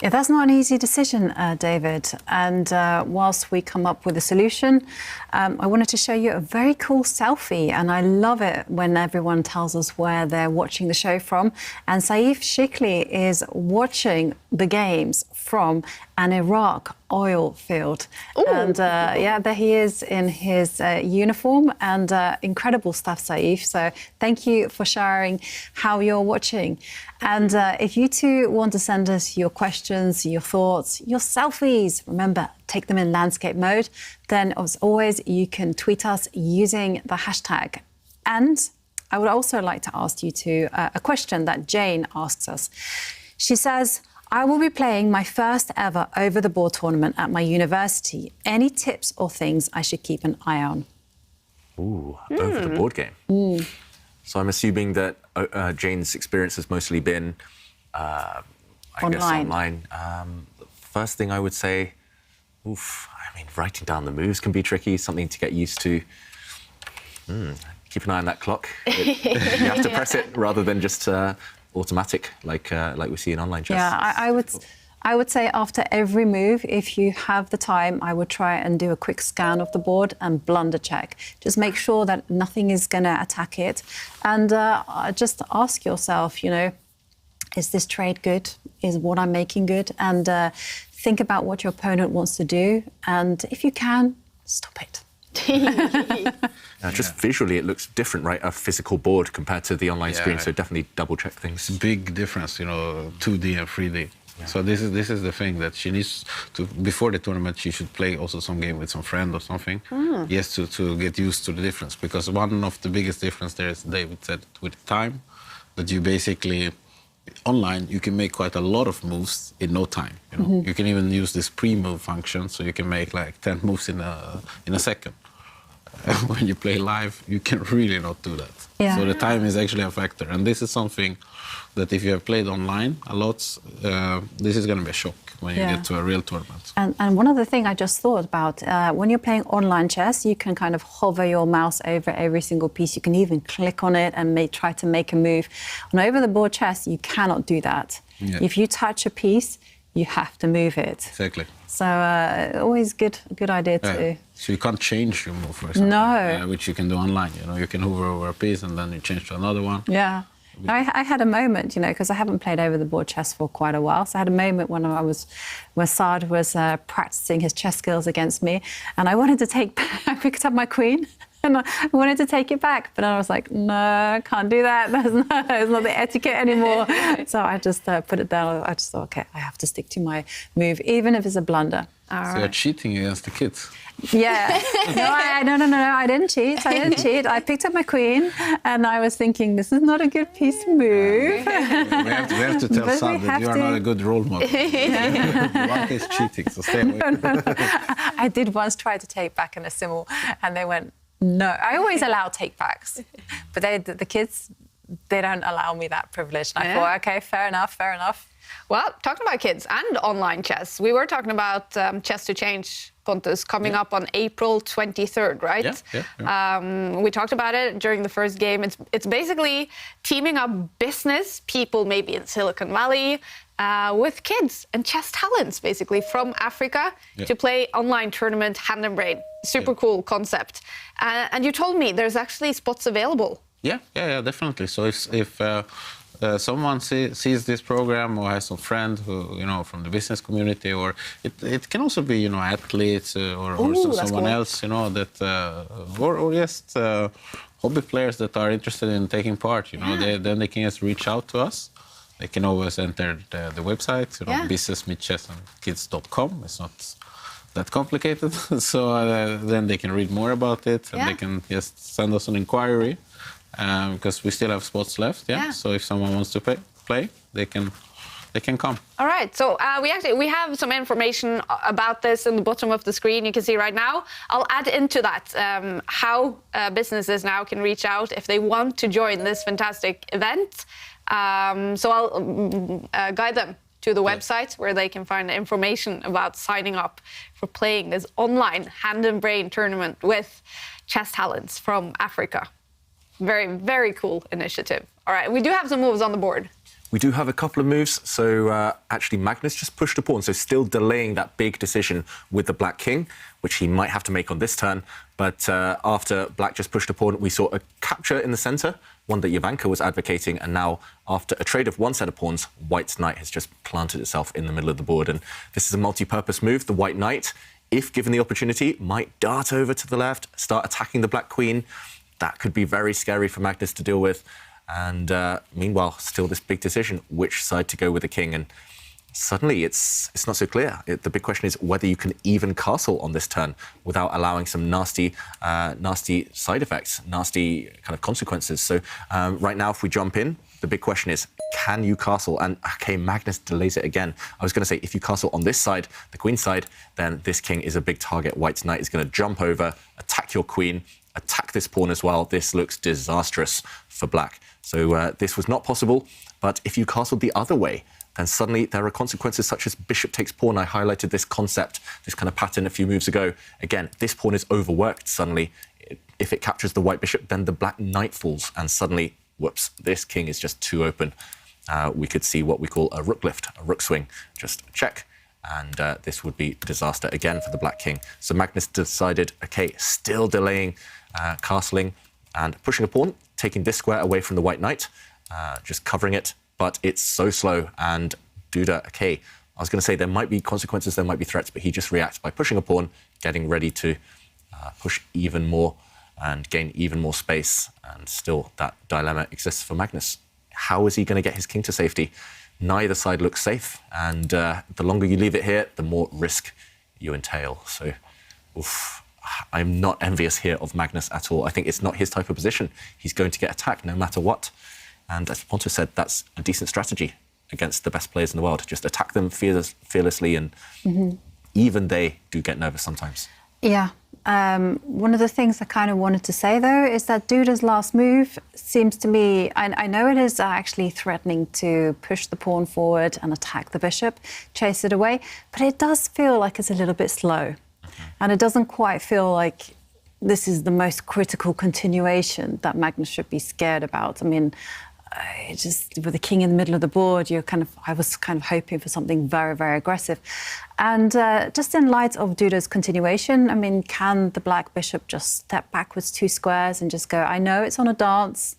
Yeah, that's not an easy decision, David. And whilst we come up with a solution, I wanted to show you a very cool selfie. And I love it when everyone tells us where they're watching the show from. And Saif Shikli is watching the games from an Iraq oil field. Ooh. And there he is in his uniform, and incredible stuff, Saif. So thank you for sharing how you're watching. And if you too want to send us your questions, your thoughts, your selfies, remember, take them in landscape mode, then as always, you can tweet us using the hashtag. And I would also like to ask you a question that Jane asks us. She says, I will be playing my first ever over-the-board tournament at my university. Any tips or things I should keep an eye on? Ooh, over-the-board game. So I'm assuming that Jane's experience has mostly been, I guess, online. The first thing I would say, writing down the moves can be tricky, something to get used to. Keep an eye on that clock. You have to press it rather than just automatic, like we see in online chess. Yeah, I would say after every move, if you have the time, I would try and do a quick scan of the board and blunder check. Just make sure that nothing is going to attack it. And just ask yourself, is this trade good? Is what I'm making good? And think about what your opponent wants to do. And if you can, stop it. Just visually, it looks different, right? A physical board compared to the online screen. So definitely double check things. Big difference, 2D and 3D. Yeah. So this is the thing that she needs to, before the tournament, she should play also some game with some friend or something. Yes, to get used to the difference. Because one of the biggest difference there is, David said, with time, that you basically, online, you can make quite a lot of moves in no time. You can even use this pre-move function, so you can make like 10 moves in a second. When you play live, you can really not do that. Yeah. So the time is actually a factor. And this is something that if you have played online a lot, this is going to be a shock when you get to a real tournament. And one other thing I just thought about, when you're playing online chess, you can kind of hover your mouse over every single piece. You can even click on it and try to make a move. On over-the-board chess, you cannot do that. Yeah. If you touch a piece, you have to move it. Exactly. So always good idea to... So you can't change your move, for example. No. Which you can do online. You can hover over a piece and then you change to another one. Yeah. I had a moment, because I haven't played over-the-board chess for quite a while. So I had a moment when Saad was practicing his chess skills against me, and I wanted to I picked up my queen, and I wanted to take it back, but I was like, no, I can't do that. It's not the etiquette anymore. So I just put it down. I just thought, okay, I have to stick to my move, even if it's a blunder. So you're cheating against the kids. Yeah. No, I didn't cheat. I picked up my queen and I was thinking, this is not a good piece to move. We have to tell Sam that you are not a good role model. One is cheating, so stay away. No. I did once try to take back in a simul and they went, no. I always allow take backs, but the kids, they don't allow me that privilege. And I thought, okay, fair enough. Well, talking about kids and online chess, we were talking about Chess to Change, Pontus, coming up on April 23rd, right? Yeah. We talked about it during the first game. It's basically teaming up business people, maybe in Silicon Valley, with kids and chess talents, basically, from Africa to play online tournament hand and brain. Super cool concept. And you told me there's actually spots available. Yeah, definitely. So if someone sees this program or has some friend who, from the business community, or it can also be, athletes or someone else, that, or just hobby players that are interested in taking part, then they can just reach out to us. They can always enter the website, businessmeetchessandkids.com. It's not that complicated. So then they can read more about it and they can just send us an inquiry. Because we still have spots left, So if someone wants to play, they can come. All right. So we have some information about this in the bottom of the screen. You can see right now. I'll add into that how businesses now can reach out if they want to join this fantastic event. So I'll guide them to the website where they can find information about signing up for playing this online hand and brain tournament with chess talents from Africa. Very, very cool initiative. All right, we do have some moves on the board. We do have a couple of moves. So actually, Magnus just pushed a pawn, so still delaying that big decision with the Black King, which he might have to make on this turn. But after Black just pushed a pawn, we saw a capture in the centre, one that Jovanka was advocating. And now, after a trade of one set of pawns, White's knight has just planted itself in the middle of the board. And this is a multi-purpose move. The White knight, if given the opportunity, might dart over to the left, start attacking the Black Queen. That could be very scary for Magnus to deal with. And meanwhile, still this big decision, which side to go with the king. And suddenly it's not so clear. The big question is whether you can even castle on this turn without allowing some nasty side effects, nasty kind of consequences. So right now, if we jump in, the big question is, can you castle? And okay, Magnus delays it again. I was going to say, if you castle on this side, the queen side, then this king is a big target. White's knight is going to jump over, attack your queen, attack this pawn as well. This looks disastrous for black. So this was not possible. But if you castled the other way, then suddenly there are consequences such as bishop takes pawn. I highlighted this concept, this kind of pattern a few moves ago. Again, this pawn is overworked suddenly. If it captures the white bishop, then the black knight falls, and suddenly, whoops, this king is just too open. We could see what we call a rook lift, a rook swing, just check. And this would be disaster again for the black king. So Magnus decided, okay, still delaying castling and pushing a pawn, taking this square away from the white knight, just covering it. But it's so slow, and Duda, okay, I was going to say there might be consequences, there might be threats, but he just reacts by pushing a pawn, getting ready to push even more and gain even more space. And still, that dilemma exists for Magnus. How is he going to get his king to safety? Neither side looks safe, and the longer you leave it here, the more risk you entail. So, I'm not envious here of Magnus at all. I think it's not his type of position. He's going to get attacked no matter what. And as Pontus said, that's a decent strategy against the best players in the world. Just attack them fearlessly, and even they do get nervous sometimes. Yeah. One of the things I kind of wanted to say, though, is that Duda's last move seems to me, I know it is actually threatening to push the pawn forward and attack the bishop, chase it away, but it does feel like it's a little bit slow. And it doesn't quite feel like this is the most critical continuation that Magnus should be scared about. I mean, just with the king in the middle of the board, I was kind of hoping for something very, very aggressive. And just in light of Duda's continuation, I mean, can the black bishop just step backwards 2 squares and just go, I know it's on a dance,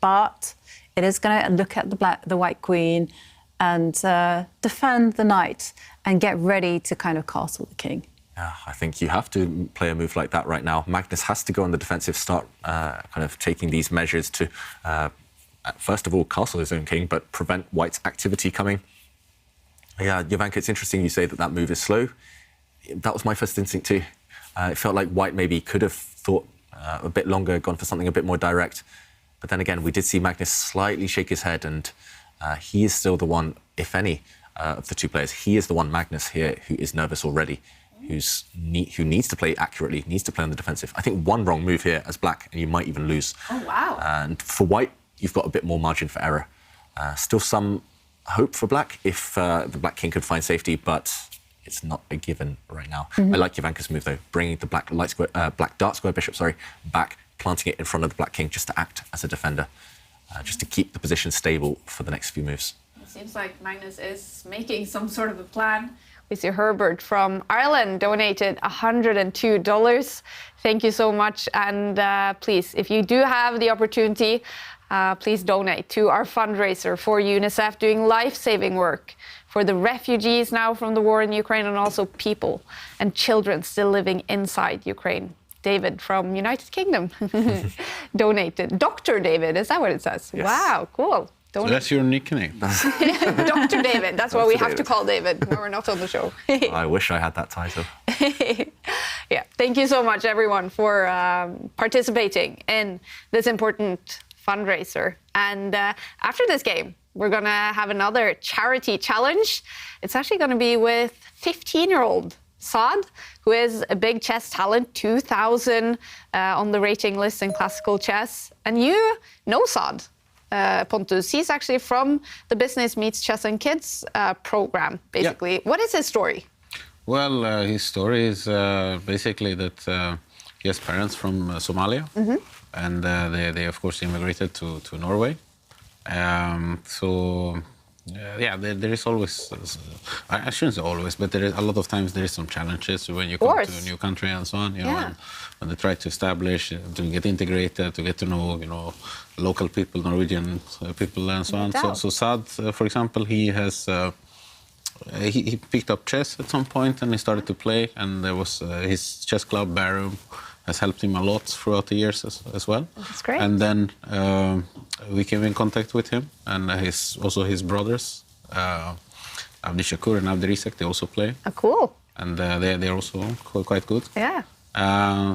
but it is going to look at the white queen and defend the knight and get ready to kind of castle the king? Yeah, I think you have to play a move like that right now. Magnus has to go on the defensive, start kind of taking these measures to, first of all, castle his own king, but prevent White's activity coming. Yeah, Jovanka, it's interesting you say that move is slow. That was my first instinct too. It felt like White maybe could have thought a bit longer, gone for something a bit more direct. But then again, we did see Magnus slightly shake his head, and he is still the one, if any, of the two players, he is the one, Magnus here, who is nervous already. Who needs to play accurately, needs to play on the defensive. I think one wrong move here as black, and you might even lose. Oh, wow. And for white, you've got a bit more margin for error. Still some hope for black if the black king could find safety, but it's not a given right now. I like Jovanka's move, though, bringing the black dark square bishop, back, planting it in front of the black king just to act as a defender, just to keep the position stable for the next few moves. It seems like Magnus is making some sort of a plan. We see Herbert from Ireland donated $102. Thank you so much. And please, if you do have the opportunity, please donate to our fundraiser for UNICEF, doing life-saving work for the refugees now from the war in Ukraine, and also people and children still living inside Ukraine. David from United Kingdom donated. Dr. David, is that what it says? Yes. Wow, cool. So that's your nickname. Dr. David, that's what we have to call David when we're not on the show. I wish I had that title. Yeah, thank you so much, everyone, for participating in this important fundraiser. And after this game, we're going to have another charity challenge. It's actually going to be with 15-year-old Saad, who is a big chess talent, 2,000 on the rating list in classical chess. And you know Saad. Pontus, he's actually from the Business Meets Chess and Kids program, basically. Yeah. What is his story? Well, his story is basically that he has parents from Somalia, and they of course immigrated to Norway. There is always, I shouldn't say always, but there is a lot of times there is some challenges when you come to a new country and so on, you know, and when they try to establish, to get integrated, to get to know, you know, local people, Norwegian people and so on. So Saad, for example, he has, he picked up chess at some point and he started to play, and there was his chess club, Barum, has helped him a lot throughout the years as well. That's great. And then we came in contact with him and his brothers. Abdishakur and Abdirizek, they also play. Oh, cool. And they're also quite good. Yeah.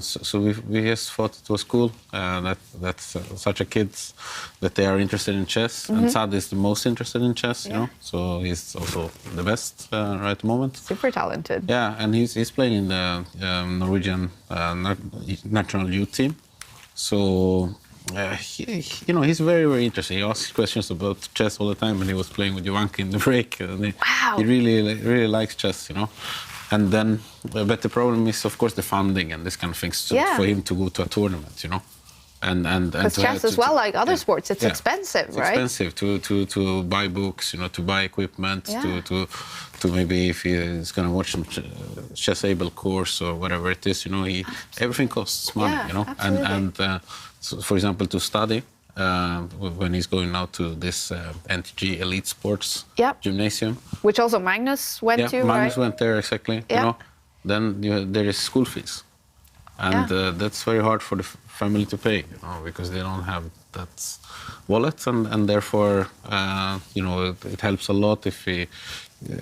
So we just thought it was cool that such a kids that they are interested in chess, and Sad is the most interested in chess, you know. So he's also the best right at the moment. Super talented. Yeah, and he's playing in the Norwegian national youth team. So he's very, very interesting. He asks questions about chess all the time, and he was playing with Jovanka in the break. And he really likes chess, you know. And then, but the problem is, of course, the funding and this kind of things for him to go to a tournament, you know. And because chess as well, like other sports, it's expensive, right? It's expensive to buy books, you know, to buy equipment, to maybe if he's going to watch some chess-able course or whatever it is, you know, everything costs money, you know. And so, for example, to study. When he's going now to this NTG Elite Sports Gymnasium. Which also Magnus went to, Magnus went there, exactly. You know, then there is school fees. And that's very hard for the family to pay, you know, because they don't have that wallet. And therefore, you know, it helps a lot if he,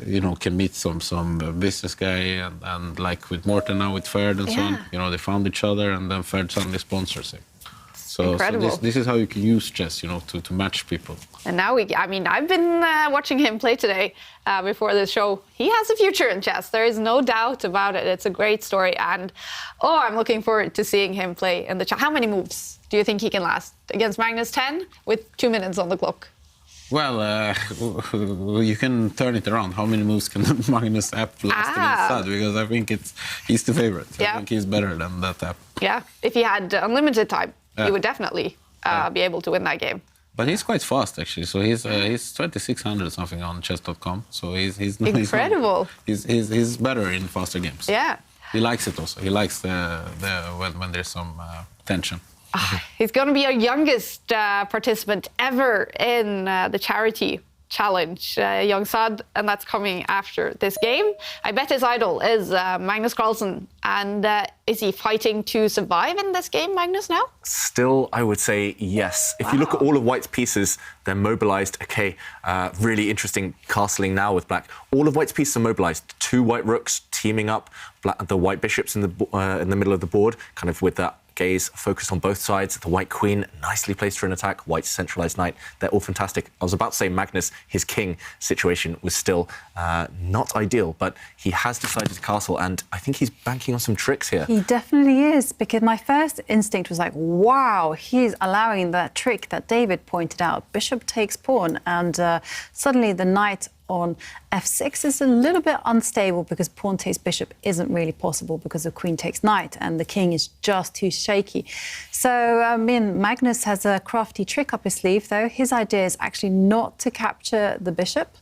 you know, can meet some business guy. And like with Morten now, with Ferd and so on, you know, they found each other and then Ferd suddenly sponsors him. So this is how you can use chess, you know, to match people. And now I've been watching him play today before this show. He has a future in chess. There is no doubt about it. It's a great story. And, I'm looking forward to seeing him play in the chess. How many moves do you think he can last? Against Magnus 10 with 2 minutes on the clock. Well, you can turn it around. How many moves can Magnus app last against Sad? Because I think he's the favorite. I think he's better than that app. Yeah, if he had unlimited time. He would definitely be able to win that game. But he's quite fast, actually. So he's 2,600 something on chess.com. So he's incredible. He's better in faster games. Yeah. He likes it also. He likes when there's some tension. He's going to be our youngest participant ever in the charity challenge, Young Sad, and that's coming after this game. I bet his idol is Magnus Carlsen. And is he fighting to survive in this game, Magnus, now? Still, I would say yes. If you look at all of White's pieces, they're mobilized. Okay, really interesting castling now with Black. All of White's pieces are mobilized. 2 white rooks teaming up, the white bishops in the middle of the board, kind of with that gaze focused on both sides. The white queen nicely placed for an attack. White's centralized knight. They're all fantastic. I was about to say Magnus, his king situation was still not ideal, but he has decided to castle, and I think he's banking on some tricks here. He definitely is, because my first instinct was like, wow, he's allowing that trick that David pointed out. Bishop takes pawn, and suddenly the knight on f6 is a little bit unstable because pawn takes bishop isn't really possible because the queen takes knight and the king is just too shaky. So, Magnus has a crafty trick up his sleeve, though. His idea is actually not to capture the bishop,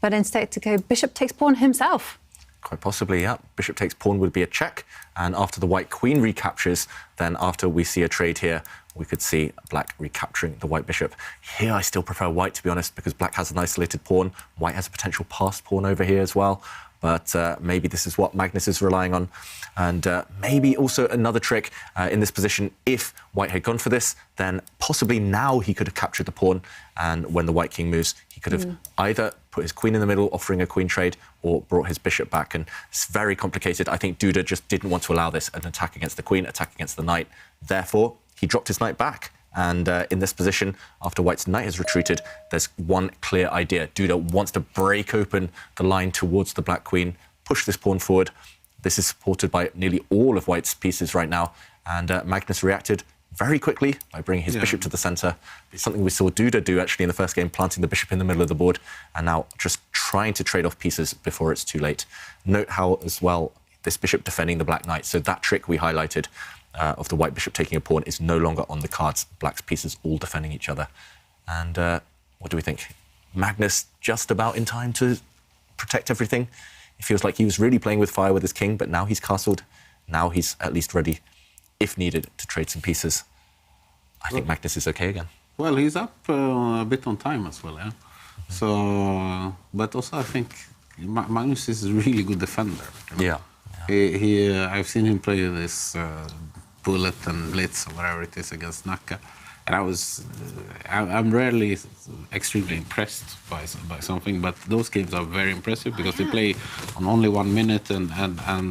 but instead to go bishop takes pawn himself. Quite possibly, yeah. Bishop takes pawn would be a check, and after the white queen recaptures, then after we see a trade here, we could see Black recapturing the white bishop. Here, I still prefer White, to be honest, because Black has an isolated pawn. White has a potential passed pawn over here as well. But maybe this is what Magnus is relying on. And maybe also another trick in this position. If White had gone for this, then possibly now he could have captured the pawn. And when the white king moves, he could have either put his queen in the middle, offering a queen trade, or brought his bishop back. And it's very complicated. I think Duda just didn't want to allow this, an attack against the queen, attack against the knight. Therefore, he dropped his knight back. And in this position, after White's knight has retreated, there's one clear idea. Duda wants to break open the line towards the black queen, push this pawn forward. This is supported by nearly all of White's pieces right now. And Magnus reacted very quickly by bringing his bishop to the centre. It's something we saw Duda do, actually, in the first game, planting the bishop in the middle of the board, and now just trying to trade off pieces before it's too late. Note how, as well, this bishop defending the black knight. So that trick we highlighted of the white bishop taking a pawn is no longer on the cards. Black's pieces all defending each other. And what do we think? Magnus just about in time to protect everything. It feels like he was really playing with fire with his king, but now he's castled. Now he's at least ready, if needed, to trade some pieces. I think Magnus is okay again. Well, he's up a bit on time as well, yeah. So, but also I think Magnus is a really good defender. You know? Yeah. I've seen him play this bullet and blitz or whatever it is against Naka, And I'm rarely extremely impressed by something, but those games are very impressive because they play on only 1 minute and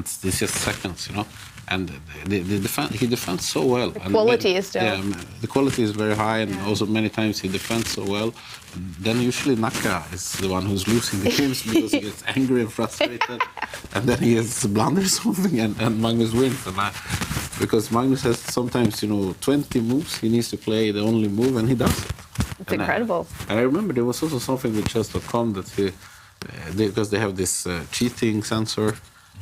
it's just seconds, you know. And he defends so well. The quality is still. Yeah, the quality is very high, and also many times he defends so well. And then usually Naka is the one who's losing the games because he gets angry and frustrated, and then he has to blunder something, and Magnus wins. Because Magnus has sometimes, 20 moves he needs to play the only move, and he does it. It's incredible. And I remember there was also something with chess.com that because they have this cheating sensor.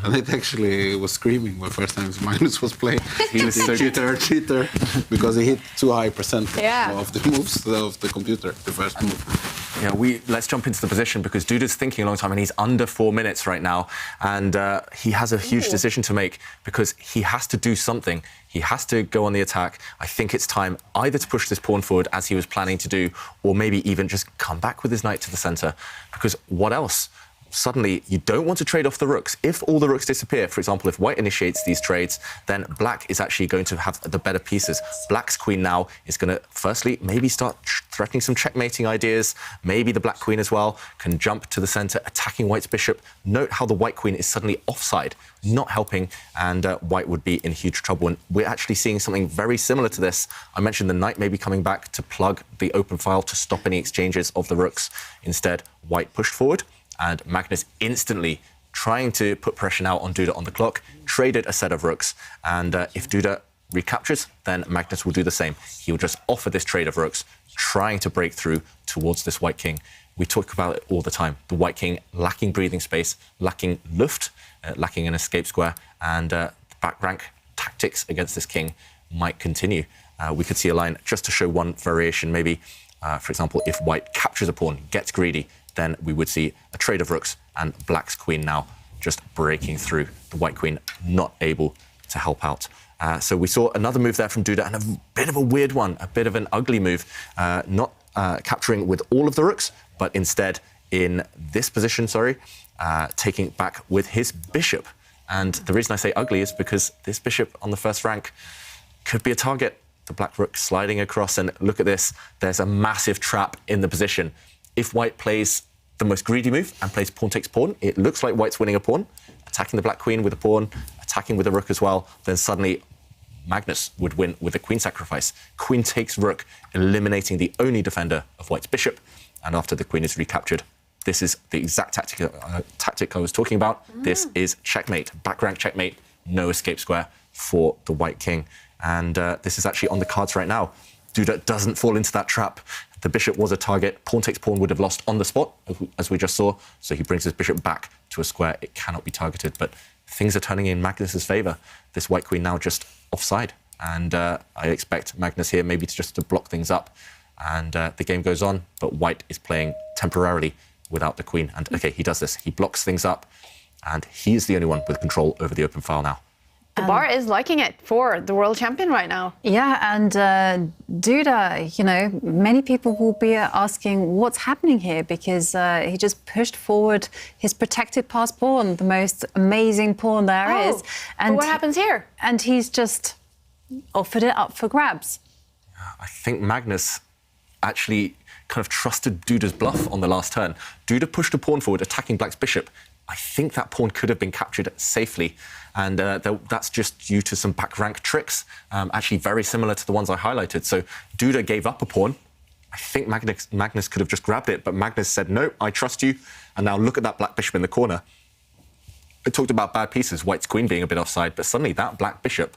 And it actually was screaming the first time Magnus was playing. He was cheater, because he hit too high percentage of the moves of the computer, the first move. Yeah, let's jump into the position because Duda's thinking a long time and he's under 4 minutes right now. And he has a huge decision to make because he has to do something. He has to go on the attack. I think it's time either to push this pawn forward as he was planning to do, or maybe even just come back with his knight to the center. Because what else? Suddenly, you don't want to trade off the rooks. If all the rooks disappear, for example, if white initiates these trades, then black is actually going to have the better pieces. Black's queen now is going to, firstly, maybe start threatening some checkmating ideas. Maybe the black queen as well can jump to the center, attacking white's bishop. Note how the white queen is suddenly offside, not helping, and white would be in huge trouble. And we're actually seeing something very similar to this. I mentioned the knight maybe coming back to plug the open file to stop any exchanges of the rooks. Instead, white pushed forward. And Magnus instantly trying to put pressure now on Duda on the clock, traded a set of rooks. And if Duda recaptures, then Magnus will do the same. He will just offer this trade of rooks, trying to break through towards this white king. We talk about it all the time. The white king lacking breathing space, lacking Luft, lacking an escape square, and back rank tactics against this king might continue. We could see a line just to show one variation, maybe, for example, if white captures a pawn, gets greedy, then we would see a trade of rooks and black's queen now just breaking through. The white queen not able to help out. So we saw another move there from Duda, and a bit of a weird one, a bit of an ugly move, not capturing with all of the rooks, but instead in this position, taking back with his bishop. And the reason I say ugly is because this bishop on the first rank could be a target. The black rook sliding across, and look at this, there's a massive trap in the position. If white plays the most greedy move and plays pawn takes pawn, it looks like white's winning a pawn, attacking the black queen with a pawn, attacking with a rook as well, then suddenly Magnus would win with a queen sacrifice. Queen takes rook, eliminating the only defender of white's bishop, and after the queen is recaptured, this is the exact tactic I was talking about. This is checkmate, back rank checkmate, no escape square for the white king. And this is actually on the cards right now. Duda doesn't fall into that trap. The bishop was a target. Pawn takes pawn would have lost on the spot, as we just saw. So he brings his bishop back to a square. It cannot be targeted. But things are turning in Magnus's favour. This white queen now just offside. And I expect Magnus here maybe to block things up. And the game goes on. But white is playing temporarily without the queen. And OK, he does this. He blocks things up. And he is the only one with control over the open file now. The bar is liking it for the world champion right now. Yeah, and Duda, many people will be asking what's happening here because he just pushed forward his protected pass pawn, the most amazing pawn there is. And what happens here? And he's just offered it up for grabs. I think Magnus actually kind of trusted Duda's bluff on the last turn. Duda pushed a pawn forward, attacking black's bishop. I think that pawn could have been captured safely. And that's just due to some back rank tricks, actually very similar to the ones I highlighted. So Duda gave up a pawn. I think Magnus could have just grabbed it, but Magnus said, no, I trust you. And now look at that black bishop in the corner. I talked about bad pieces, white's queen being a bit offside, but suddenly that black bishop,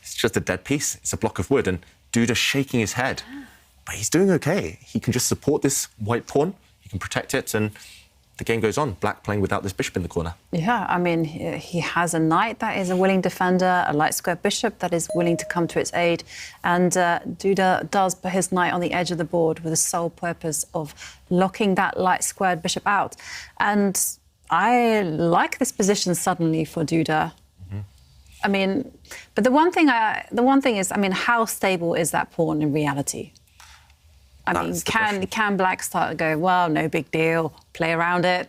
it's just a dead piece. It's a block of wood, and Duda shaking his head. But he's doing okay. He can just support this white pawn. He can protect it, and the game goes on. Black playing without this bishop in the corner. Yeah, I mean, he has a knight that is a willing defender, a light square bishop that is willing to come to its aid, and Duda does put his knight on the edge of the board with the sole purpose of locking that light squared bishop out. And I like this position suddenly for Duda. I mean, but the one thing is, I mean, how stable is that pawn in reality? I mean, can black start to go, well, no big deal, play around it?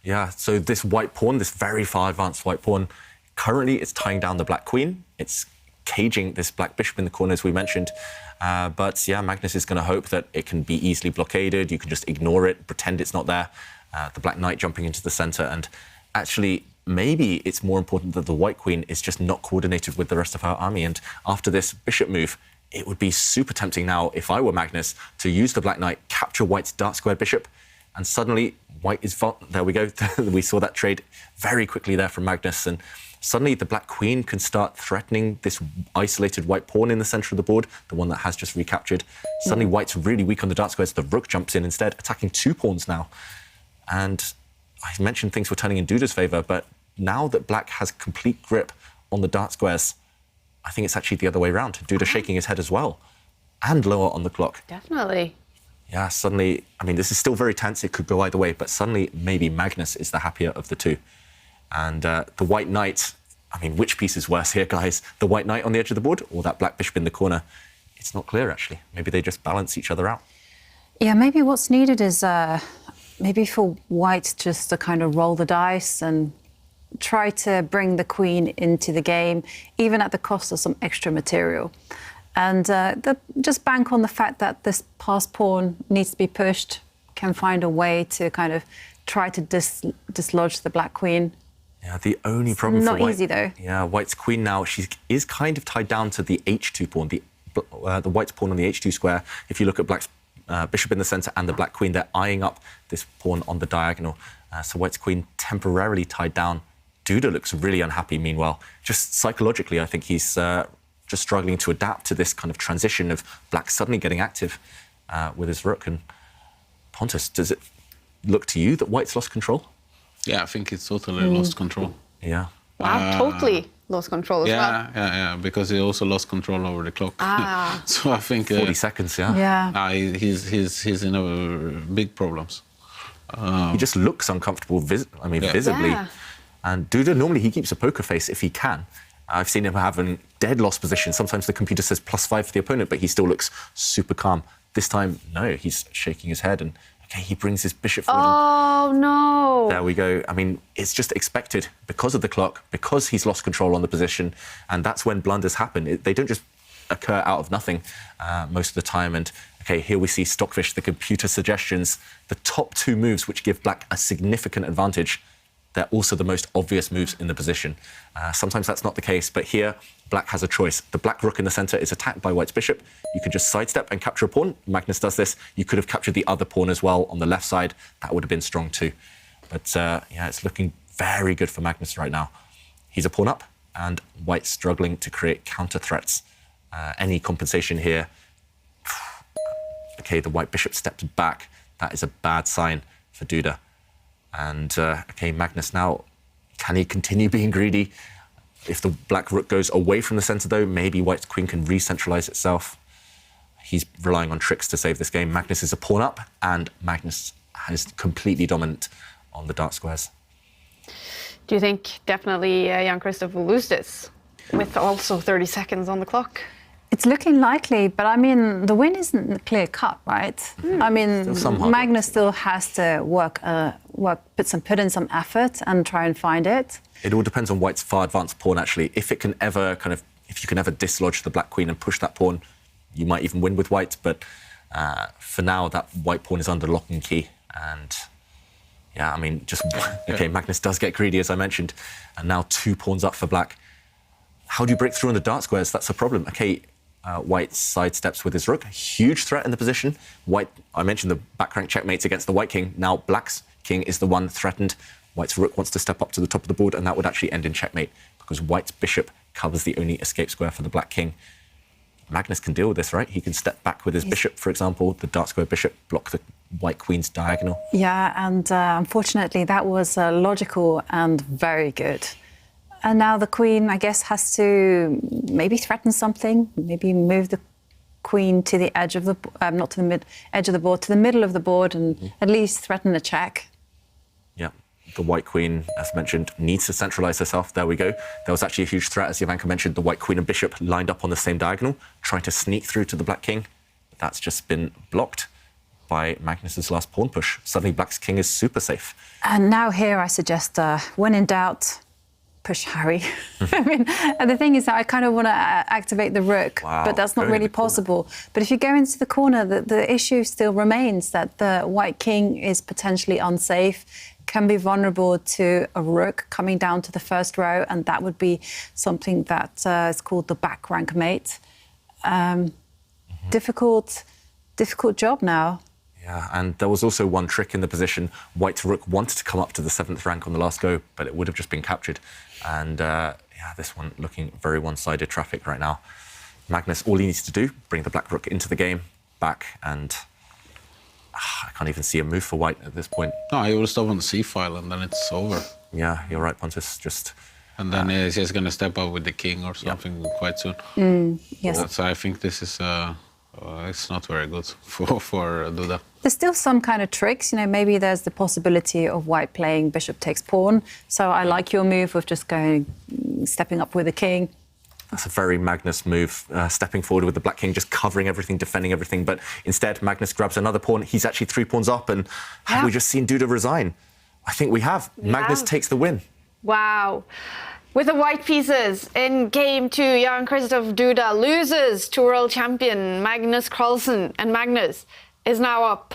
Yeah, so this white pawn, this very far advanced white pawn, currently it's tying down the black queen. It's caging this black bishop in the corner, as we mentioned. But yeah, Magnus is going to hope that it can be easily blockaded. You can just ignore it, pretend it's not there. The Black Knight jumping into the center, and actually maybe it's more important that the White Queen is just not coordinated with the rest of her army. And after this bishop move, it would be super tempting now, if I were Magnus, to use the Black Knight, capture White's dark square bishop, and suddenly White is... There we go. We saw that trade very quickly there from Magnus, and suddenly the Black Queen can start threatening this isolated White pawn in the center of the board, the one that has just recaptured. Suddenly White's really weak on the dark squares. The Rook jumps in instead, attacking 2 pawns now. And I mentioned things were turning in Duda's favor, but now that Black has complete grip on the dark squares, I think it's actually the other way around. Duda shaking his head as well, and lower on the clock. Definitely. Yeah, suddenly, I mean, this is still very tense. It could go either way, but suddenly maybe Magnus is the happier of the two. And the White Knight, I mean, which piece is worse here, guys? The White Knight on the edge of the board or that Black Bishop in the corner? It's not clear, actually. Maybe they just balance each other out. Yeah, maybe what's needed is maybe for White just to kind of roll the dice and try to bring the Queen into the game, even at the cost of some extra material. And just bank on the fact that this passed pawn needs to be pushed, can find a way to kind of try to dislodge the Black Queen. Yeah, the only problem for White... Not easy, though. Yeah, White's Queen now, she is kind of tied down to the H2 pawn, the White's pawn on the H2 square. If you look at Black's bishop in the centre and the Black Queen, they're eyeing up this pawn on the diagonal. So White's Queen temporarily tied down. Duda looks really unhappy, meanwhile. Just psychologically, I think he's just struggling to adapt to this kind of transition of Black suddenly getting active with his Rook. And Pontus, does it look to you that White's lost control? Yeah, I think it's totally lost control. Yeah. Wow, totally lost control as well. Yeah, because he also lost control over the clock. So I think 40 seconds, he's in big problems. He just looks uncomfortable, visibly. Yeah. And Duda, normally he keeps a poker face if he can. I've seen him have a dead loss position. Sometimes the computer says +5 for the opponent, but he still looks super calm. This time, no, he's shaking his head and, okay, he brings his bishop forward. Oh, no. There we go. I mean, it's just expected because of the clock, because he's lost control on the position, and that's when blunders happen. They don't just occur out of nothing most of the time. And, okay, here we see Stockfish, the computer suggestions, the top 2 moves which give Black a significant advantage. They're also the most obvious moves in the position. Sometimes that's not the case, but here, Black has a choice. The Black Rook in the centre is attacked by White's bishop. You can just sidestep and capture a pawn. Magnus does this. You could have captured the other pawn as well on the left side. That would have been strong too. But yeah, it's looking very good for Magnus right now. He's a pawn up, and White's struggling to create counter threats. Any compensation here. Okay, the White bishop stepped back. That is a bad sign for Duda. And, okay, Magnus now, can he continue being greedy? If the Black Rook goes away from the centre, though, maybe White's Queen can re-centralise itself. He's relying on tricks to save this game. Magnus is a pawn up, and Magnus is completely dominant on the dark squares. Do you think definitely Jan-Krzysztof will lose this, with also 30 seconds on the clock? It's looking likely, but I mean, the win isn't clear cut, right? I mean, Magnus still has to put in some effort and try and find it. It all depends on White's far advanced pawn, actually. If you can ever dislodge the Black Queen and push that pawn, you might even win with White. But for now, that White pawn is under lock and key. And yeah, I mean, okay, Magnus does get greedy, as I mentioned, and now 2 pawns up for Black. How do you break through on the dark squares? That's a problem. Okay. White sidesteps with his Rook. Huge threat in the position. White, I mentioned the back rank checkmates against the White King. Now Black's King is the one threatened. White's Rook wants to step up to the top of the board, and that would actually end in checkmate because White's bishop covers the only escape square for the Black King. Magnus can deal with this, right? He can step back with his bishop, for example, the dark square bishop, block the White Queen's diagonal. Yeah, and unfortunately that was logical and very good. And now the Queen, I guess, has to maybe threaten something, maybe move the Queen to the edge of the, not to the edge of the board, to the middle of the board, and at least threaten a check. Yeah, the White Queen, as mentioned, needs to centralise herself. There we go. There was actually a huge threat, as Jovanka mentioned, the White Queen and Bishop lined up on the same diagonal, trying to sneak through to the Black King. That's just been blocked by Magnus's last pawn push. Suddenly, Black's King is super safe. And now here, I suggest, when in doubt, push Harry. I mean, and the thing is that I kind of want to activate the rook, but that's not really possible. But if you go into the corner, the issue still remains that the white king is potentially unsafe, can be vulnerable to a rook coming down to the first row, and that would be something that is called the back rank mate. Difficult job now. Yeah, and there was also one trick in the position. White to rook wanted to come up to the 7th rank on the last go, but it would have just been captured. And yeah, this one looking very one-sided traffic right now. Magnus, all he needs to do, bring the black rook into the game, back, and I can't even see a move for white at this point. No, he will stop on the c-file and then it's over. Yeah, you're right, Pontus. Just... And then he's just going to step up with the king or something quite soon. Yes. So I think this is... it's not very good for Duda. There's still some kind of tricks, you know, maybe there's the possibility of white playing bishop takes pawn. So I like your move of just stepping up with the king. That's a very Magnus move, stepping forward with the black king, just covering everything, defending everything. But instead, Magnus grabs another pawn. He's actually 3 pawns up. And have we just seen Duda resign? I think we have. Magnus takes the win. Wow. With the white pieces in game 2, Jan-Krzysztof Duda loses to world champion Magnus Carlsen, and Magnus is now up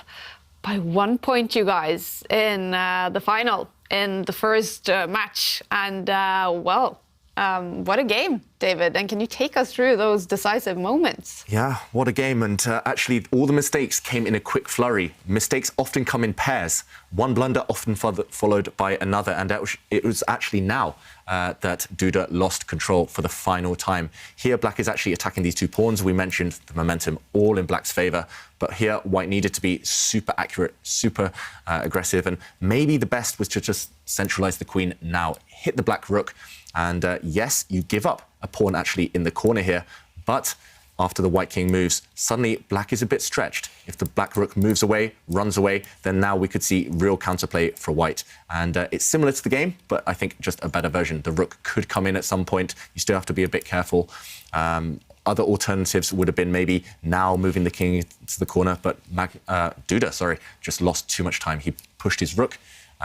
by 1 point, you guys, in the final, in the first match. And well, what a game, David. And can you take us through those decisive moments? Yeah, what a game. And actually, all the mistakes came in a quick flurry. Mistakes often come in pairs. One blunder often followed by another. And it was actually now that Duda lost control for the final time. Here, black is actually attacking these 2 pawns. We mentioned the momentum all in black's favour. But here, white needed to be super accurate, super aggressive. And maybe the best was to just centralise the queen now. Hit the black rook. And yes, you give up a pawn actually in the corner here. But after the white king moves, suddenly black is a bit stretched. If the black rook moves away, runs away, then now we could see real counterplay for white. And it's similar to the game, but I think just a better version. The rook could come in at some point. You still have to be a bit careful. Other alternatives would have been maybe now moving the king to the corner, but Duda, just lost too much time. He pushed his rook,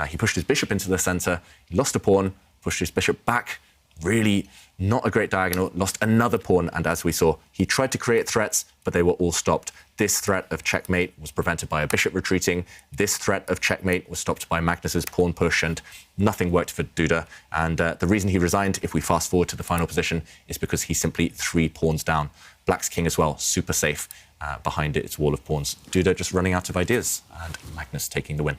he pushed his bishop into the center, he lost a pawn, pushed his bishop back, really not a great diagonal, lost another pawn, and as we saw, he tried to create threats, but they were all stopped. This threat of checkmate was prevented by a bishop retreating. This threat of checkmate was stopped by Magnus's pawn push, and nothing worked for Duda. And the reason he resigned, if we fast forward to the final position, is because he's simply 3 pawns down. Black's king as well, super safe behind its wall of pawns. Duda just running out of ideas, and Magnus taking the win.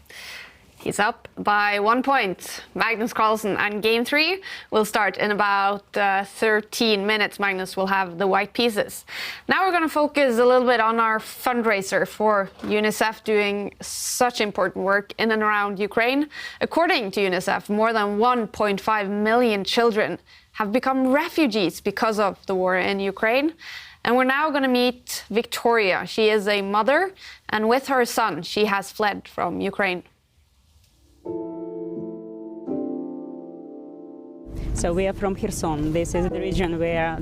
He's up by 1 point, Magnus Carlsen, and game 3 will start in about 13 minutes. Magnus will have the white pieces. Now we're going to focus a little bit on our fundraiser for UNICEF, doing such important work in and around Ukraine. According to UNICEF, more than 1.5 million children have become refugees because of the war in Ukraine. And we're now going to meet Victoria. She is a mother, and with her son, she has fled from Ukraine. So we are from Kherson. This is the region where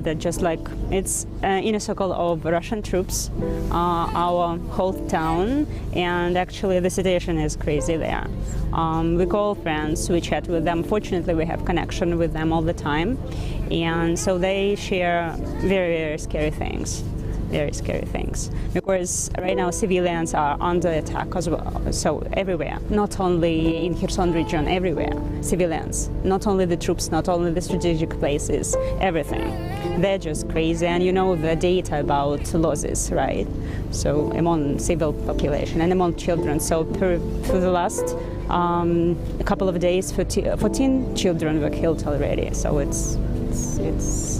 it's in a circle of Russian troops, our whole town, and actually the situation is crazy there. We call friends, we chat with them. Fortunately, we have connection with them all the time, and so they share very, very scary things. Very scary things, because right now civilians are under attack as well, so everywhere, not only in Kherson region, everywhere, civilians, not only the troops, not only the strategic places, everything. They're just crazy, and you know the data about losses, right? So among civil population and among children, so for the last a couple of days, 14 children were killed already, so it's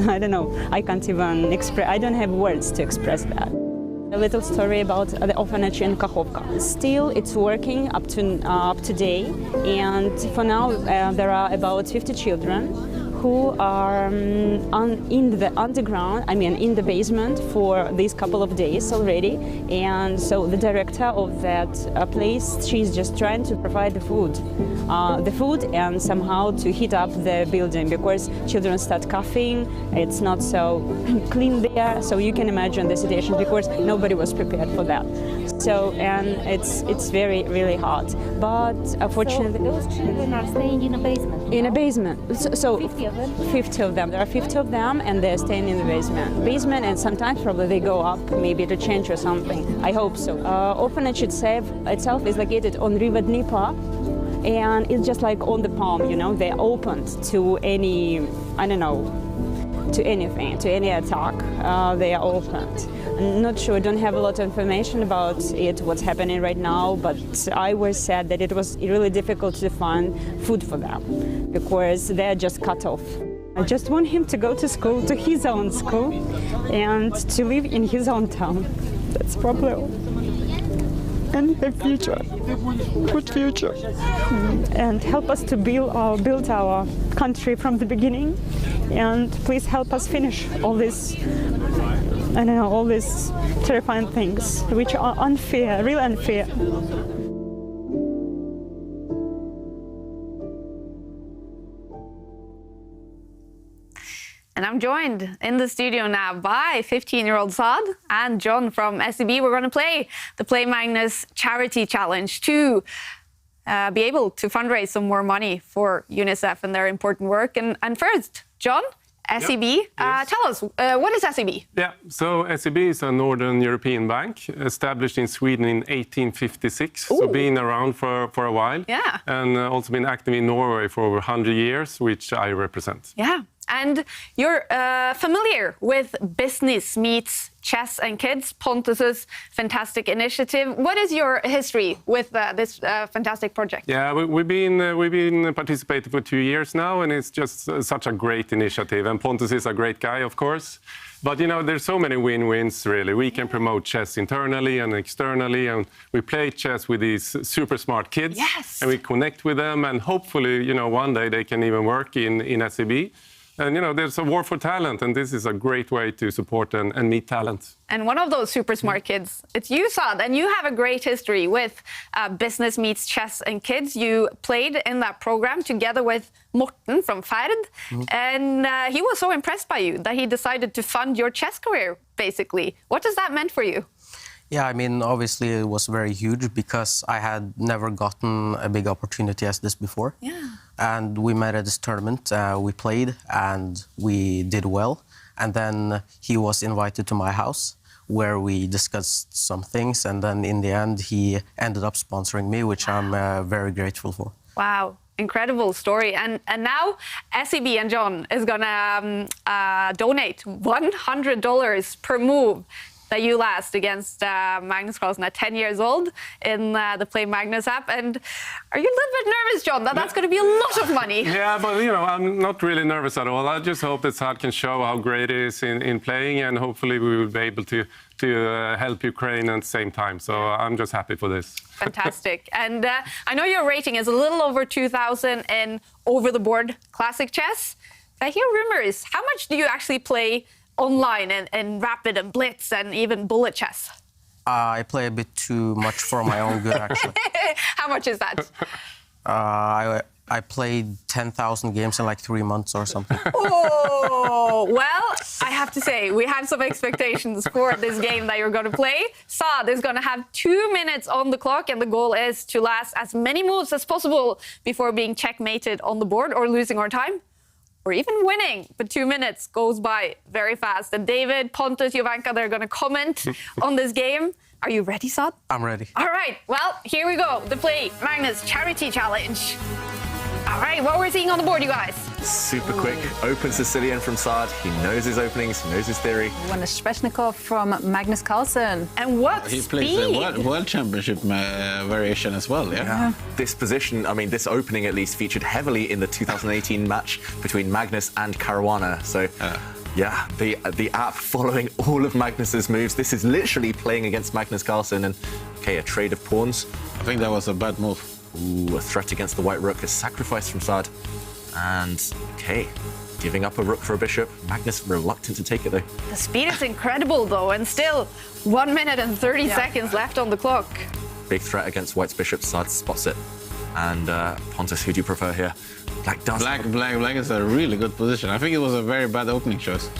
I don't know, I can't even express, I don't have words to express that. A little story about the orphanage in Kakhovka. Still, it's working up to date, and for now there are about 50 children who are in the underground, in the basement for these couple of days already. And so the director of that place, she's just trying to provide the food and somehow to heat up the building, because children start coughing, it's not so clean there, so you can imagine the situation, because nobody was prepared for that. So, and it's very, really hard. But unfortunately, so those children are staying in a basement. In a basement. So 50 of them? 50 of them. There are 50 of them, and they're staying in the basement, and sometimes probably they go up, maybe to change or something. I hope so. Orphanage itself is located on River Dnieper, and it's just like on the palm, you know, they're opened to any, I don't know, to anything, to any attack. They are opened. I'm not sure, I don't have a lot of information about it, what's happening right now, but I was said that it was really difficult to find food for them because they're just cut off. I just want him to go to school, to his own school, and to live in his own town. That's probably all. And a future, good future. And help us to build our country from the beginning. And please help us finish all this, I don't know, all these terrifying things, which are unfair, real unfair. And I'm joined in the studio now by 15-year-old Saad and John from SEB. We're going to play the Play Magnus Charity Challenge to be able to fundraise some more money for UNICEF and their important work. And first, John, SEB, tell us, what is SEB? Yeah, so SEB is a Northern European bank established in Sweden in 1856, so been around for a while. Yeah. And also been active in Norway for over 100 years, which I represent. Yeah, and you're familiar with Business Meets Chess and Kids, Pontus's fantastic initiative. What is your history with this fantastic project? Yeah, we've been participating for 2 years now, and it's just such a great initiative. And Pontus is a great guy, of course. But, you know, there's so many win-wins, really. We can promote chess internally and externally, and we play chess with these super smart kids. Yes. And we connect with them, and hopefully, you know, one day they can even work in SEB. And, you know, there's a war for talent, and this is a great way to support and meet talent. And one of those super smart kids, it's you, Saad, and you have a great history with Business Meets Chess and Kids. You played in that program together with Morten from Ferd, and he was so impressed by you that he decided to fund your chess career, basically. What does that mean for you? Yeah, I mean, obviously it was very huge because I had never gotten a big opportunity as this before. Yeah. And we met at this tournament, we played and we did well. And then he was invited to my house where we discussed some things. And then in the end, he ended up sponsoring me, which I'm very grateful for. Wow. Incredible story. And now SEB and John is going to donate $100 per move that you last against Magnus Carlsen at 10 years old in the Play Magnus app. And are you a little bit nervous, John, that that's going to be a lot of money? Yeah, but, you know, I'm not really nervous at all. I just hope that Saad can show how great it is in playing, and hopefully we will be able to help Ukraine at the same time. So I'm just happy for this. Fantastic. And I know your rating is a little over 2,000 in over-the-board classic chess. I hear rumors. How much do you actually play online and rapid and blitz and even bullet chess? I play a bit too much for my own good, actually. How much is that? I played 10,000 games in like 3 months or something. Oh, well, I have to say, we have some expectations for this game that you're going to play. Saad is going to have 2 minutes on the clock, and the goal is to last as many moves as possible before being checkmated on the board or losing our time, or even winning. But 2 minutes goes by very fast. And David, Pontus, Jovanka, they're going to comment on this game. Are you ready, Saad? I'm ready. All right. Well, here we go. The Play Magnus Charity Challenge. All right, what we're seeing on the board, you guys? Super quick. Open Sicilian from Saad. He knows his openings, he knows his theory. One is Sveshnikov from Magnus Carlsen. And what He plays the World Championship variation as well, yeah? This position, I mean, this opening at least featured heavily in the 2018 match between Magnus and Caruana. So, yeah, the app following all of Magnus's moves. This is literally playing against Magnus Carlsen. And, okay, a trade of pawns. I think that was a bad move. Ooh, a threat against the white rook, a sacrifice from Saad. And, okay, giving up a rook for a bishop. Magnus reluctant to take it, though. The speed is incredible, though, and still 1 minute and 30 seconds left on the clock. Big threat against white's bishop. Saad spots it. And Pontus, who do you prefer here? Black does. Black is a really good position. I think it was a very bad opening choice.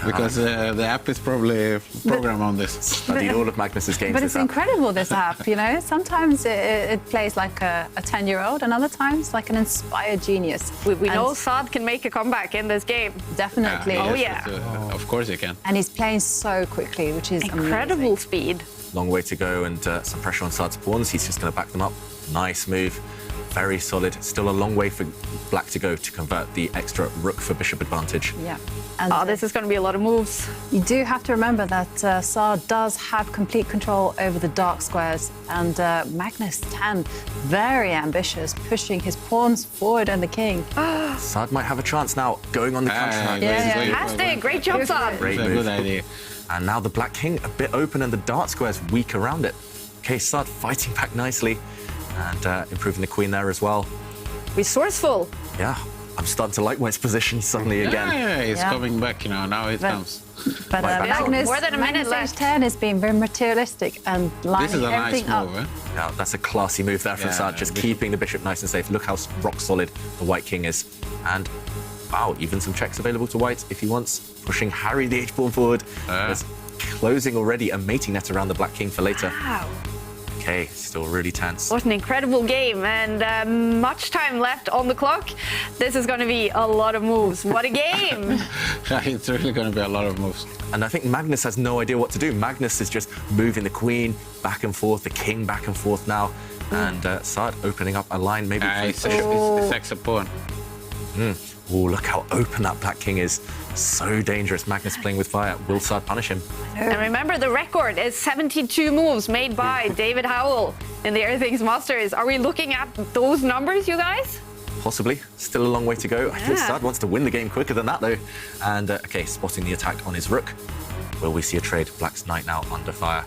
because the app is probably programmed on this. Studied all of Magnus's games. But it's incredible, this app, you know. Sometimes it plays like a 10-year-old, and other times like an inspired genius. We know Saad can make a comeback in this game. Definitely. Of course you can. And he's playing so quickly, which is incredible speed. Long way to go, and some pressure on Saad's pawns. He's just going to back them up. Nice move. Very solid. Still a long way for black to go to convert the extra rook for bishop advantage. Yeah. And this is going to be a lot of moves. You do have to remember that Saad does have complete control over the dark squares, and Magnus 10, very ambitious, pushing his pawns forward and the king. Saad might have a chance now, going on the counter. Fantastic. Great job, Saad. Great move. Good idea. And now the black king a bit open and the dark squares weak around it. Okay, Saad fighting back nicely and improving the queen there as well. Resourceful. Yeah, I'm starting to like White's position suddenly again. Yeah, he's coming back, you know, now it comes. But Magnus, more than a minute left. 10 is being very materialistic and lining everything up. Move, eh? Yeah, that's a classy move there from Saad, just keeping the bishop nice and safe. Look how rock solid the white king is. And wow, even some checks available to white if he wants. Pushing Harry the h-pawn forward. There's closing already a mating net around the black king for later. Wow. Okay, still really tense. What an incredible game, and much time left on the clock. This is going to be a lot of moves. What a game! Yeah, it's really going to be a lot of moves. And I think Magnus has no idea what to do. Magnus is just moving the queen back and forth, the king back and forth now, and Saad opening up a line maybe for It's bishop. sex pawn. Oh, look how open that black king is. So dangerous. Magnus playing with fire. Will Saad punish him? And remember, the record is 72 moves made by David Howell in the Everything's Masters. Are we looking at those numbers, you guys? Possibly. Still a long way to go. I think Saad wants to win the game quicker than that, though. And, okay, spotting the attack on his rook. Will we see a trade? Black's knight now under fire.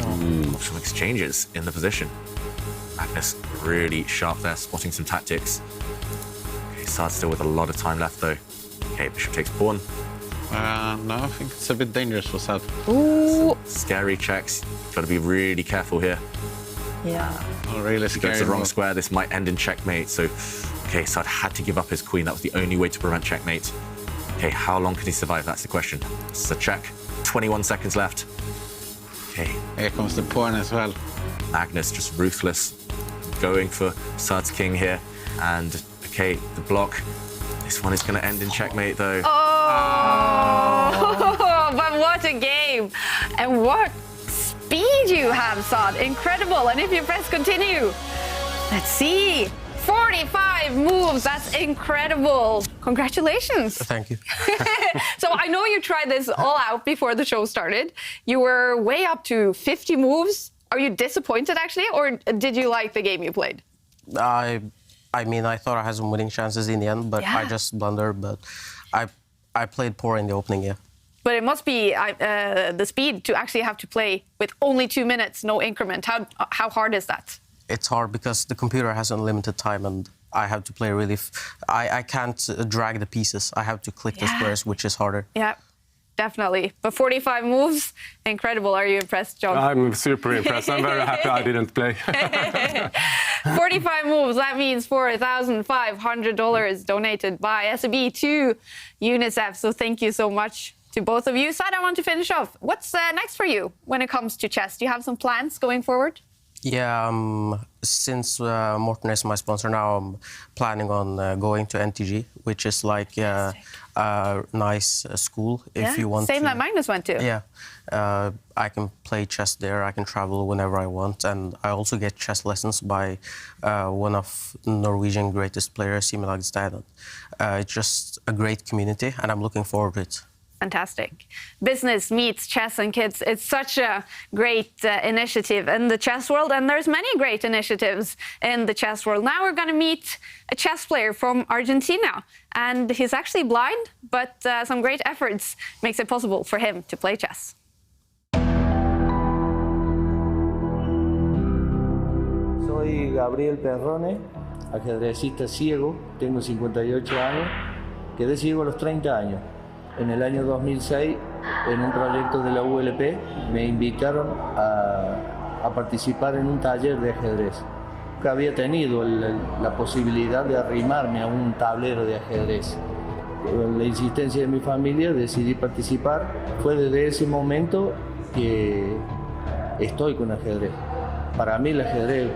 Some exchanges in the position. Magnus really sharp there, spotting some tactics. Okay, Saad still with a lot of time left, though. Okay, bishop takes pawn. No, I think it's a bit dangerous for Saad. Ooh. Scary checks. Got to be really careful here. Yeah. Really If he goes to the wrong square, this might end in checkmate. So, okay, Saad had to give up his queen. That was the only way to prevent checkmate. Okay, how long can he survive? That's the question. This is a check. 21 seconds left. Okay. Here comes the pawn as well. Magnus just ruthless. Going for Saad's king here. And, okay, the block. This one is going to end in checkmate, though. Oh, but what a game. And what speed you have, Saad. Incredible. And if you press continue, let's see. 45 moves. That's incredible. Congratulations. Thank you. So I know you tried this all out before the show started. You were way up to 50 moves. Are you disappointed, actually, or did you like the game you played? I mean, I thought I had some winning chances in the end, but I just blundered. But I played poor in the opening, yeah. But it must be the speed to actually have to play with only 2 minutes, no increment. How hard is that? It's hard because the computer has unlimited time, and I have to play really. I can't drag the pieces. I have to click the squares, which is harder. Yeah. Definitely. But 45 moves, incredible. Are you impressed, John? I'm super impressed. I'm very happy I didn't play. 45 moves, that means $4,500 donated by SEB to UNICEF. So thank you so much to both of you. Saad, I want to finish off. What's next for you when it comes to chess? Do you have some plans going forward? Yeah, since Morten is my sponsor now, I'm planning on going to NTG, which is like a nice school if you want Same to. that Magnus went to. Yeah, I can play chess there, I can travel whenever I want, and I also get chess lessons by one of Norwegian greatest players, Simen Agstad. It's just a great community, and I'm looking forward to it. Fantastic. Business meets chess and kids. It's such a great initiative in the chess world, and there's many great initiatives in the chess world. Now we're going to meet a chess player from Argentina, and he's actually blind, but some great efforts makes it possible for him to play chess. Soy Gabriel Perrone, ajedrecista ciego, tengo 58 años, quedé ciego a los 30 años. En el año 2006, en un proyecto de la ULP, me invitaron a participar en un taller de ajedrez. Nunca había tenido la posibilidad de arrimarme a un tablero de ajedrez. La la insistencia de mi familia decidí participar. Fue desde ese momento que estoy con ajedrez. Para mí el ajedrez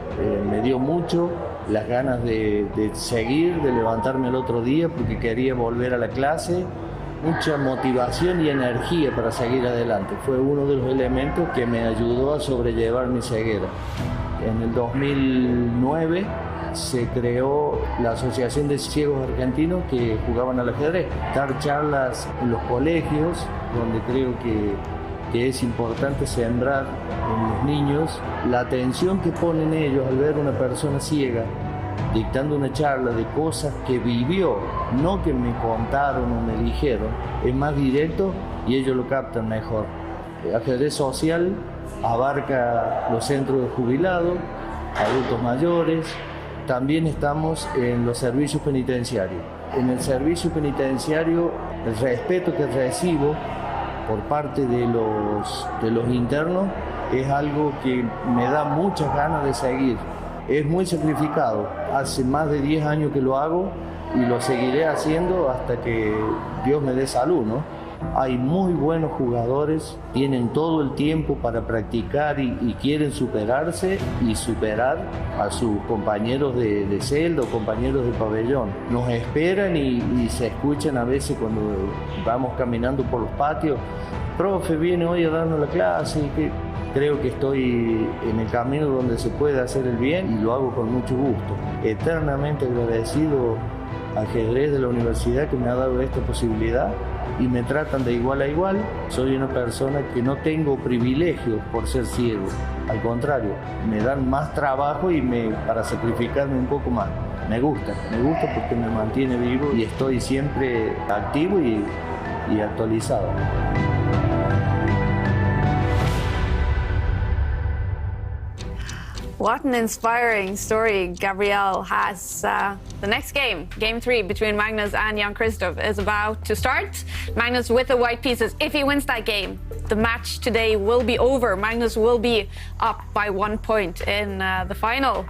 me dio mucho, las ganas de seguir, de levantarme el otro día porque quería volver a la clase, mucha motivación y energía para seguir adelante. Fue uno de los elementos que me ayudó a sobrellevar mi ceguera. En el 2009 se creó la Asociación de Ciegos Argentinos que jugaban al ajedrez. Dar charlas en los colegios, donde creo que es importante sembrar en los niños la atención que ponen ellos al ver a una persona ciega dictando una charla de cosas que vivió, no que me contaron o me dijeron. Es más directo y ellos lo captan mejor. El ajedrez social abarca los centros de jubilados, adultos mayores. También estamos en los servicios penitenciarios. En el servicio penitenciario, el respeto que recibo por parte de los internos es algo que me da muchas ganas de seguir. Es muy sacrificado. Hace más de 10 años que lo hago y lo seguiré haciendo hasta que Dios me dé salud, ¿no? Hay muy buenos jugadores, tienen todo el tiempo para practicar y quieren superarse y superar a sus compañeros de celda o compañeros de pabellón. Nos esperan y se escuchan a veces cuando vamos caminando por los patios. Profe, viene hoy a darnos la clase. Creo que estoy en el camino donde se puede hacer el bien y lo hago con mucho gusto. Eternamente agradecido al ajedrez de la universidad que me ha dado esta posibilidad y me tratan de igual a igual. Soy una persona que no tengo privilegios por ser ciego. Al contrario, me dan más trabajo para sacrificarme un poco más. Me gusta porque me mantiene vivo y estoy siempre activo y actualizado. What an inspiring story Gabriel has. The next game, Game 3 between Magnus and Jan-Krzysztof, is about to start. Magnus with the white pieces. If he wins that game, the match today will be over. Magnus will be up by 1 point in the final.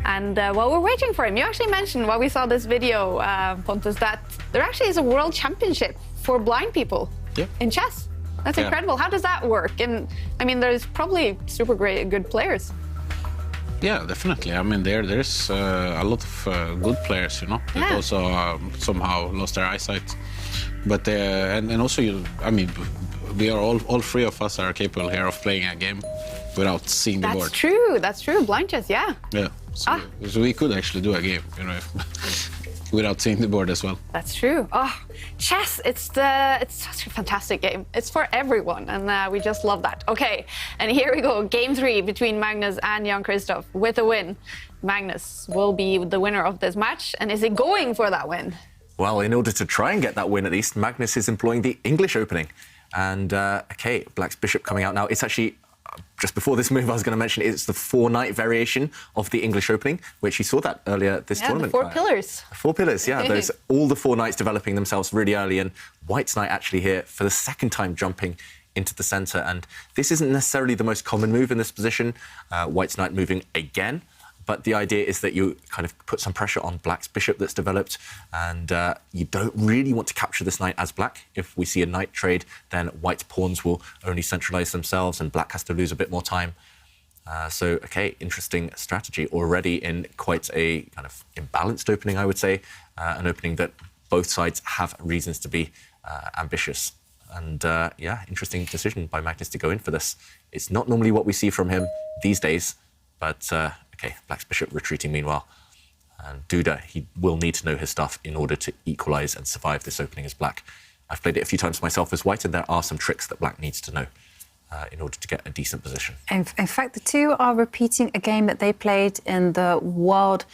And while we're waiting for him, you actually mentioned while we saw this video, Pontus, that there actually is a world championship for blind people in chess. That's incredible. How does that work? And I mean, there's probably super good players. Yeah, definitely. I mean, there's a lot of good players, you know, that also somehow lost their eyesight. But and also, I mean, we are all three of us are capable here of playing a game without seeing the board. That's true. Blind chess, yeah. Yeah. So we could actually do a game, you know, without seeing the board as well. That's true. Oh, chess, it's such a fantastic game. It's for everyone, and we just love that. Okay, and here we go. Game 3 between Magnus and Jan-Krzysztof. With a win, Magnus will be the winner of this match. And is he going for that win? Well, in order to try and get that win at least, Magnus is employing the English opening. And, okay, Black's bishop coming out now. It's actually... Just before this move, I was going to mention it's the 4-knight variation of the English opening, which you saw that earlier this tournament. The 4 pillars. 4 pillars, yeah. There's all the 4 knights developing themselves really early, and White's knight actually here for the second time jumping into the centre. And this isn't necessarily the most common move in this position. White's knight moving again. But the idea is that you kind of put some pressure on Black's bishop that's developed, and you don't really want to capture this knight as Black. If we see a knight trade, then White's pawns will only centralise themselves, and Black has to lose a bit more time. So, okay, interesting strategy already in quite a kind of imbalanced opening, I would say, an opening that both sides have reasons to be ambitious. And, yeah, interesting decision by Magnus to go in for this. It's not normally what we see from him these days, but... Okay, Black's bishop retreating meanwhile. And Duda, he will need to know his stuff in order to equalise and survive this opening as Black. I've played it a few times myself as White, and there are some tricks that Black needs to know in order to get a decent position. In fact, the two are repeating a game that they played in the World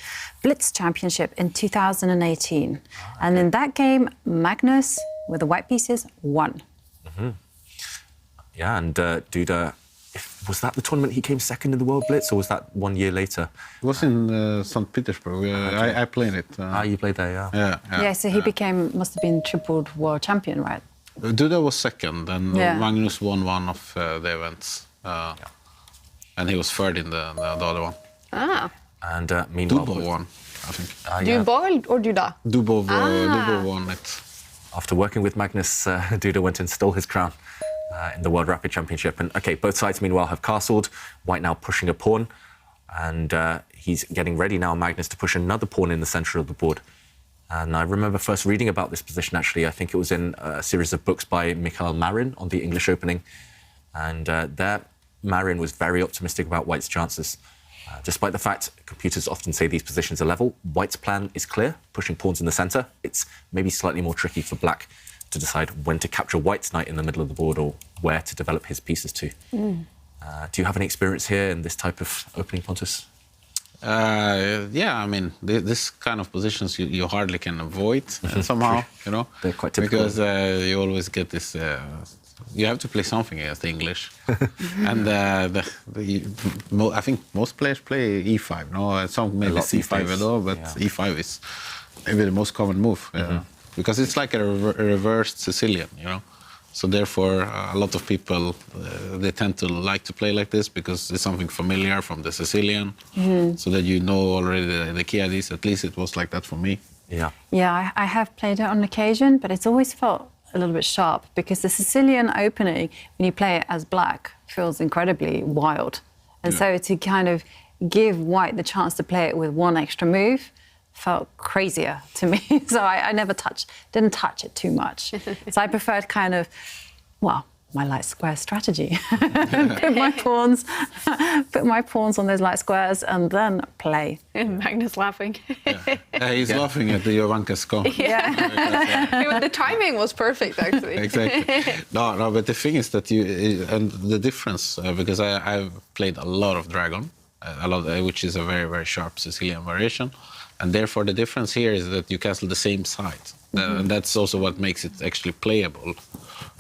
Blitz Championship in 2018. Okay. And in that game, Magnus, with the white pieces, won. Mm-hmm. Yeah, and Duda... Was that the tournament he came second in the World Blitz, or was that 1 year later? It was in St. Petersburg. I played it. You played there, yeah. Yeah, so he must have been tripled world champion, right? Duda was second, and Magnus won one of the events. And he was third in the other one. Ah. And meanwhile... Dubov won, I think. Dubov or Duda? Dubov won it. after working with Magnus, Duda went and stole his crown in the World Rapid Championship. And okay, both sides meanwhile have castled. White now pushing a pawn, and he's getting ready now, Magnus, to push another pawn in the centre of the board. And I remember first reading about this position, actually. I think it was in a series of books by Michael Marin on the English opening. And there, Marin was very optimistic about White's chances. Despite the fact computers often say these positions are level, White's plan is clear, pushing pawns in the centre. It's maybe slightly more tricky for Black to decide when to capture White's knight in the middle of the board or where to develop his pieces to. Do you have any experience here in this type of opening, Pontus? Yeah, I mean, this kind of positions you hardly can avoid somehow, you know? They're quite typical. Because you always get this... you have to play something against the English. And I think most players play e5, no? Some maybe c5 at all, but e5 is maybe the most common move. Because it's like a reversed Sicilian, you know? So therefore, a lot of people, they tend to like to play like this because it's something familiar from the Sicilian, so that you know already the key ideas. At least it was like that for me. Yeah, I have played it on occasion, but it's always felt a little bit sharp because the Sicilian opening, when you play it as Black, feels incredibly wild. And so to kind of give White the chance to play it with one extra move felt crazier to me. So I never didn't touch it too much. So I preferred kind of, well, my light square strategy. put my pawns on those light squares and then play. Magnus laughing. He's laughing at the Jovanka's score. The timing was perfect, actually. Exactly. No, but the thing is that and the difference, because I've played a lot of Dragon, which is a very, very sharp Sicilian variation. And therefore, the difference here is that you castle the same side. And that's also what makes it actually playable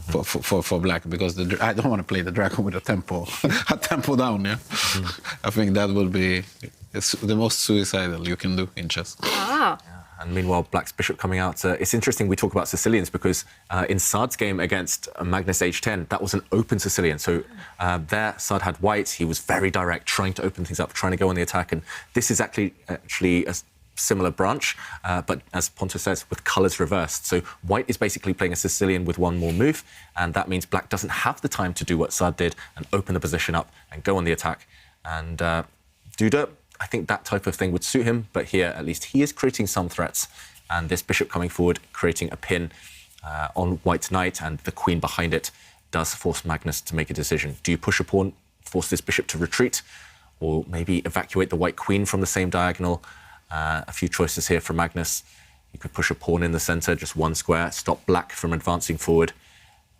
for Black, because I don't want to play the Dragon with a tempo down, I think that will be the most suicidal you can do in chess. And meanwhile, Black's bishop coming out. It's interesting we talk about Sicilians because in Saad's game against Magnus H10, that was an open Sicilian. So there, Saad had White. He was very direct, trying to open things up, trying to go on the attack. And this is actually a similar branch, but as Pontus says, with colours reversed. So White is basically playing a Sicilian with one more move, and that means Black doesn't have the time to do what Saad did and open the position up and go on the attack. And Duda, I think that type of thing would suit him, but here, at least, he is creating some threats. And this bishop coming forward, creating a pin on White's knight, and the queen behind it does force Magnus to make a decision. Do you push a pawn, force this bishop to retreat, or maybe evacuate the white queen from the same diagonal? A few choices here from Magnus. You could push a pawn in the centre, just one square, stop Black from advancing forward.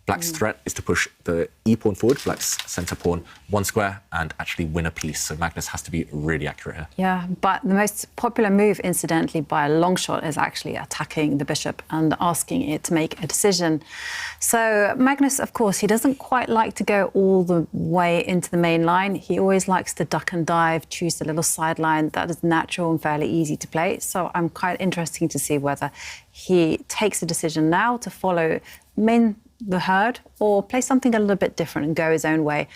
Black's threat is to push the e-pawn forward, Black's centre pawn, one square, and actually win a piece. So Magnus has to be really accurate here. Yeah, but the most popular move, incidentally, by a long shot, is actually attacking the bishop and asking it to make a decision. So Magnus, of course, he doesn't quite like to go all the way into the main line. He always likes to duck and dive, choose a little sideline that is natural and fairly easy to play. So I'm quite interested to see whether he takes a decision now to follow the herd or play something a little bit different and go his own way.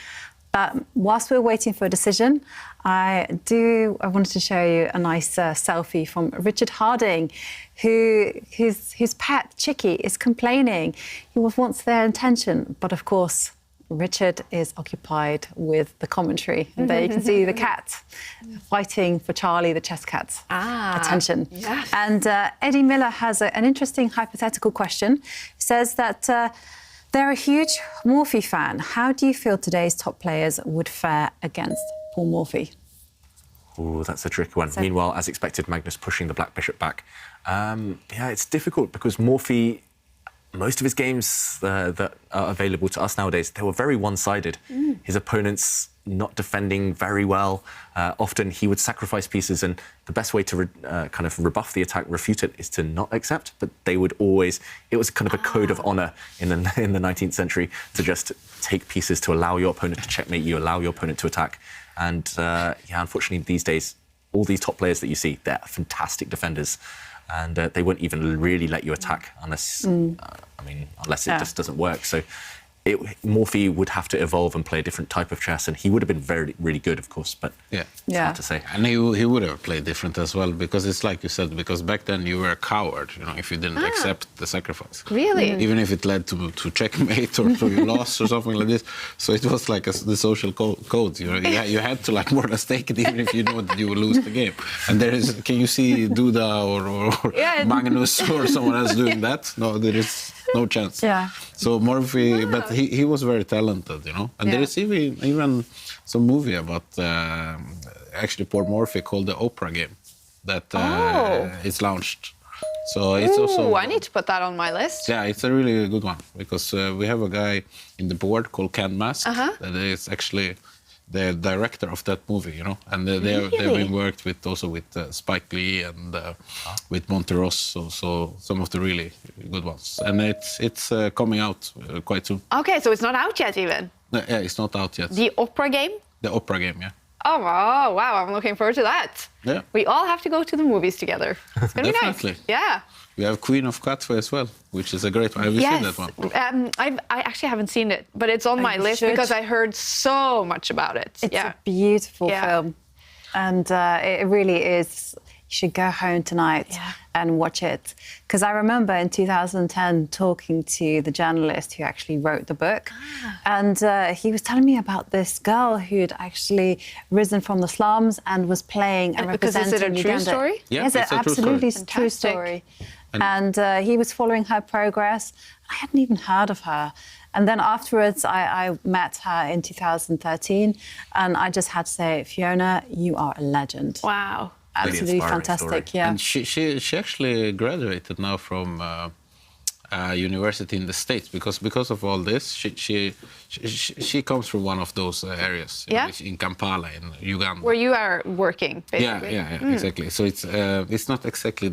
But whilst we're waiting for a decision, I wanted to show you a nice selfie from Richard Harding, his pet Chicky is complaining. He wants their attention, but of course Richard is occupied with the commentary. And there you can see the cat fighting for Charlie, the chess cat's attention. Yes. And Eddie Miller has an interesting hypothetical question. He says that they're a huge Morphy fan. How do you feel today's top players would fare against Paul Morphy? Oh, that's a tricky one. Meanwhile, as expected, Magnus pushing the black bishop back. Yeah, it's difficult because Morphy, most of his games that are available to us nowadays, they were very one-sided. His opponents not defending very well. Often he would sacrifice pieces, and the best way to kind of rebuff the attack, refute it, is to not accept. But they would always, it was kind of a code of honor in the 19th century to just take pieces to allow your opponent to checkmate you, allow your opponent to attack. And yeah, unfortunately these days, all these top players that you see, they're fantastic defenders. And they won't even really let you attack unless, I mean, unless it just doesn't work. So Morphy would have to evolve and play a different type of chess, and he would have been really good, of course, but it's hard to say. And he would have played different as well, because it's like you said, because back then you were a coward, if you didn't accept the sacrifice. Really? Even if it led to checkmate or to you lost or something like this. So it was like the social code. You had to like more or less take it, even if you know that you will lose the game. And can you see Duda or Magnus or someone else doing that? No, there is no chance. Yeah. So Morphy, but he was very talented, And there is even some movie about actually poor Morphy called the Oprah game that is launched. So it's also. I need to put that on my list. Yeah, it's a really good one because we have a guy in the board called Ken Mask that is actually the director of that movie, and they've been worked with also with Spike Lee and with Monteros, so some of the really good ones. And it's coming out quite soon. Okay, so it's not out yet even? Yeah, it's not out yet. The Oprah game? The Oprah game, yeah. Oh, wow, I'm looking forward to that. Yeah. We all have to go to the movies together. It's going to be nice. Definitely. Yeah. We have Queen of Katwe as well, which is a great one. Have you seen that one? I actually haven't seen it, but it's on my list because I heard so much about it. It's a beautiful film. And it really is. You should go home tonight and watch it. Because I remember in 2010 talking to the journalist who actually wrote the book. And he was telling me about this girl who'd actually risen from the slums and was playing and representing Uganda. Is it a true story? Yeah, it's an absolutely true story. And he was following her progress. I hadn't even heard of her. And then afterwards, I met her in 2013. And I just had to say, Fiona, you are a legend. Wow. Absolutely fantastic, story. And she actually graduated now from university in the States because of all this. She comes from one of those areas in Kampala in Uganda, where you are working, basically. Yeah, exactly. So it's not exactly.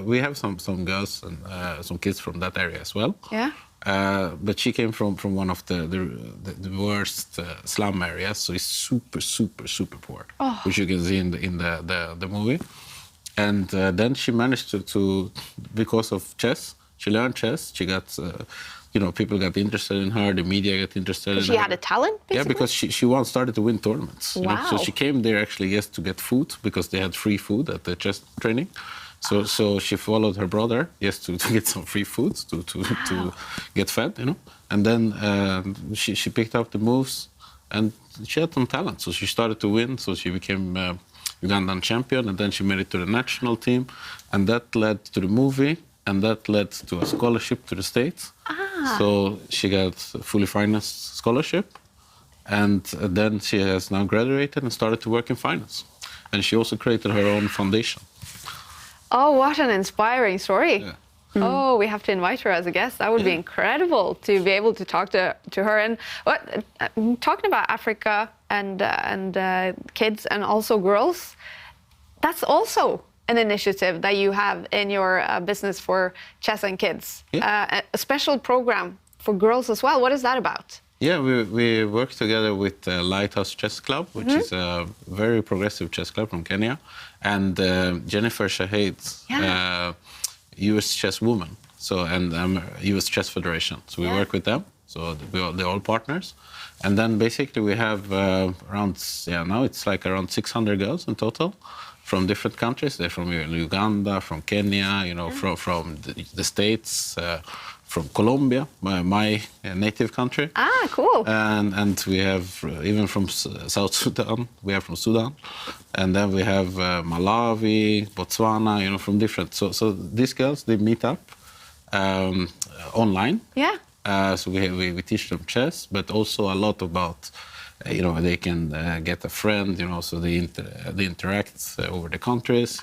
We have some girls and some kids from that area as well. Yeah. But she came from one of the worst slum areas, so it's super poor, which you can see in the movie. And then she managed to because of chess, she learned chess. She got, people got interested in her. The media got interested in her. She had a talent, basically? Yeah, because she once started to win tournaments. Wow. So she came there actually just to get food because they had free food at the chess training. So she followed her brother just to get some free food to get fed, And then she picked up the moves, and she had some talent. So she started to win. So she became Ugandan champion, and then she made it to the national team, and that led to the movie, and that led to a scholarship to the States. So she got a fully financed scholarship, and then she has now graduated and started to work in finance. And she also created her own foundation. Oh, what an inspiring story. Yeah. Oh, we have to invite her as a guest. That would be incredible to be able to talk to her. And talking about Africa and kids and also girls, that's also an initiative that you have in your business for chess and kids. Yeah. A special program for girls as well. What is that about? Yeah, we work together with Lighthouse Chess Club, which is a very progressive chess club from Kenya, and Jennifer Shahid, U.S. chess woman, and U.S. Chess Federation. So we work with them. So they're all partners, and then basically we have now it's like around 600 girls in total, from different countries. They're from Uganda, from Kenya, from the States. From Colombia, my native country. Ah, cool. And we have even from South Sudan. We have from Sudan, and then we have Malawi, Botswana. From different. So these girls, they meet up online. Yeah. So we teach them chess, but also a lot about. They can get a friend, so they interact over the countries,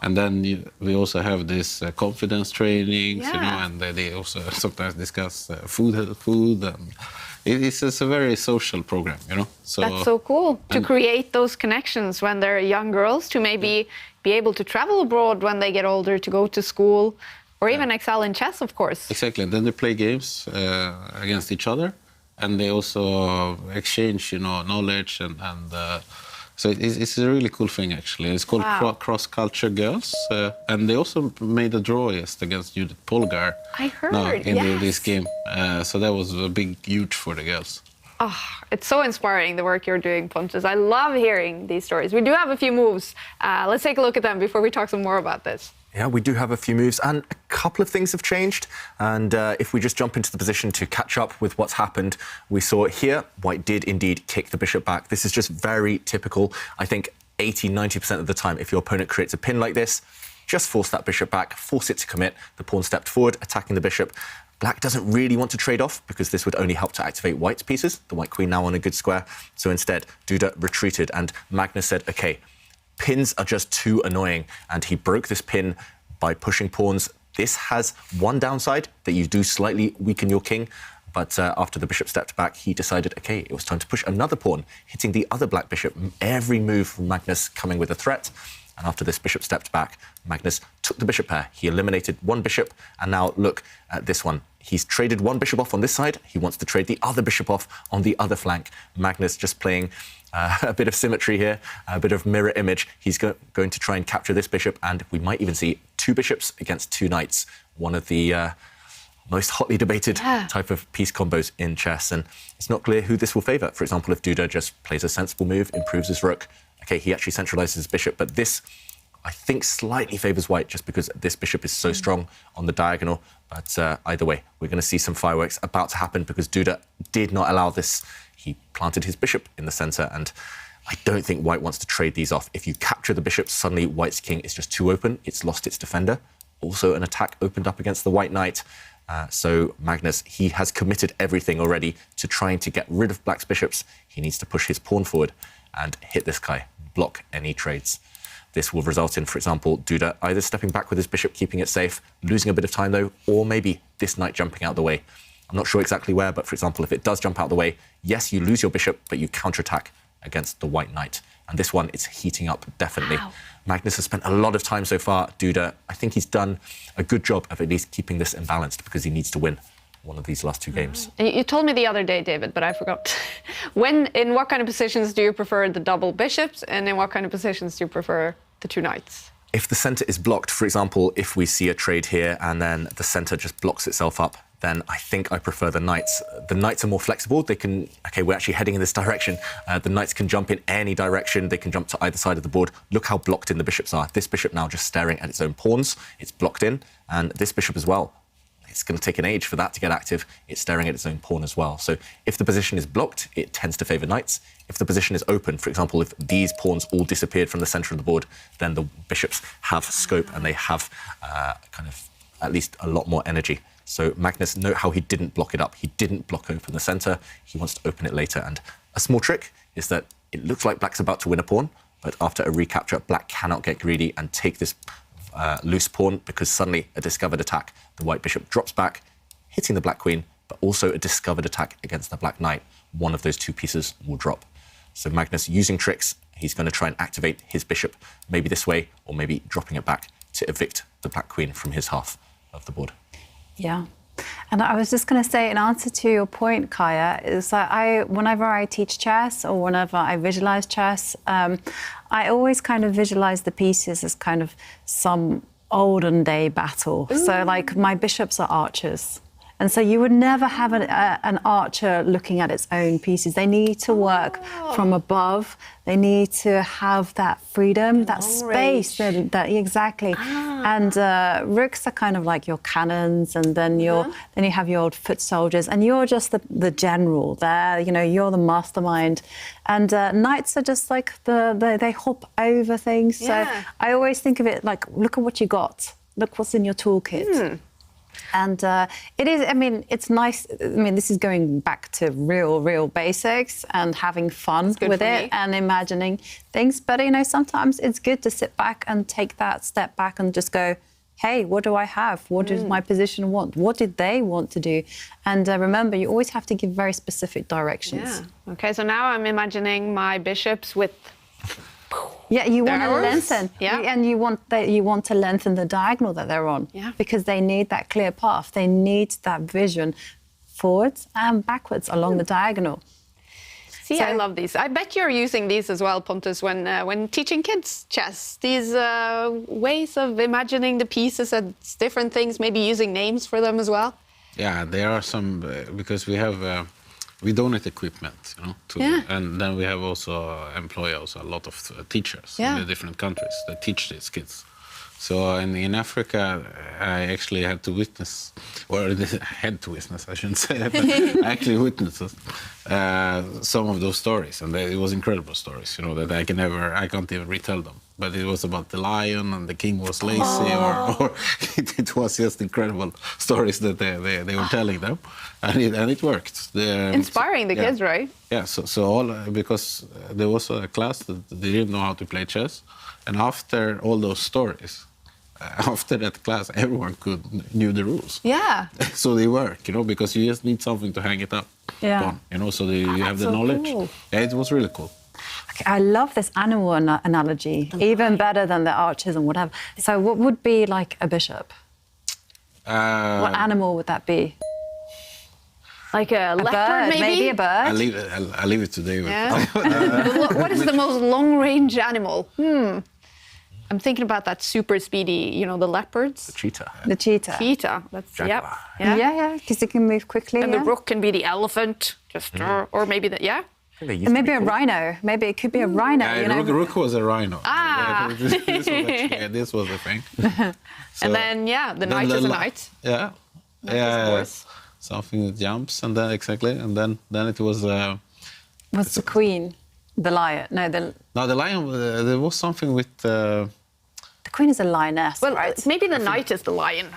And then we also have this confidence trainings, and they also sometimes discuss food, and it's a very social program, So that's so cool to create those connections when they're young girls, to maybe be able to travel abroad when they get older, to go to school, or even excel in chess, of course. Exactly, and then they play games against each other. And they also exchange, knowledge and So it's a really cool thing, actually. It's called Cross-Culture Girls, and they also made a draw against Judith Polgar. I heard, in this game. So that was a huge for the girls. Oh, it's so inspiring, the work you're doing, Pontus. I love hearing these stories. We do have a few moves. Let's take a look at them before we talk some more about this. Yeah, we do have a few moves, and a couple of things have changed. And if we just jump into the position to catch up with what's happened, we saw here, white did indeed kick the bishop back. This is just very typical. I think 80–90% of the time, if your opponent creates a pin like this, just force that bishop back, force it to commit. The pawn stepped forward, attacking the bishop. Black doesn't really want to trade off because this would only help to activate white's pieces. The white queen now on a good square. So instead, Duda retreated, and Magnus said, OK, pins are just too annoying, and he broke this pin by pushing pawns. This has one downside, that you do slightly weaken your king, but after the bishop stepped back, he decided, OK, it was time to push another pawn, hitting the other black bishop. Every move from Magnus coming with a threat. And after this bishop stepped back, Magnus took the bishop pair. He eliminated one bishop, and now look at this one. He's traded one bishop off on this side. He wants to trade the other bishop off on the other flank. Magnus just playing a bit of symmetry here, a bit of mirror image. He's going to try and capture this bishop, and we might even see two bishops against two knights, one of the most hotly debated type of piece combos in chess. And it's not clear who this will favour. For example, if Duda just plays a sensible move, improves his rook, OK, he actually centralises his bishop, but this, I think, slightly favours white just because this bishop is so strong on the diagonal. But either way, we're going to see some fireworks about to happen because Duda did not allow this. He planted his bishop in the centre, and I don't think white wants to trade these off. If you capture the bishop, suddenly white's king is just too open. It's lost its defender. Also, an attack opened up against the white knight. So Magnus, he has committed everything already to trying to get rid of black's bishops. He needs to push his pawn forward and hit this guy, block any trades. This will result in, for example, Duda either stepping back with his bishop, keeping it safe, losing a bit of time though, or maybe this knight jumping out the way. I'm not sure exactly where, but for example, if it does jump out the way, yes, you lose your bishop, but you counterattack against the white knight. And this one, it's heating up, definitely. Wow. Magnus has spent a lot of time so far. Duda, I think he's done a good job of at least keeping this imbalanced because he needs to win one of these last two games. You told me the other day, David, but I forgot. In what kind of positions do you prefer the double bishops, and in what kind of positions do you prefer the two knights? If the centre is blocked, for example, if we see a trade here and then the centre just blocks itself up, then I think I prefer the knights. The knights are more flexible. They can, OK, we're actually heading in this direction. The knights can jump in any direction. They can jump to either side of the board. Look how blocked in the bishops are. This bishop now just staring at its own pawns. It's blocked in. And this bishop as well. It's going to take an age for that to get active. It's staring at its own pawn as well. So if the position is blocked, it tends to favour knights. If the position is open, for example, if these pawns all disappeared from the centre of the board, then the bishops have scope and they have kind of at least a lot more energy. So Magnus, note how he didn't block it up. He didn't block open the centre. He wants to open it later. And a small trick is that it looks like black's about to win a pawn, but after a recapture, black cannot get greedy and take this loose pawn because suddenly a discovered attack. The white bishop drops back, hitting the black queen, but also a discovered attack against the black knight. One of those two pieces will drop. So Magnus, using tricks, he's going to try and activate his bishop, maybe this way, or maybe dropping it back to evict the black queen from his half of the board. Yeah. And I was just going to say, in answer to your point, Kaja, is that whenever I teach chess or whenever I visualize chess, I always kind of visualize the pieces as kind of some olden day battle. Ooh. So like my bishops are archers. And so you would never have an archer looking at its own pieces. They need to work from above. They need to have that freedom, that space. That exactly. And rooks are kind of like your cannons, and then then you have your foot soldiers, and you're just the general there. You know, you're the mastermind. And knights are just like they hop over things. Yeah. So I always think of it like, look at what you got. Look what's in your toolkit. And it is, I mean, it's nice. I mean, this is going back to real basics and having fun with it and imagining things. But, you know, sometimes it's good to sit back and take that step back and just go, hey, what do I have? What does my position want? What did they want to do? And remember, you always have to give very specific directions. Yeah. OK, so now I'm imagining my bishops with... Yeah, you want to lengthen, and you want to lengthen the diagonal that they're on, because they need that clear path. They need that vision forwards and backwards along the diagonal. See, I love these. I bet you're using these as well, Pontus, when teaching kids chess. These ways of imagining the pieces as different things, maybe using names for them as well. Yeah, there are some because we donate equipment, and then we have also employ also a lot of teachers in the different countries that teach these kids. So in Africa, I actually had to witness, or I shouldn't say that, but I actually witnessed some of those stories, and it was incredible stories, that I can't even retell them. But it was about the lion and the king was lazy, or it was just incredible stories that they were telling them, and it worked. Inspiring the kids, right? Yeah. So because there was a class that they didn't know how to play chess, and after all those stories, after that class, everyone knew the rules. Yeah. So they work, because you just need something to hang it up on, so you have the knowledge. Cool. Yeah, it was really cool. Okay, I love this animal analogy, even better than the archers and whatever. So what would be like a bishop? What animal would that be? Like a leopard, bird, maybe? Maybe a bird. I'll leave it to David. Yeah. What is the most long-range animal? I'm thinking about that super speedy, the leopards. The cheetah. The cheetah. Cheetah. That's Jaguar. Yeah, because it can move quickly. And the rook can be the elephant, or maybe And maybe a rhino. Maybe it could be a rhino. Yeah, rook was a rhino. Ah. This was the thing. And then, the knight is a knight. Yeah. Yeah. Something that jumps, and then then it was. What's the queen? The lion? No, the lion. There was something with. The queen is a lioness, right? Maybe the knight is the lion.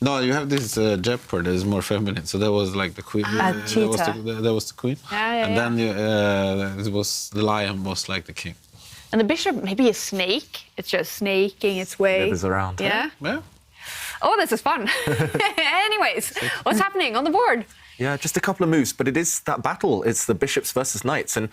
No, you have this jeopard that is more feminine. So that was like the queen. Cheetah. That was the queen. And then it was the lion was like the king. And the bishop, maybe a snake. It's just snaking its way. Slithers around. Yeah. Yeah. Oh, this is fun. Anyways, what's happening on the board? Yeah, just a couple of moves, but it is that battle. It's the bishops versus knights, and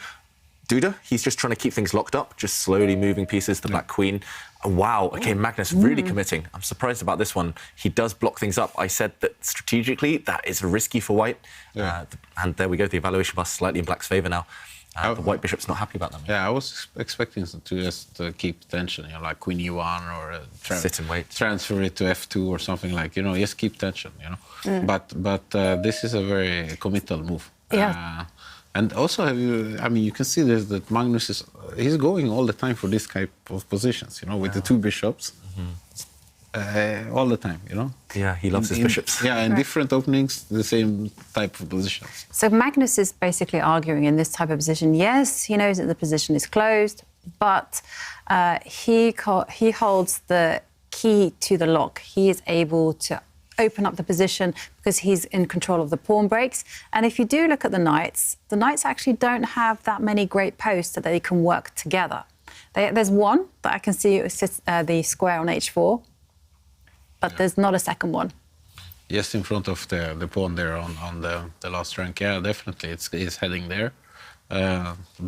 Duda, he's just trying to keep things locked up, just slowly moving pieces. The Black Queen. Wow, okay, Magnus really committing. I'm surprised about this one. He does block things up. I said that strategically, that is risky for white. Yeah. And there we go, the evaluation bar slightly in black's favour now. The white bishop's not happy about them. Yeah, I was expecting to just keep tension, like Queen E1 or sit and wait, transfer it to F2 or something like, just keep tension, But this is a very committal move. Yeah. And also, you can see this, that Magnus he's going all the time for this type of positions, with the two bishops. All the time, Yeah, he loves his bishops. Yeah, in different openings, the same type of positions. So Magnus is basically arguing in this type of position. Yes, he knows that the position is closed, but he holds the key to the lock. He is able to open up the position because he's in control of the pawn breaks. And if you do look at the knights actually don't have that many great posts that they can work together. There's one that I can see the square on h4. But there's not a second one. Just in front of the pawn there on the last rank. Yeah, definitely, it's heading there.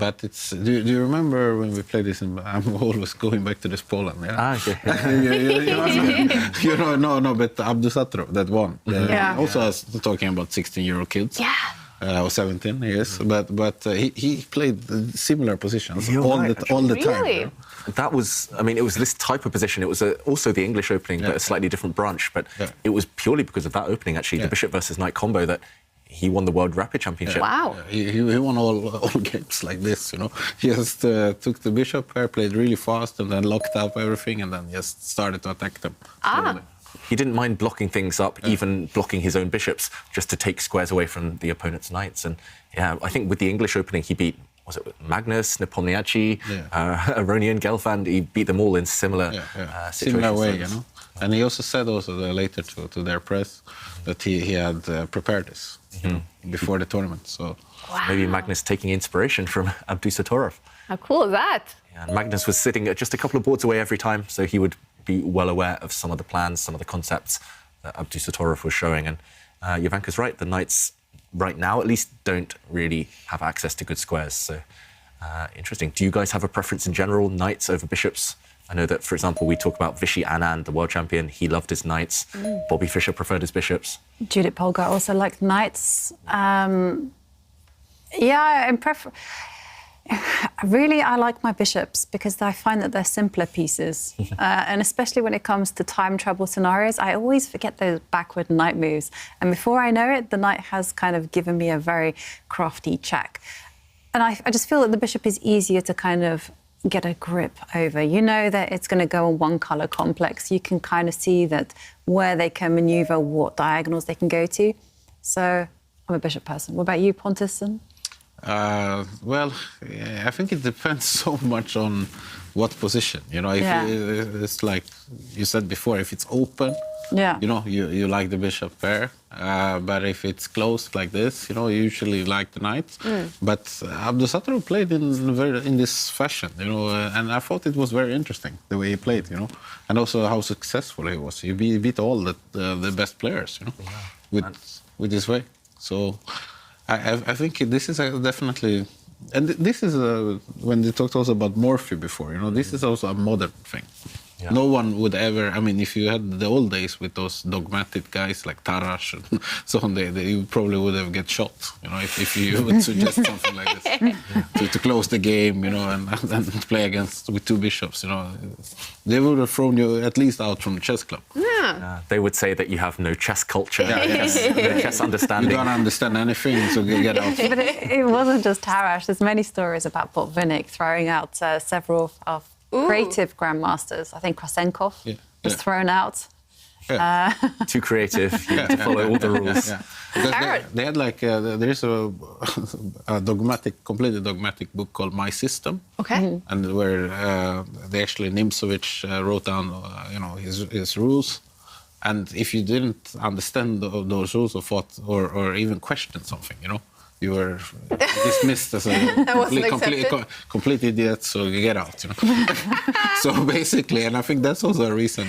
But it's. Do you remember when we played this? I'm always going back to this Poland. Yeah. Okay. But Abdusatrov, that one. Also, I was talking about 16-year-old kids. Yeah. Or 17, yes. But he played similar positions all the time. Really? That was, it was this type of position. It was also the English opening, but a slightly different branch. But it was purely because of that opening, actually, the bishop versus knight combo, that he won the World Rapid Championship. Wow. He won all games like this, He just took the bishop pair, played really fast, and then locked up everything, and then just started to attack them. He didn't mind blocking things up, even blocking his own bishops, just to take squares away from the opponent's knights. And I think with the English opening, he beat, was it Magnus, Nepomniachtchi, Aronian, Gelfand? He beat them all in similar situations. Similar way, And he also said later to their press that he had prepared this before the tournament. So maybe Magnus taking inspiration from Abdusatorov. How cool is that? Yeah, and Magnus was sitting just a couple of boards away every time, so he would be well aware of some of the plans, some of the concepts that Abdusatorov was showing. And Jovanka's right, the knights right now at least don't really have access to good squares. So interesting. Do you guys have a preference in general, knights over bishops? I know that, for example, we talk about Vichy Anand, the world champion. He loved his knights. Bobby Fischer preferred his bishops. Judith Polgar also liked knights. Yeah, really, I like my bishops because I find that they're simpler pieces. And especially when it comes to time travel scenarios, I always forget those backward knight moves. And before I know it, the knight has kind of given me a very crafty check. And I just feel that the bishop is easier to kind of get a grip over. You know that it's going to go on one colour complex. You can kind of see that where they can manoeuvre, what diagonals they can go to. So I'm a bishop person. What about you, Pontusson? Well, I think it depends so much on what position. You know, if it's like you said before, if it's open, you know, you like the bishop pair. But if it's closed like this, you know, you usually like the knight. But Abdusattor played in this fashion, you know, and I thought it was very interesting the way he played, you know, and also how successful he was. He beat all the best players, you know, with this way. So I think this is definitely, and this is when they talked also about Morphy before, you know, this is also a modern thing. Yeah. No one would ever, I mean, if you had the old days with those dogmatic guys like Tarash and so on, you probably would have get shot, you know, if you would suggest something like this. To close the game, you know, and play with two bishops, you know. They would have thrown you at least out from the chess club. Yeah. They would say that you have no chess culture, no chess understanding. You don't understand anything, so you get out. But it wasn't just Tarash. There's many stories about Botvinnik throwing out several of creative grandmasters. I think Krasenkov was thrown out. Yeah. Too creative, you have to follow all the rules. Yeah. They had like, there is a completely dogmatic book called My System. Okay. And where they actually, Nimzowitsch wrote down, you know, his rules. And if you didn't understand those rules or thought, or even question something, you know, you were dismissed as a complete idiot, so you get out, you know. So basically, and I think that's also a reason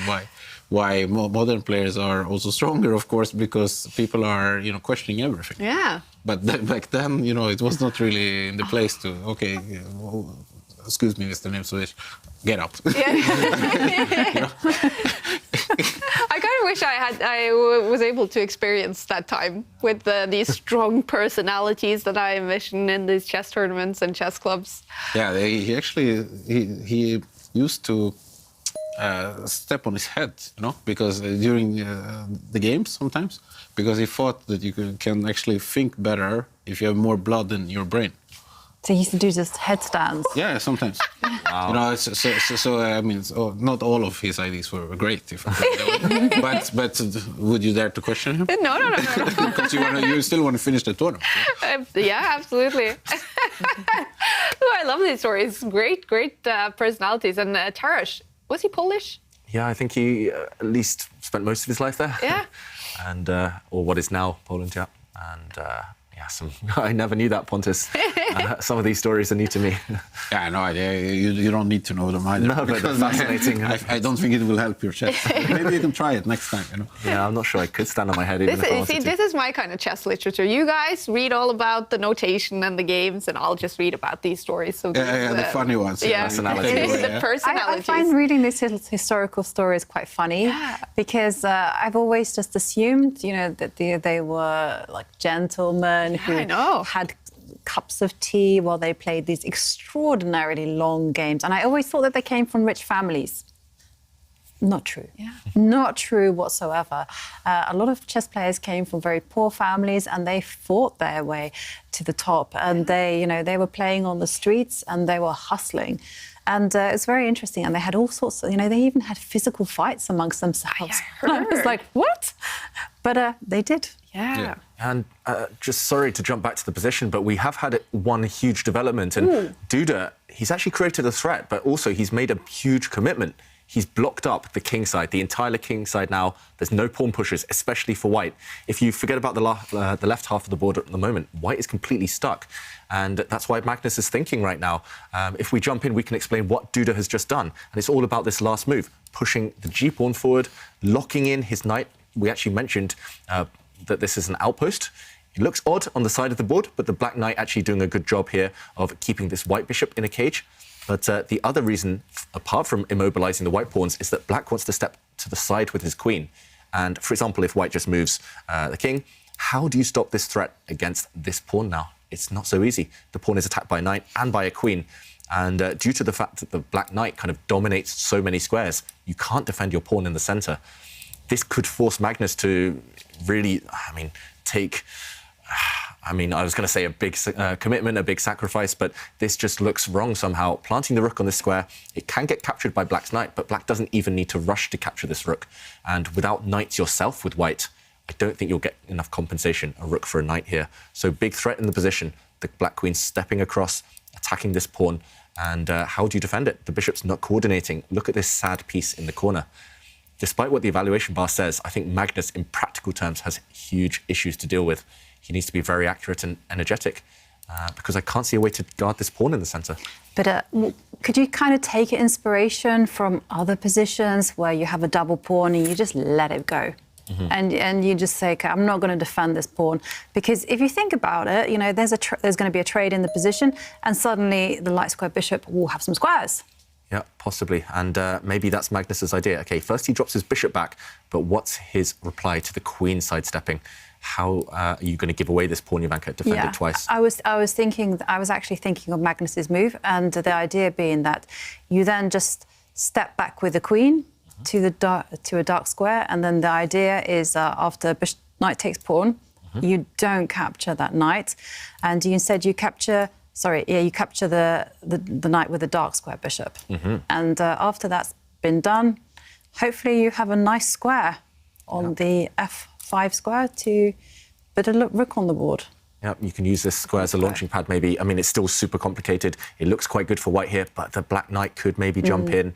why modern players are also stronger, of course, because people are, you know, questioning everything. Yeah. But back then, you know, it was not really in the place to, okay, excuse me, Mr. Nimzowitsch, get out. Yeah. You know? I kind of wish I was able to experience that time with these strong personalities that I envision in these chess tournaments and chess clubs. Yeah, he actually used to step on his head, you know, because during the games sometimes, because he thought that you can actually think better if you have more blood in your brain. So he used to do just headstands? Yeah, sometimes. Wow. You know, so I mean, not all of his ideas were great, but would you dare to question him? No. Because you still want to finish the tournament. Yeah, absolutely. I love these stories. Great personalities. And Tarash, was he Polish? Yeah, I think he at least spent most of his life there. Yeah. And or what is now Poland, yeah. And I never knew that, Pontus. Some of these stories are new to me. Yeah, no, you don't need to know them either. No, but they're fascinating. I don't think it will help your chess. Maybe you can try it next time, you know. Yeah, I'm not sure I could stand on my head even if I wanted to. This is my kind of chess literature. You guys read all about the notation and the games, and I'll just read about these stories. So the funny ones. Yeah, personalities. The personalities. I find reading these historical stories quite funny because I've always just assumed, you know, that they were like gentlemen who had cups of tea while they played these extraordinarily long games. And I always thought that they came from rich families. Not true. Yeah. Not true whatsoever. A lot of chess players came from very poor families and they fought their way to the top. And they were playing on the streets and they were hustling. And it's very interesting. And they had all sorts of, they even had physical fights amongst themselves. I was like, what? But they did. Yeah. And just sorry to jump back to the position, but we have had one huge development. And Duda, he's actually created a threat, but also he's made a huge commitment. He's blocked up the king side, the entire king side now. There's no pawn pushes, especially for white. If you forget about the left half of the board at the moment, white is completely stuck. And that's why Magnus is thinking right now. If we jump in, we can explain what Duda has just done. And it's all about this last move, pushing the g-pawn forward, locking in his knight. We actually mentioned that this is an outpost. It looks odd on the side of the board, but the black knight actually doing a good job here of keeping this white bishop in a cage. But the other reason, apart from immobilizing the white pawns, is that black wants to step to the side with his queen. And, for example, if white just moves the king, how do you stop this threat against this pawn now? it's not so easy. The pawn is attacked by a knight and by a queen. And due to the fact that the black knight kind of dominates so many squares, you can't defend your pawn in the center. This could force Magnus to really, take... I was going to say a big commitment, a big sacrifice, but this just looks wrong somehow. Planting the rook on this square, it can get captured by black's knight, but black doesn't even need to rush to capture this rook. And without knights yourself with white, I don't think you'll get enough compensation, a rook for a knight here. So big threat in the position. The black queen stepping across, attacking this pawn. And how do you defend it? The bishop's not coordinating. Look at this sad piece in the corner. Despite what the evaluation bar says, I think Magnus, in practical terms, has huge issues to deal with. He needs to be very accurate and energetic because I can't see a way to guard this pawn in the center. But could you kind of take inspiration from other positions where you have a double pawn and you just let it go? And you just say, okay, I'm not going to defend this pawn. Because if you think about it, there's going to be a trade in the position and suddenly the light square bishop will have some squares. Yeah, possibly. And maybe that's Magnus's idea. Okay, first he drops his bishop back, but what's his reply to the queen sidestepping? How are you going to give away this pawn, Jovanka, defend it twice? I was actually thinking of Magnus's move, and the idea being that you then just step back with the queen to a dark square, and then the idea is after knight takes pawn, you don't capture that knight, and instead you capture. You capture the knight with the dark square bishop. And after that's been done, hopefully you have a nice square on the f5 square to put a rook on the board. Yeah, you can use this square as a launching pad, maybe. It's still super complicated. It looks quite good for white here, but the black knight could maybe jump in.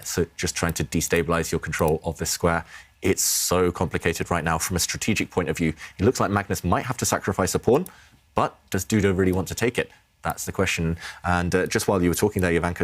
So just trying to destabilize your control of this square. It's so complicated right now. From a strategic point of view, it looks like Magnus might have to sacrifice a pawn, but does Duda really want to take it? That's the question. And just while you were talking there, Jovanka,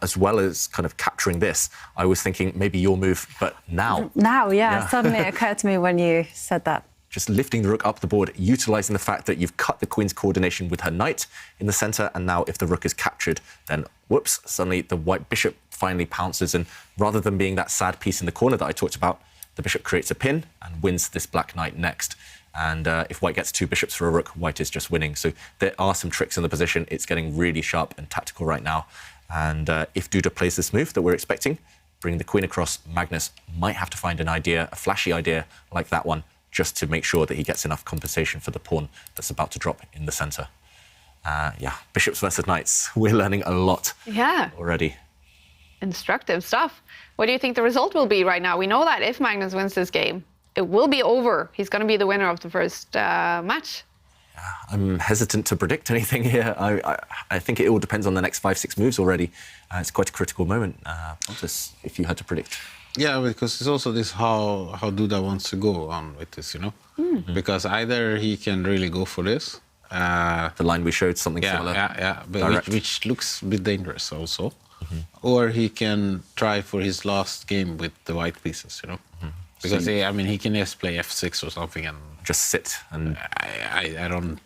as well as kind of capturing this, I was thinking maybe your move, but now. Now, yeah. Suddenly it occurred to me when you said that. Just lifting the rook up the board, utilising the fact that you've cut the queen's coordination with her knight in the centre, and now if the rook is captured, then whoops, suddenly the white bishop finally pounces, and rather than being that sad piece in the corner that I talked about, the bishop creates a pin and wins this black knight next. And if white gets 2 bishops for a rook, white is just winning. So there are some tricks in the position. It's getting really sharp and tactical right now. And if Duda plays this move that we're expecting, bring the queen across, Magnus might have to find an idea, a flashy idea like that one, just to make sure that he gets enough compensation for the pawn that's about to drop in the centre. Bishops versus knights. We're learning a lot already. Instructive stuff. What do you think the result will be right now? We know that if Magnus wins this game, it will be over. He's going to be the winner of the first match. I'm hesitant to predict anything here. I think it all depends on the next 5-6 moves already. It's quite a critical moment. Pontus, if you had to predict. Yeah, because it's also this how Duda wants to go on with this, Because either he can really go for this. The line we showed, something similar. But which looks a bit dangerous also. Or he can try for his last game with the white pieces, Because he can just play f6 or something and just sit. And I don't.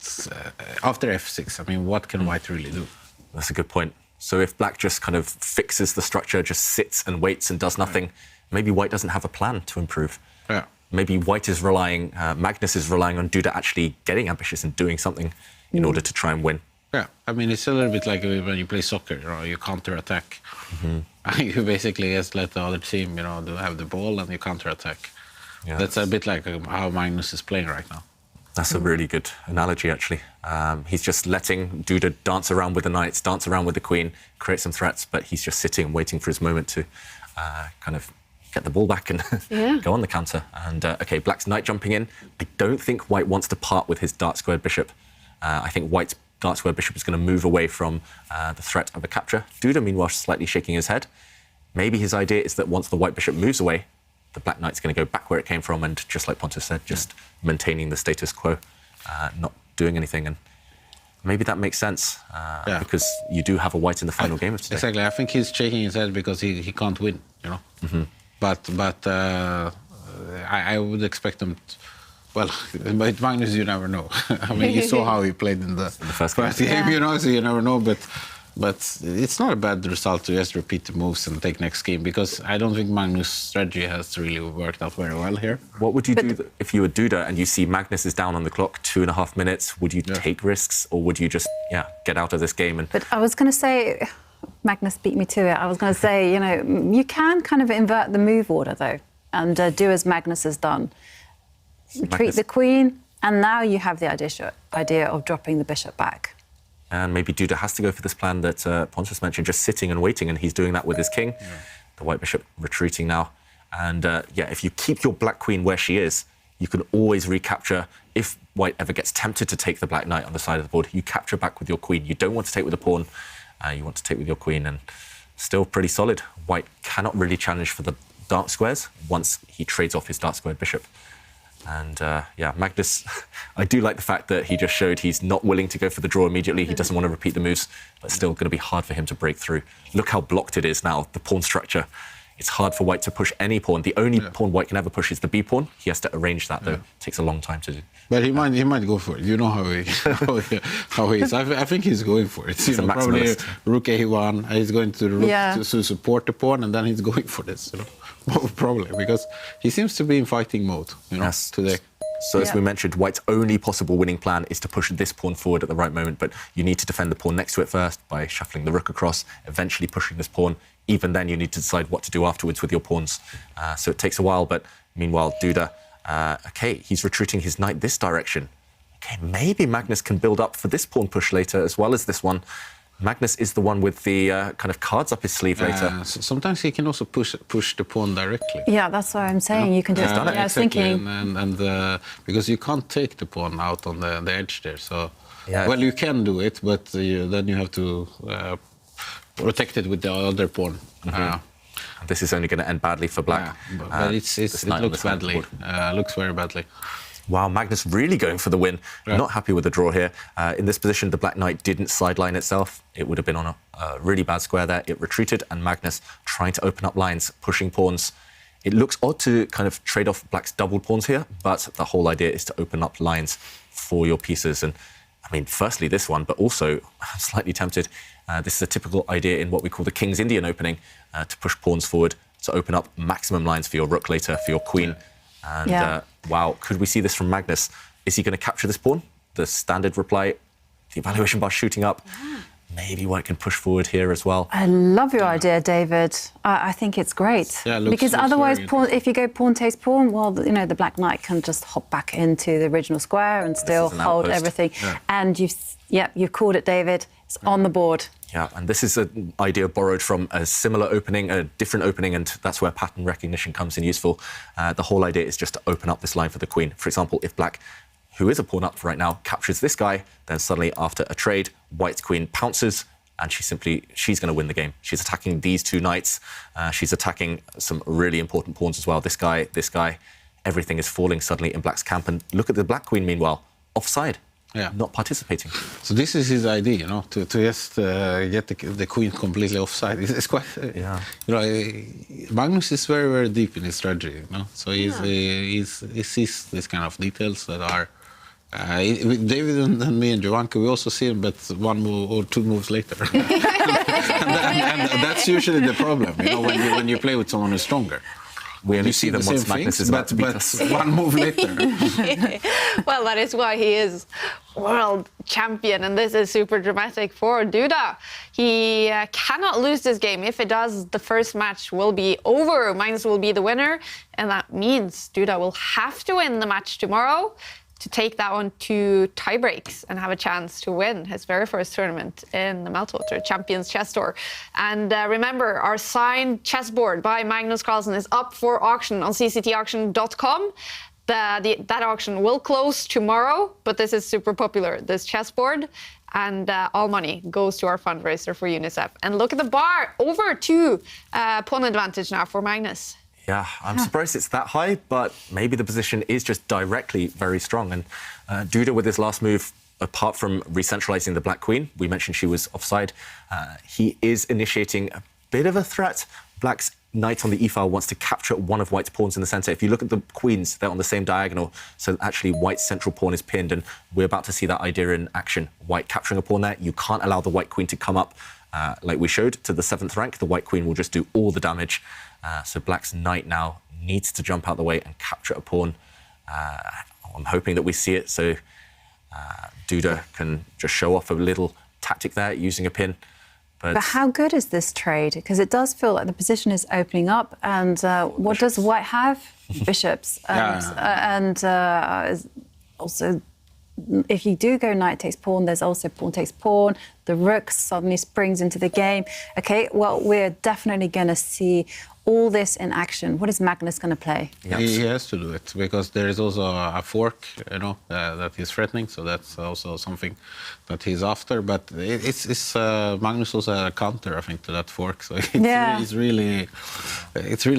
After f6, what can white really do? That's a good point. So if black just kind of fixes the structure, just sits and waits and does nothing, maybe white doesn't have a plan to improve. Yeah. Maybe white is relying, Magnus is relying on Duda actually getting ambitious and doing something in order to try and win. Yeah, it's a little bit like when you play soccer, you counter-attack. You basically just let the other team, have the ball and you counter-attack. Yeah, that's a bit like how Magnus is playing right now. That's a really good analogy, actually. He's just letting Duda dance around with the knights, dance around with the queen, create some threats, but he's just sitting and waiting for his moment to kind of get the ball back and go on the counter. And, OK, black's knight jumping in. I don't think white wants to part with his dark squared bishop. I think white's dark square bishop is going to move away from the threat of a capture. Duda, meanwhile, slightly shaking his head. Maybe his idea is that once the white bishop moves away, the black knight's going to go back where it came from and, just like Pontus said, just maintaining the status quo, not doing anything. And maybe that makes sense because you do have a white in the final game of today. Exactly. I think he's shaking his head because he can't win, But I would expect him to, well, with Magnus, you never know. You saw how he played in the first game, so you never know. But But it's not a bad result to just repeat the moves and take next game, because I don't think Magnus' strategy has really worked out very well here. What would you do if you were Duda and you see Magnus is down on the clock, 2.5 minutes? Would you take risks, or would you just get out of this game? And But I was going to say, Magnus beat me to it. I was going to say, you know, you can kind of invert the move order though, and do as Magnus has done. Retreat the queen, and now you have the idea of dropping the bishop back. And maybe Duda has to go for this plan that Pontus mentioned, just sitting and waiting, and he's doing that with his king. The white bishop retreating now. And if you keep your black queen where she is, you can always recapture. If white ever gets tempted to take the black knight on the side of the board, you capture back with your queen. You don't want to take with the pawn, you want to take with your queen, and still pretty solid. White cannot really challenge for the dark squares once he trades off his dark squared bishop. And Magnus, I do like the fact that he just showed he's not willing to go for the draw immediately. He doesn't want to repeat the moves, but still going to be hard for him to break through. Look how blocked it is now, the pawn structure. It's hard for white to push any pawn. The only pawn white can ever push is the B pawn. He has to arrange that, though. It takes a long time to do. But he might go for it. You know how he is. I think he's going for it. He's a probably maximalist. rook A1. He's going to the rook to support the pawn, and then he's going for this. You know, probably because he seems to be in fighting mode. You know, today. So as we mentioned, white's only possible winning plan is to push this pawn forward at the right moment, but you need to defend the pawn next to it first by shuffling the rook across, eventually pushing this pawn. Even then, you need to decide what to do afterwards with your pawns. So it takes a while, but meanwhile, Duda, he's retreating his knight this direction. Okay, maybe Magnus can build up for this pawn push later as well as this one. Magnus is the one with the kind of cards up his sleeve later. Sometimes he can also push the pawn directly. Yeah, that's what I'm saying. You can just. I was thinking. And because you can't take the pawn out on the edge there. So, well, you can do it, but then you have to protect it with the other pawn. This is only going to end badly for black. But it looks badly. Looks very badly. Wow, Magnus really going for the win. Not happy with the draw here. In this position, the black knight didn't sideline itself. It would have been on a really bad square there. It retreated, and Magnus trying to open up lines, pushing pawns. It looks odd to kind of trade off black's doubled pawns here, but the whole idea is to open up lines for your pieces. And I mean, firstly this one, but also I'm slightly tempted. This is a typical idea in what we call the King's Indian opening, to push pawns forward, to open up maximum lines for your rook later, for your queen. And wow, could we see this from Magnus? Is he going to capture this pawn? The standard reply, the evaluation bar shooting up. Maybe white can push forward here as well. I love your idea, David. I think it's great. Because otherwise, if you go pawn takes pawn, well, you know, the black knight can just hop back into the original square and still hold everything. And you've called it, David. It's on the board. Yeah, and this is an idea borrowed from a similar opening, a different opening, and that's where pattern recognition comes in useful. The whole idea is just to open up this line for the queen. For example, if black, who is a pawn up right now, captures this guy, then suddenly after a trade, white's queen pounces, and she's going to win the game. She's attacking these two knights. She's attacking some really important pawns as well. This guy, everything is falling suddenly in black's camp. And look at the black queen, meanwhile, offside. Not participating. So this is his idea, you know, to just get the queen completely offside. It's quite, you know, Magnus is very, very deep in his strategy, you know. So he sees these kind of details that are. David and me and Jovanka, we also see him, but one move or two moves later. and that's usually the problem, you know, when you play with someone who's stronger. We only see them once Magnus is about to beat us. One move later. Well, that is why he is world champion, and this is super dramatic for Duda. He cannot lose this game. If it does, the first match will be over. Magnus will be the winner, and that means Duda will have to win the match tomorrow to take that one to tie breaks and have a chance to win his very first tournament in the Meltwater Champions Chess Tour. And remember, our signed chessboard by Magnus Carlsen is up for auction on cctauction.com. That auction will close tomorrow, but this is super popular, this chessboard. And all money goes to our fundraiser for UNICEF. And look at the bar, over 2 pawn advantage now for Magnus. Yeah, I'm surprised it's that high, but maybe the position is just directly very strong. And Duda, with his last move, apart from re-centralizing the black queen, we mentioned she was offside, he is initiating a bit of a threat. Black's knight on the e-file wants to capture one of white's pawns in the center. If you look at the queens, they're on the same diagonal, so actually white's central pawn is pinned, and we're about to see that idea in action. White capturing a pawn there. You can't allow the white queen to come up like we showed, to the 7th rank. The white queen will just do all the damage. So black's knight now needs to jump out the way and capture a pawn. I'm hoping that we see it, so Duda can just show off a little tactic there using a pin. But how good is this trade? Because it does feel like the position is opening up. And what does white have? Bishops. And also, if you do go knight takes pawn, there's also pawn takes pawn. The rook suddenly springs into the game. OK, well, we're definitely going to see all this in action. What is Magnus going to play? He has to do it, because there is also a fork, that he's threatening. So that's also something that he's after. But it's Magnus also a counter, I think, to that fork. So it's really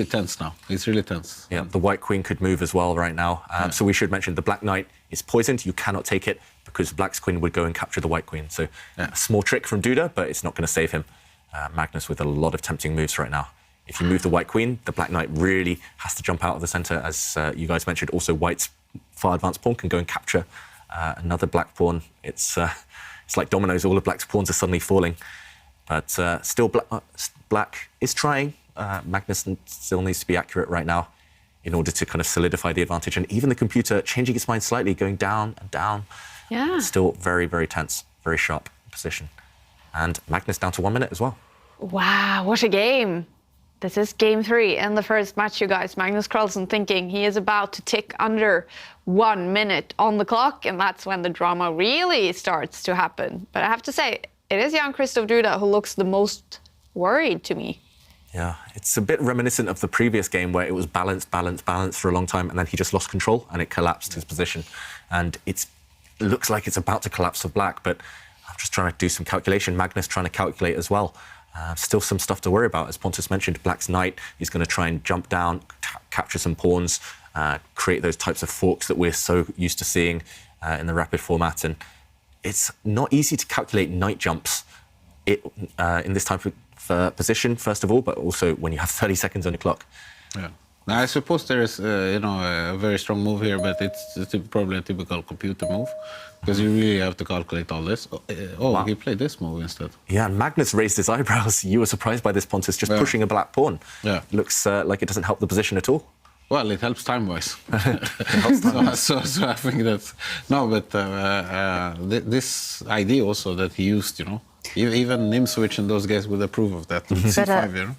tense now. It's really tense. Yeah, the white queen could move as well right now. So we should mention the black knight is poisoned. You cannot take it because black's queen would go and capture the white queen. So a small trick from Duda, but it's not going to save him. Magnus with a lot of tempting moves right now. If you move the white queen, the black knight really has to jump out of the centre, as you guys mentioned. Also, white's far advanced pawn can go and capture another black pawn. It's like dominoes. All of black's pawns are suddenly falling. But still, black is trying. Magnus still needs to be accurate right now in order to kind of solidify the advantage. And even the computer changing its mind slightly, going down and down. Yeah. Still very, very tense, very sharp position. And Magnus down to 1 minute as well. Wow, what a game. This is game 3 in the first match, you guys. Magnus Carlsen thinking he is about to tick under 1 minute on the clock, and that's when the drama really starts to happen. But I have to say, it is Jan-Krzysztof Duda who looks the most worried to me. Yeah, it's a bit reminiscent of the previous game where it was balanced for a long time, and then he just lost control and it collapsed his position. And it looks like it's about to collapse for black, but I'm just trying to do some calculation. Magnus trying to calculate as well. Still some stuff to worry about. As Pontus mentioned, black's knight is going to try and jump down, capture some pawns, create those types of forks that we're so used to seeing in the rapid format. And it's not easy to calculate knight jumps in this type of position, first of all, but also when you have 30 seconds on your clock. Yeah. Now, I suppose there is, a very strong move here, but it's probably a typical computer move, because you really have to calculate all this. Wow. He played this move instead. Yeah, and Magnus raised his eyebrows. You were surprised by this, Pontus, just pushing a black pawn. Yeah. Looks like it doesn't help the position at all. Well, it helps time-wise. so I think that... No, but this idea also that he used, even Nimswitch and those guys would approve of that. C5,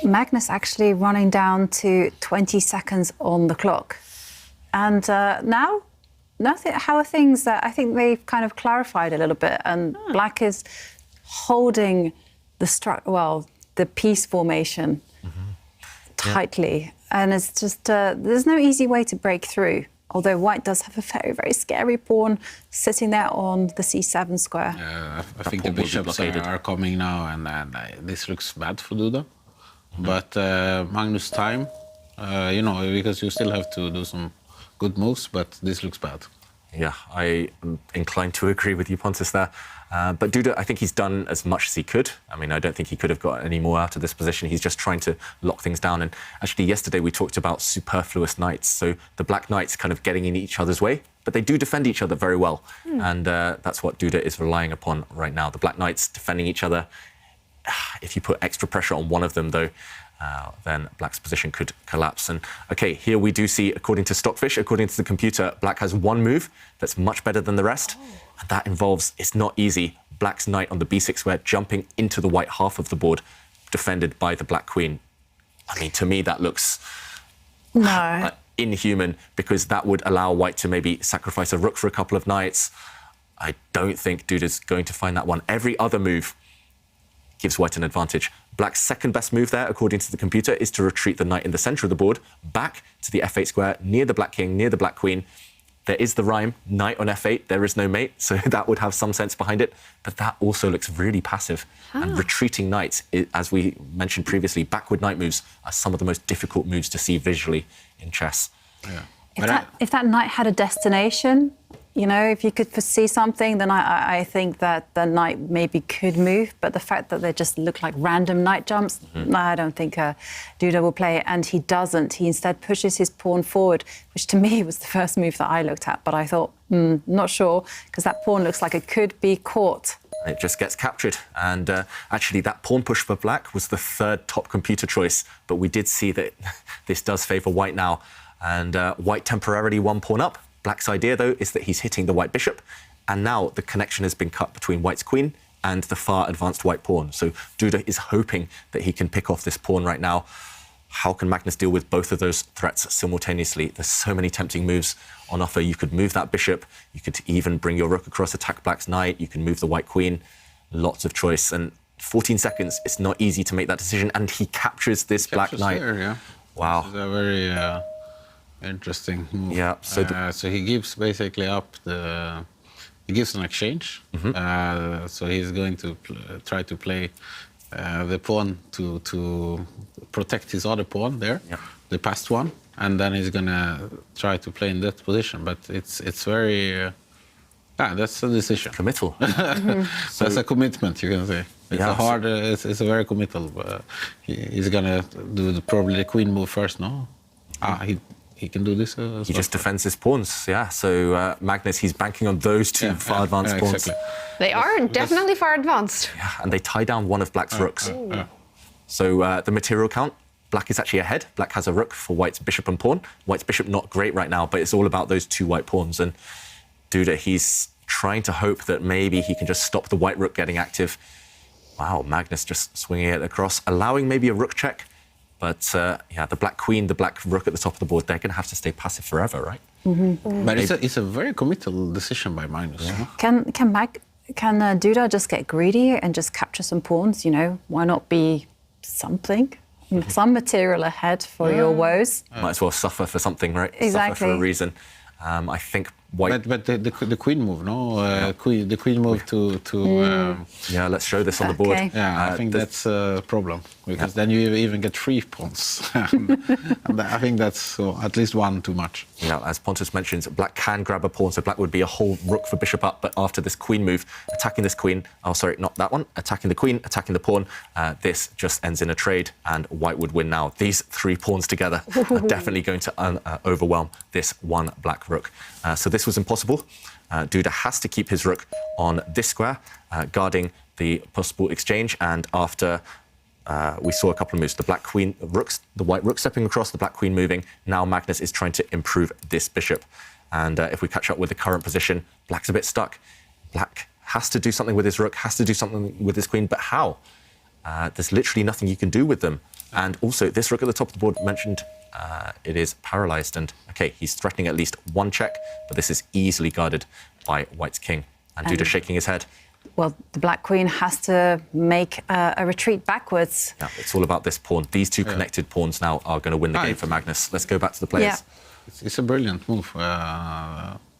Magnus actually running down to 20 seconds on the clock. And now, how are things? I think they've kind of clarified a little bit, and black is holding the piece formation tightly. And it's just, there's no easy way to break through. Although white does have a very, very scary pawn sitting there on the c7 square. I think the bishops are coming now, and this looks bad for Duda. But Magnus' time, because you still have to do some good moves, but this looks bad. Yeah, I am inclined to agree with you, Pontus, there. But Duda, I think he's done as much as he could. I mean, I don't think he could have got any more out of this position. He's just trying to lock things down. And actually, yesterday we talked about superfluous knights. So the black knights kind of getting in each other's way, but they do defend each other very well. And that's what Duda is relying upon right now. The black knights defending each other. If you put extra pressure on one of them, though, then black's position could collapse. And OK, here we do see, according to Stockfish, according to the computer, black has one move that's much better than the rest. And that involves, it's not easy, black's knight on the b6 square jumping into the white half of the board, defended by the black queen. I mean, to me, that looks inhuman, because that would allow white to maybe sacrifice a rook for a couple of knights. I don't think Duda's going to find that one. Every other move gives white an advantage. Black's second best move there, according to the computer, is to retreat the knight in the centre of the board, back to the f8 square, near the black king, near the black queen. There is the rhyme, knight on f8, there is no mate, so that would have some sense behind it. But that also looks really passive. And retreating knights, as we mentioned previously, backward knight moves are some of the most difficult moves to see visually in chess. Yeah. If that knight had a destination, if you could foresee something, then I think that the knight maybe could move. But the fact that they just look like random knight jumps, I don't think Duda will play it. And he doesn't. He instead pushes his pawn forward, which to me was the first move that I looked at. But I thought, not sure, because that pawn looks like it could be caught It just gets captured. And actually, that pawn push for black was the third top computer choice. But we did see that this does favour white now. And white temporarily one pawn up. Black's idea, though, is that he's hitting the white bishop. And now the connection has been cut between white's queen and the far advanced white pawn. So Duda is hoping that he can pick off this pawn right now. How can Magnus deal with both of those threats simultaneously? There's so many tempting moves on offer. You could move that bishop. You could even bring your rook across, attack black's knight. You can move the white queen. Lots of choice. And 14 seconds, it's not easy to make that decision. And he captures this black knight. There, yeah. Wow. This is a very interesting move. Yeah. So he gives basically up the... He gives an exchange. So he's going to try to play the pawn to protect his other pawn there, the passed one, and then he's gonna try to play in that position. But it's very that's a decision. Committal. So that's a commitment, you can say. It's a hard. It's a very committal. He's gonna do probably the queen move first. No, he can do this. He just defends his pawns. Yeah. So Magnus, he's banking on those two far advanced pawns. Exactly. They are definitely far advanced. Yeah, and they tie down one of black's rooks. So the material count, black is actually ahead. Black has a rook for white's bishop and pawn. White's bishop not great right now, but it's all about those two white pawns. And Duda, he's trying to hope that maybe he can just stop the white rook getting active. Wow, Magnus just swinging it across, allowing maybe a rook check. But the black queen, the black rook at the top of the board, they're going to have to stay passive forever, right? But it's a very committal decision by Magnus. Yeah. Can Duda just get greedy and just capture some pawns? You know, why not be something, some material ahead for your woes? Might as well suffer for something, right? Exactly. Suffer for a reason. I think white. But the queen move, no? The queen move to. Yeah, let's show this on the board. Yeah, I think that's a problem because then you even get 3 pawns. And I think that's at least one too much. Yeah, as Pontus mentions, black can grab a pawn, so black would be a whole rook for bishop up. But after this queen move, attacking this queen, oh sorry, not that one, attacking the queen, attacking the pawn, this just ends in a trade, and white would win now. These 3 pawns together are definitely going to overwhelm this one black rook. So this was impossible. Duda has to keep his rook on this square, guarding the possible exchange. And after we saw a couple of moves, the black queen rooks, the white rook stepping across, the black queen moving. Now Magnus is trying to improve this bishop. And if we catch up with the current position, black's a bit stuck. Black has to do something with his rook, has to do something with his queen, but how? There's literally nothing you can do with them. And also, this rook at the top of the board mentioned it is paralyzed. And OK, he's threatening at least one check, but this is easily guarded by white's king. And Duda shaking his head. Well, the black queen has to make a retreat backwards. Yeah, it's all about this pawn. These 2 connected pawns now are going to win the game for Magnus. Let's go back to the players. Yeah. It's a brilliant move.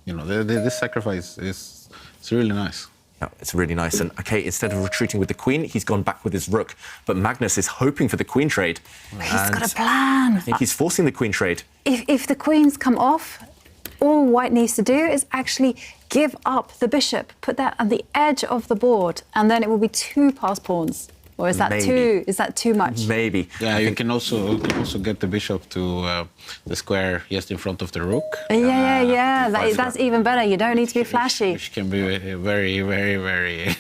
You know, this sacrifice is really nice. Yeah, it's really nice. And OK, instead of retreating with the queen, he's gone back with his rook. But Magnus is hoping for the queen trade. He's got a plan. I think he's forcing the queen trade. If the queens come off, all white needs to do is actually give up the bishop, put that on the edge of the board, and then it will be 2 passed pawns. Or is that too much? Maybe. Yeah, you can also get the bishop to the square just in front of the rook. Yeah. That's even better. You don't need to be flashy. Which can be very, very, very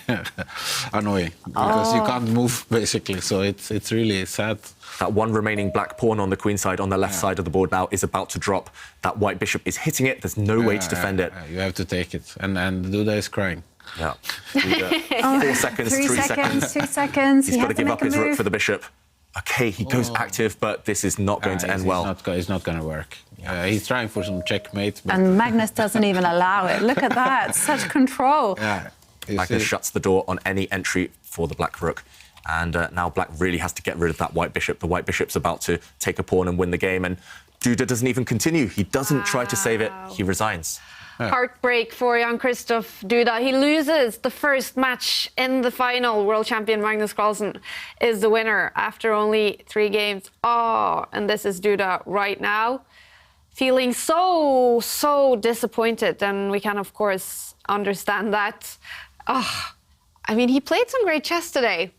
annoying because you can't move basically. So it's really sad. That one remaining black pawn on the queen side, on the left side of the board now, is about to drop. That white bishop is hitting it. There's no way to defend it. You have to take it. And Duda is crying. Yeah. 4 seconds, 3 seconds. 2 seconds. He's got to give up his rook for the bishop. OK, he goes active, but this is not going to end well. It's not going to work. He's trying for some checkmate. But... And Magnus doesn't even allow it. Look at that. Such control. Yeah. Magnus shuts the door on any entry for the black rook. And now black really has to get rid of that white bishop. The white bishop's about to take a pawn and win the game. And Duda doesn't even continue. He doesn't try to save it. He resigns. Heartbreak for Jan-Krzysztof Duda. He loses the first match in the final. World champion Magnus Carlsen is the winner after only 3 games. Oh, and this is Duda right now, feeling so disappointed. And we can, of course, understand that. Oh, I mean, he played some great chess today,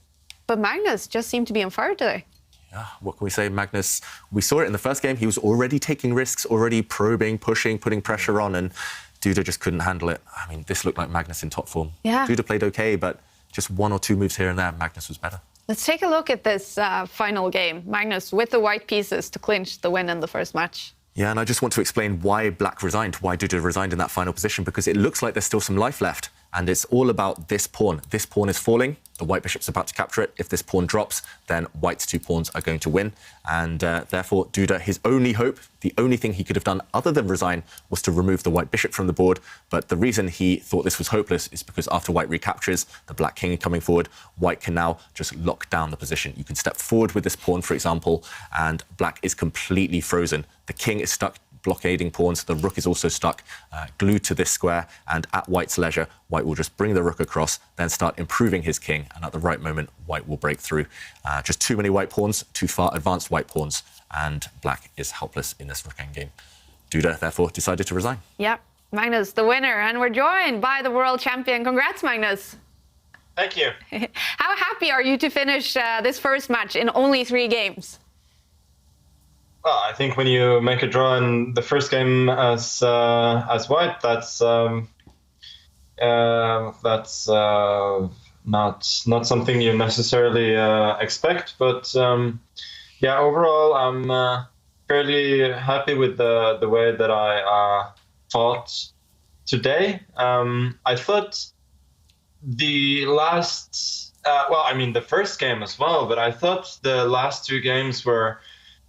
but Magnus just seemed to be on fire today. Yeah, what can we say? Magnus, we saw it in the first game. He was already taking risks, already probing, pushing, putting pressure on, and Duda just couldn't handle it. I mean, this looked like Magnus in top form. Yeah. Duda played OK, but just one or two moves here and there, Magnus was better. Let's take a look at this final game. Magnus with the white pieces to clinch the win in the first match. Yeah, and I just want to explain why Black resigned, why Duda resigned in that final position, because it looks like there's still some life left, and it's all about this pawn. This pawn is falling, the white bishop's about to capture it. If this pawn drops, then white's two pawns are going to win, and therefore Duda, his only hope, the only thing he could have done other than resign was to remove the white bishop from the board, but the reason he thought this was hopeless is because after white recaptures, the black king coming forward, white can now just lock down the position. You can step forward with this pawn, for example, and black is completely frozen. The king is stuck blockading pawns, the rook is also stuck, glued to this square, and at white's leisure, white will just bring the rook across, then start improving his king, and at the right moment, white will break through. Just too many white pawns, too far advanced white pawns, and black is helpless in this rook endgame. Duda, therefore, decided to resign. Yep, Magnus, the winner, and we're joined by the world champion. Congrats, Magnus. Thank you. How happy are you to finish this first match in only 3 games? Well, I think when you make a draw in the first game as white, that's not something you necessarily expect. But yeah, overall, I'm fairly happy with the way that I fought today. I thought the last, the first game as well, but I thought the last 2 games were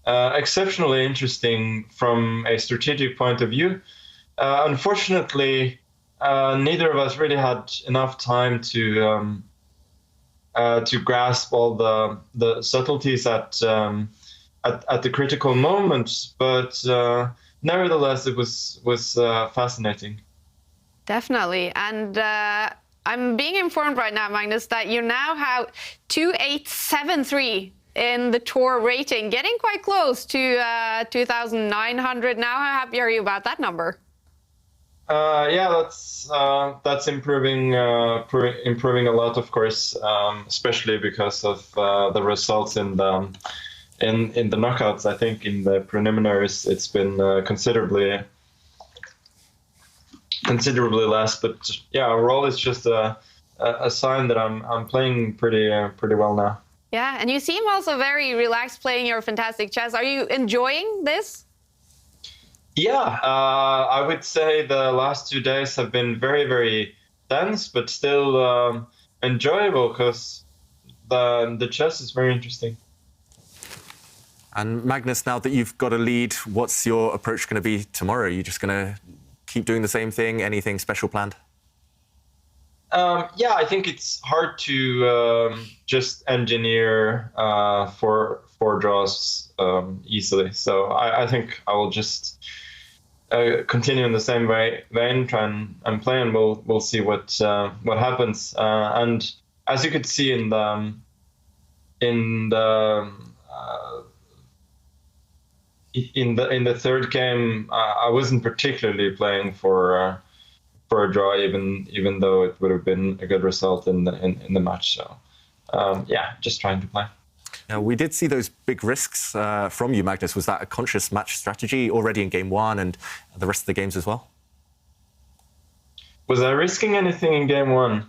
exceptionally interesting from a strategic point of view. Unfortunately, neither of us really had enough time to grasp all the subtleties at the critical moment. But nevertheless, it was fascinating. Definitely, and I'm being informed right now, Magnus, that you now have 2873 in the tour rating, getting quite close to 2,900 now. How happy are you about that number? Yeah, that's improving improving a lot, of course, especially because of the results in the knockouts. I think in the preliminaries it's been considerably less, but yeah, overall it's just a sign that I'm playing pretty well now. Yeah, and you seem also very relaxed playing your fantastic chess. Are you enjoying this? Yeah, I would say the last 2 days have been very, very tense, but still enjoyable because the chess is very interesting. And Magnus, now that you've got a lead, what's your approach going to be tomorrow? Are you just going to keep doing the same thing? Anything special planned? Yeah, I think it's hard to just engineer four draws easily. So I think I will just continue in the same vein, try and play, and we'll see what happens. And as you could see in the third game, I wasn't particularly playing for a draw, even though it would have been a good result in the match. So yeah, just trying to play. Now, we did see those big risks from you, Magnus. Was that a conscious match strategy already in game 1 and the rest of the games as well? Was I risking anything in game 1?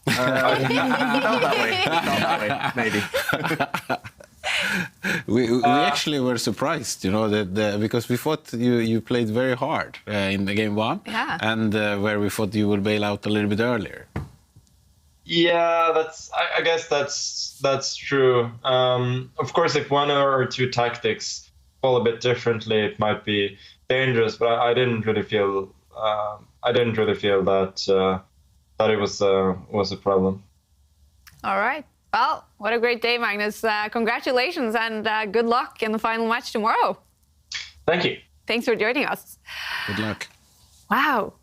Felt that way, maybe. We actually were surprised, you know, that because we thought you played very hard in the game 1, yeah, and where we thought you would bail out a little bit earlier. Yeah, I guess that's true. Of course, if 1 or 2 tactics fall a bit differently, it might be dangerous. But I didn't really feel that it was a problem. All right. Well, what a great day, Magnus. Congratulations and good luck in the final match tomorrow. Thank you. Thanks for joining us. Good luck. Wow.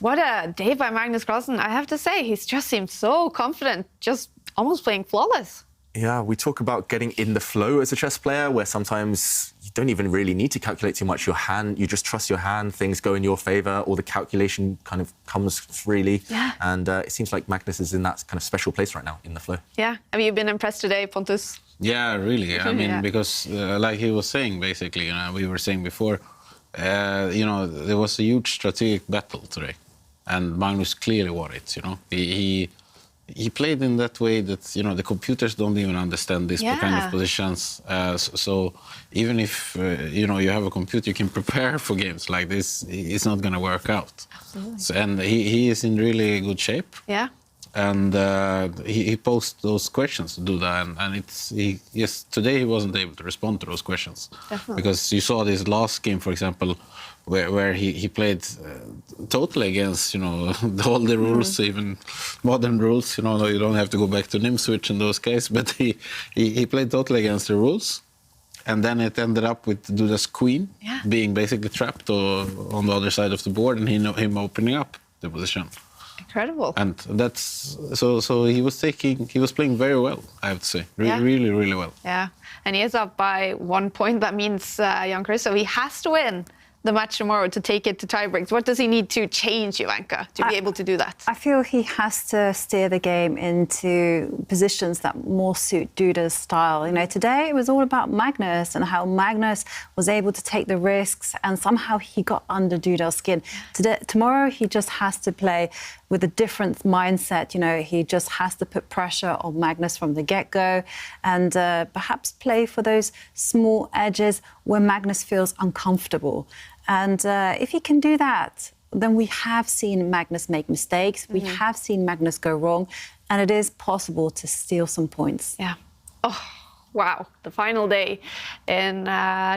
What a day by Magnus Carlsen. I have to say, he's just seemed so confident, just almost playing flawless. Yeah, we talk about getting in the flow as a chess player, where sometimes you don't even really need to calculate too much. Your hand, you just trust your hand, things go in your favor, or the calculation kind of comes freely. Yeah. And it seems like Magnus is in that kind of special place right now, in the flow. Yeah. Have you been impressed today, Pontus? Yeah, really. I mean, Yeah. because like he was saying, basically, we were saying before, you know, there was a huge strategic battle today. And Magnus clearly won it, you know. He he played in that way that the computers don't even understand these kind of positions. So even if you have a computer, you can prepare for games like this. It's not going to work out. Absolutely. So, and he is in really good shape. Yeah. And he posed those questions to Duda, and yes, today he wasn't able to respond to those questions. Definitely. Because you saw this last game, for example, where he played totally against all the rules, even modern rules. You don't have to go back to nim switch in those cases, but he played totally against the rules, and then it ended up with Duda's queen being basically trapped on the other side of the board, and him opening up the position. Incredible. And that's so he was playing very well, I have to say. Really, really well. Yeah. And he is up by 1 point. That means Jan-Krzysztof, he has to win the match tomorrow to take it to tiebreaks. What does he need to change, Ivanka, to be able to do that? I feel he has to steer the game into positions that more suit Duda's style. Today it was all about Magnus and how Magnus was able to take the risks, and somehow he got under Duda's skin. Tomorrow he just has to play with a different mindset. He just has to put pressure on Magnus from the get-go, and perhaps play for those small edges where Magnus feels uncomfortable. And if he can do that, then we have seen Magnus make mistakes. We have seen Magnus go wrong, and it is possible to steal some points. Yeah. Oh, wow. The final day in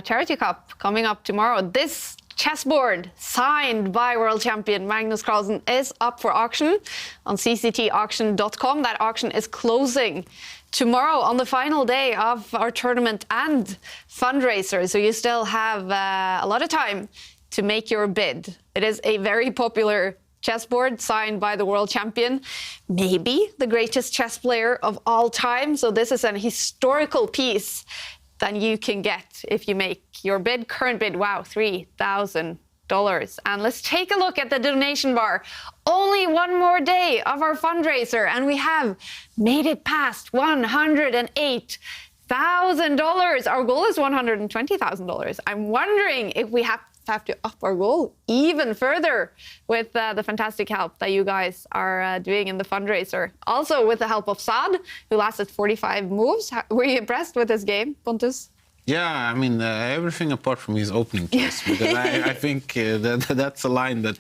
Charity Cup coming up tomorrow. This chessboard signed by world champion Magnus Carlsen is up for auction on cctauction.com. That auction is closing tomorrow on the final day of our tournament and fundraiser. So you still have a lot of time to make your bid. It is a very popular chessboard signed by the world champion, maybe the greatest chess player of all time. So this is an historical piece that you can get if you make your bid. Current bid, wow, $3,000. And let's take a look at the donation bar. Only one more day of our fundraiser, and we have made it past $108,000. Our goal is $120,000. I'm wondering if we have to up our goal even further with the fantastic help that you guys are doing in the fundraiser. Also with the help of Saad, who lasted 45 moves. Were you impressed with this game, Pontus? Yeah, I mean, everything apart from his opening choice, because I think that's a line that,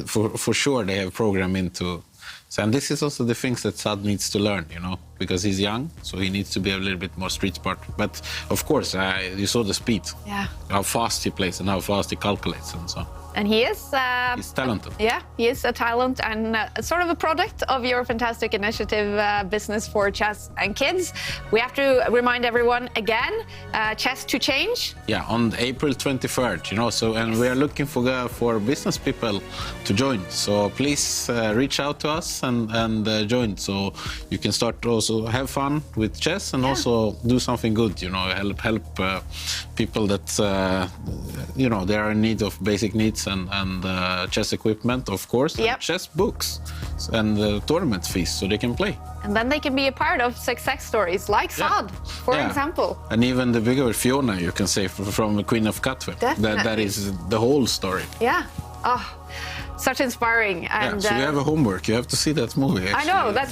for sure they have programmed into. So, and this is also the things that Saad needs to learn, because he's young, so he needs to be a little bit more street smart. But of course, you saw the speed, how fast he plays and how fast he calculates and so on. And he is... he's talented. Yeah, he is a talent and sort of a product of your fantastic initiative, Business for Chess and Kids. We have to remind everyone again, Chess to Change. Yeah, on April 23rd, so, and we are looking for business people to join. So please reach out to us and join, so you can start to also have fun with chess and also do something good, help people that, they are in need of basic needs and chess equipment, of course, and chess books and tournament fees so they can play. And then they can be a part of success stories like Saad, for example. And even the bigger Fiona, you can say, from the Queen of Katwe. That is the whole story. Yeah. Oh, such inspiring. And, so you have a homework. You have to see that movie, actually. I know. That's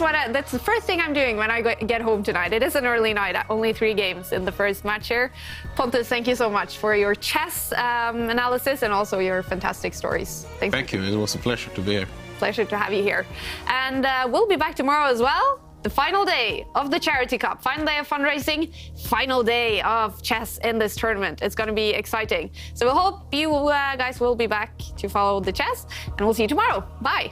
the first thing I'm doing when I get home tonight. It is an early night. Only 3 games in the first match here. Pontus, thank you so much for your chess analysis and also your fantastic stories. Thank you. It was a pleasure to be here. Pleasure to have you here. And we'll be back tomorrow as well. The final day of the Charity Cup, final day of fundraising, final day of chess in this tournament. It's going to be exciting. So we hope you guys will be back to follow the chess, and we'll see you tomorrow. Bye.